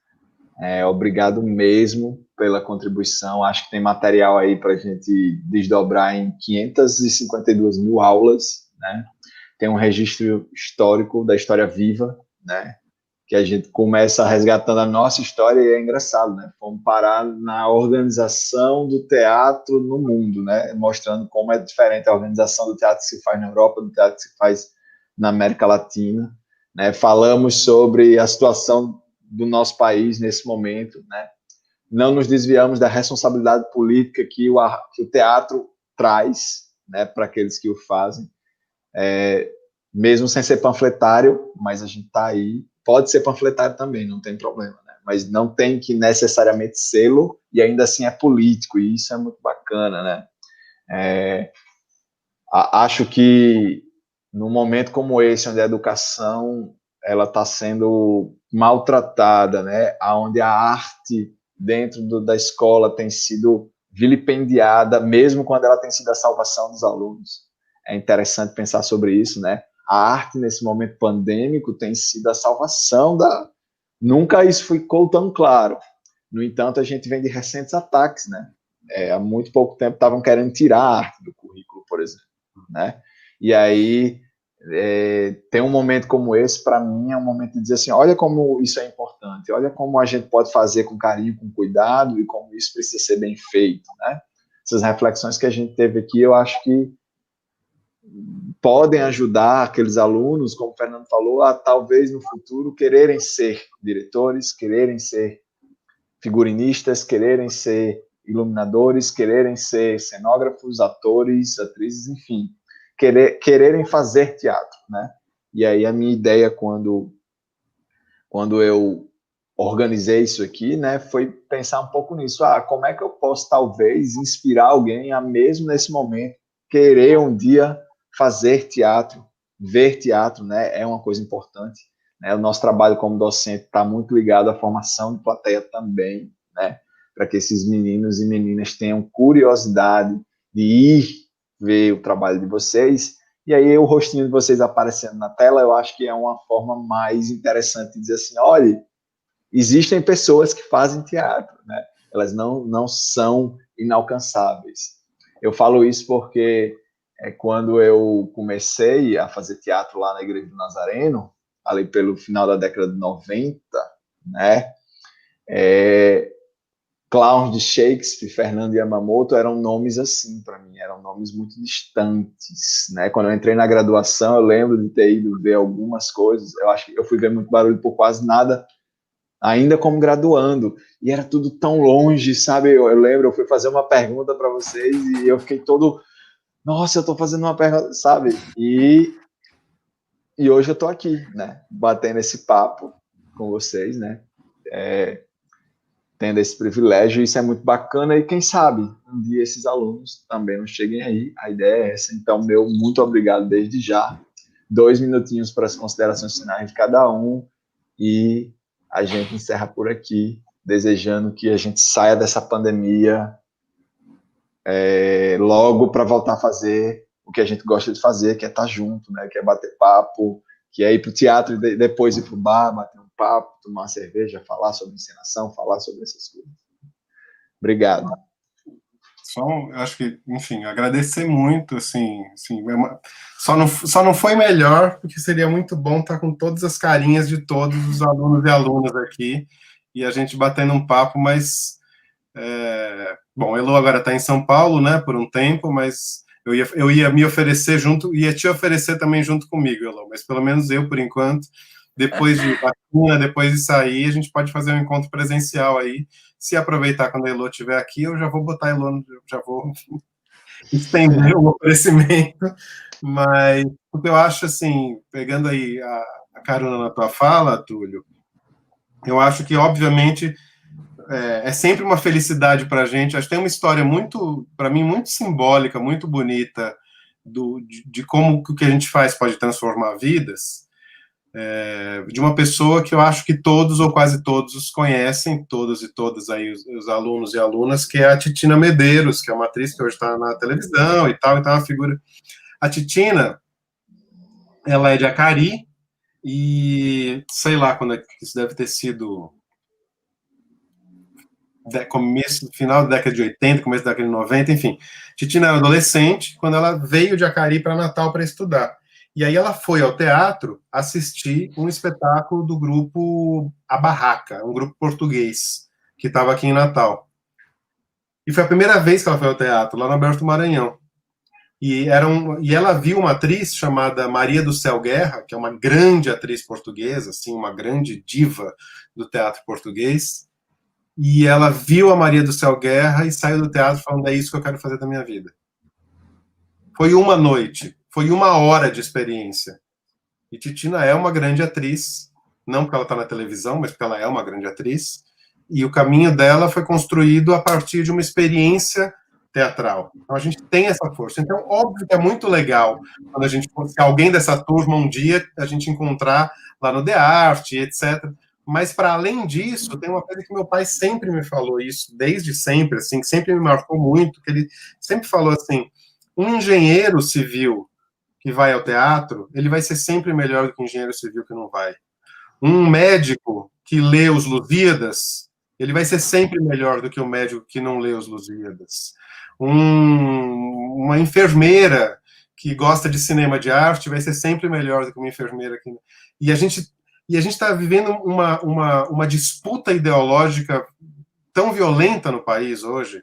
Obrigado mesmo pela contribuição. Acho que tem material aí para a gente desdobrar em 552 mil aulas, né? Tem um registro histórico da história viva, né? Que a gente começa resgatando a nossa história e é engraçado, né? Fomos parar na organização do teatro no mundo, né? Mostrando como é diferente a organização do teatro que se faz na Europa, do teatro que se faz na América Latina, né? Falamos sobre a situação do nosso país nesse momento, né? Não nos desviamos da responsabilidade política que o teatro traz, né? Para aqueles que o fazem, mesmo sem ser panfletário, mas a gente está aí. Pode ser panfletário também, não tem problema, né? Mas não tem que necessariamente sê-lo, e ainda assim é político, e isso é muito bacana, né? Acho que num momento como esse, onde a educação ela está sendo maltratada, né? Onde a arte dentro da escola tem sido vilipendiada, mesmo quando ela tem sido a salvação dos alunos. É interessante pensar sobre isso, né? A arte, nesse momento pandêmico, tem sido a salvação da... Nunca isso ficou tão claro. No entanto, a gente vem de recentes ataques, né? Há muito pouco tempo estavam querendo tirar a arte do currículo, por exemplo, né? E aí, tem um momento como esse, para mim, é um momento de dizer assim, olha como isso é importante, olha como a gente pode fazer com carinho, com cuidado, e como isso precisa ser bem feito, né? Essas reflexões que a gente teve aqui, eu acho que podem ajudar aqueles alunos, como o Fernando falou, a talvez no futuro quererem ser diretores, quererem ser figurinistas, quererem ser iluminadores, quererem ser cenógrafos, atores, atrizes, enfim, quererem fazer teatro, né? E aí a minha ideia quando eu organizei isso aqui, né, foi pensar um pouco nisso. Como é que eu posso talvez inspirar alguém a mesmo nesse momento querer um dia fazer teatro, ver teatro, né? É uma coisa importante, né? O nosso trabalho como docente está muito ligado à formação de plateia também, né? Para que esses meninos e meninas tenham curiosidade de ir ver o trabalho de vocês. E aí o rostinho de vocês aparecendo na tela, eu acho que é uma forma mais interessante de dizer assim, olha, existem pessoas que fazem teatro, né? Elas não são inalcançáveis. Eu falo isso porque quando eu comecei a fazer teatro lá na Igreja do Nazareno, ali pelo final da década de 90, né? Clowns de Shakespeare, Fernando Yamamoto, eram nomes assim para mim, eram nomes muito distantes, né? Quando eu entrei na graduação, eu lembro de ter ido ver algumas coisas, eu acho que eu fui ver muito barulho por quase nada, ainda como graduando, e era tudo tão longe, sabe? Eu lembro, eu fui fazer uma pergunta para vocês e eu fiquei todo, nossa, eu estou fazendo uma pergunta, sabe? E hoje eu estou aqui, né? Batendo esse papo com vocês, né? Tendo esse privilégio, isso é muito bacana, e quem sabe um dia esses alunos também não cheguem aí, a ideia é essa. Então, meu muito obrigado desde já, 2 minutinhos para as considerações finais de cada um, e a gente encerra por aqui, desejando que a gente saia dessa pandemia logo para voltar a fazer o que a gente gosta de fazer, que é estar junto, né? Que é bater papo, que é ir para o teatro e depois ir para o bar, bater um papo, tomar uma cerveja, falar sobre encenação, falar sobre essas coisas. Obrigado. Eu acho que, enfim, agradecer muito, assim só não foi melhor, porque seria muito bom estar com todas as carinhas de todos os alunos e alunas aqui, e a gente batendo um papo, mas, bom, Elo agora está em São Paulo, né, por um tempo, mas eu ia me oferecer junto, ia te oferecer também junto comigo, Elo, mas pelo menos eu, por enquanto, depois de vacina, depois de sair, a gente pode fazer um encontro presencial aí. Se aproveitar quando a Elo estiver aqui, eu já vou botar a Elo, já vou estender o oferecimento, mas o que eu acho, assim, pegando aí a carona na tua fala, Túlio, eu acho que, obviamente, é sempre uma felicidade para a gente. Acho que tem uma história muito, para mim, muito simbólica, muito bonita, de como o que a gente faz pode transformar vidas, de uma pessoa que eu acho que todos ou quase todos os conhecem, todos e todas aí, os alunos e alunas, que é a Titina Medeiros, que é uma atriz que hoje está na televisão e tal, então é uma figura... A Titina, ela é de Acari, e sei lá quando isso deve ter sido... começo, final da década de 80, começo da década de 90, enfim. Titina era adolescente quando ela veio de Acari para Natal para estudar. E aí ela foi ao teatro assistir um espetáculo do grupo A Barraca, um grupo português, que estava aqui em Natal. E foi a primeira vez que ela foi ao teatro, lá no Alberto Maranhão. E ela viu uma atriz chamada Maria do Céu Guerra, que é uma grande atriz portuguesa, assim, uma grande diva do teatro português, e ela viu a Maria do Céu Guerra e saiu do teatro falando, é isso que eu quero fazer da minha vida. Foi uma noite, foi 1 hora de experiência. E Titina é uma grande atriz, não porque ela está na televisão, mas porque ela é uma grande atriz, e o caminho dela foi construído a partir de uma experiência teatral. Então a gente tem essa força. Então, óbvio que é muito legal quando a gente, se alguém dessa turma um dia a gente encontrar lá no The Art, etc., mas, para além disso, tem uma coisa que meu pai sempre me falou isso, desde sempre, assim, que sempre me marcou muito, que ele sempre falou assim, um engenheiro civil que vai ao teatro, ele vai ser sempre melhor do que um engenheiro civil que não vai. Um médico que lê os Lusíadas, ele vai ser sempre melhor do que o médico que não lê os Lusíadas. Uma enfermeira que gosta de cinema de arte vai ser sempre melhor do que uma enfermeira que... E a gente está vivendo uma disputa ideológica tão violenta no país hoje,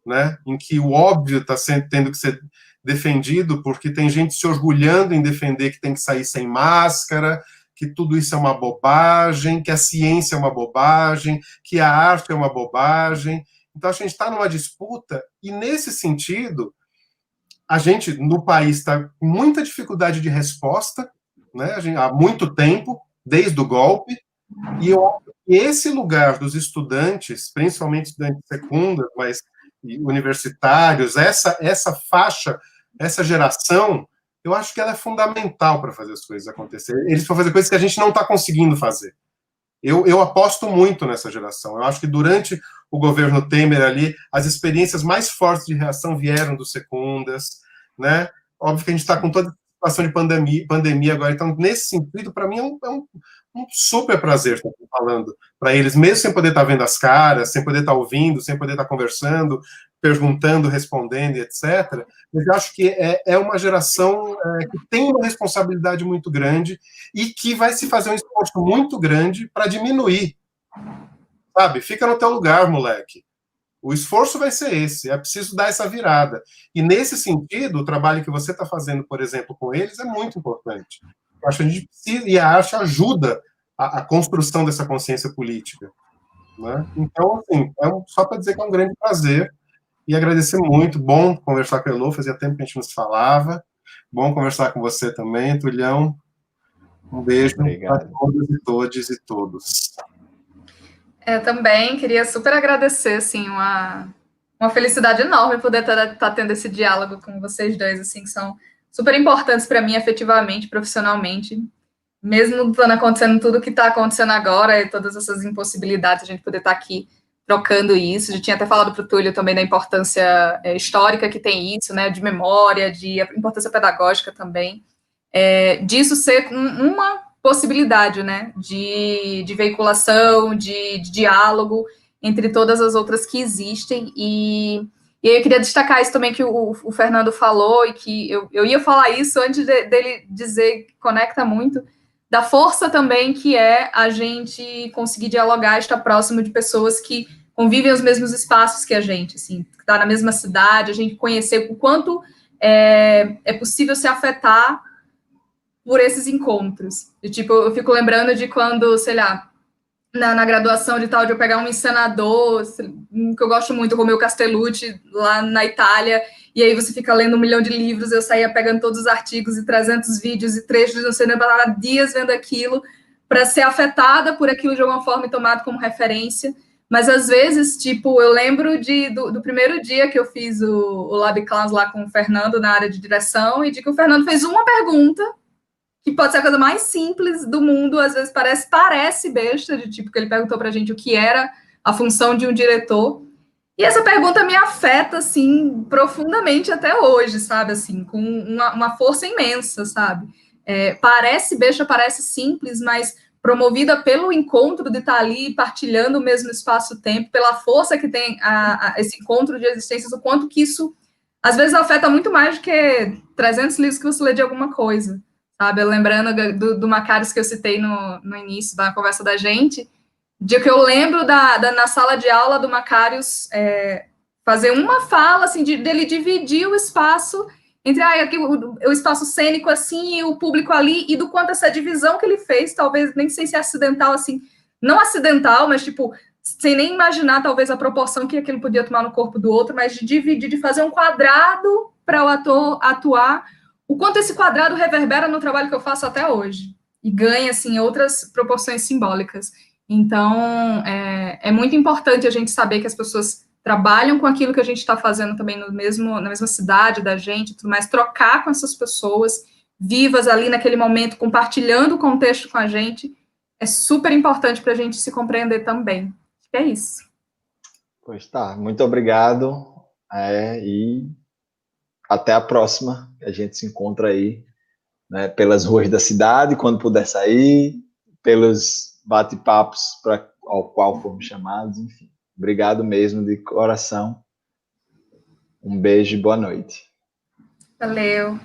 né, em que o óbvio está tendo que ser defendido, porque tem gente se orgulhando em defender que tem que sair sem máscara, que tudo isso é uma bobagem, que a ciência é uma bobagem, que a arte é uma bobagem. Então, a gente está numa disputa, e nesse sentido, a gente, no país, está com muita dificuldade de resposta, né, há muito tempo, desde o golpe, e eu acho que esse lugar dos estudantes, principalmente estudantes secundas, mas universitários, essa faixa, essa geração, eu acho que ela é fundamental para fazer as coisas acontecerem. Eles vão fazer coisas que a gente não está conseguindo fazer. Eu aposto muito nessa geração. Eu acho que durante o governo Temer ali, as experiências mais fortes de reação vieram dos secundas, né? Óbvio que a gente está com toda a situação de pandemia agora, então, nesse sentido, para mim, é um super prazer estar falando para eles, mesmo sem poder estar vendo as caras, sem poder estar ouvindo, sem poder estar conversando, perguntando, respondendo, etc. Mas eu acho que é uma geração que tem uma responsabilidade muito grande e que vai se fazer um esforço muito grande para diminuir Sabe? Fica no teu lugar, moleque. O esforço vai ser esse, é preciso dar essa virada. E nesse sentido, o trabalho que você está fazendo, por exemplo, com eles, é muito importante. Eu acho que a gente precisa, e a arte ajuda a construção dessa consciência política. Né? Então, assim, só para dizer que é um grande prazer e agradecer muito. Bom conversar com a Elô, fazia tempo que a gente não se falava. Bom conversar com você também, Tulhão. Um beijo para todas e todes e todos. Também queria super agradecer, assim, uma felicidade enorme poder estar tendo esse diálogo com vocês dois, assim, que são super importantes para mim, efetivamente, profissionalmente, mesmo estando acontecendo tudo que está acontecendo agora, e todas essas impossibilidades, a gente poder estar aqui trocando isso. Já tinha até falado para o Túlio também da importância histórica que tem isso, né, de memória, de importância pedagógica também, disso ser uma possibilidade, né, de veiculação, de diálogo entre todas as outras que existem. E aí eu queria destacar isso também que o Fernando falou, e que eu ia falar isso antes dele dizer que conecta muito, da força também que é a gente conseguir dialogar, estar próximo de pessoas que convivem os mesmos espaços que a gente, assim, que está na mesma cidade, a gente conhecer o quanto é possível se afetar por esses encontros. E, tipo, eu fico lembrando de quando, sei lá, na graduação de tal, de eu pegar um encenador, que eu gosto muito, como o Castellucci, lá na Itália, e aí você fica lendo 1 milhão de livros, eu saía pegando todos os artigos e 300 vídeos e trechos, não sei, eu passava dias vendo aquilo, para ser afetada por aquilo de alguma forma e tomado como referência. Mas, às vezes, tipo, eu lembro do primeiro dia que eu fiz o Lab Class lá com o Fernando na área de direção, e de que o Fernando fez uma pergunta, que pode ser a coisa mais simples do mundo, às vezes parece besta, de tipo, que ele perguntou pra gente o que era a função de um diretor, e essa pergunta me afeta, assim, profundamente até hoje, sabe, assim, com uma força imensa, sabe, parece besta, parece simples, mas promovida pelo encontro de estar ali partilhando o mesmo espaço-tempo, pela força que tem esse encontro de existências, o quanto que isso, às vezes, afeta muito mais do que 300 livros que você lê de alguma coisa, sabe? Lembrando do Macarius que eu citei no início da conversa da gente, de que eu lembro na sala de aula do Macarius fazer uma fala, assim, dele dividir o espaço entre aqui, o espaço cênico, assim, e o público ali, e do quanto essa divisão que ele fez, talvez, nem sei se é acidental, assim, não acidental, mas, tipo, sem nem imaginar, talvez, a proporção que aquilo podia tomar no corpo do outro, mas de dividir, de fazer um quadrado para o ator atuar, o quanto esse quadrado reverbera no trabalho que eu faço até hoje, e ganha, assim, outras proporções simbólicas. Então, é muito importante a gente saber que as pessoas trabalham com aquilo que a gente está fazendo também na mesma cidade da gente, tudo mais, trocar com essas pessoas vivas ali naquele momento, compartilhando o contexto com a gente, é super importante para a gente se compreender também. Acho que é isso. Pois tá, muito obrigado, e até a próxima, a gente se encontra aí, né, pelas ruas da cidade, quando puder sair, pelos bate-papos ao qual fomos chamados, enfim. Obrigado mesmo, de coração. Um beijo e boa noite. Valeu.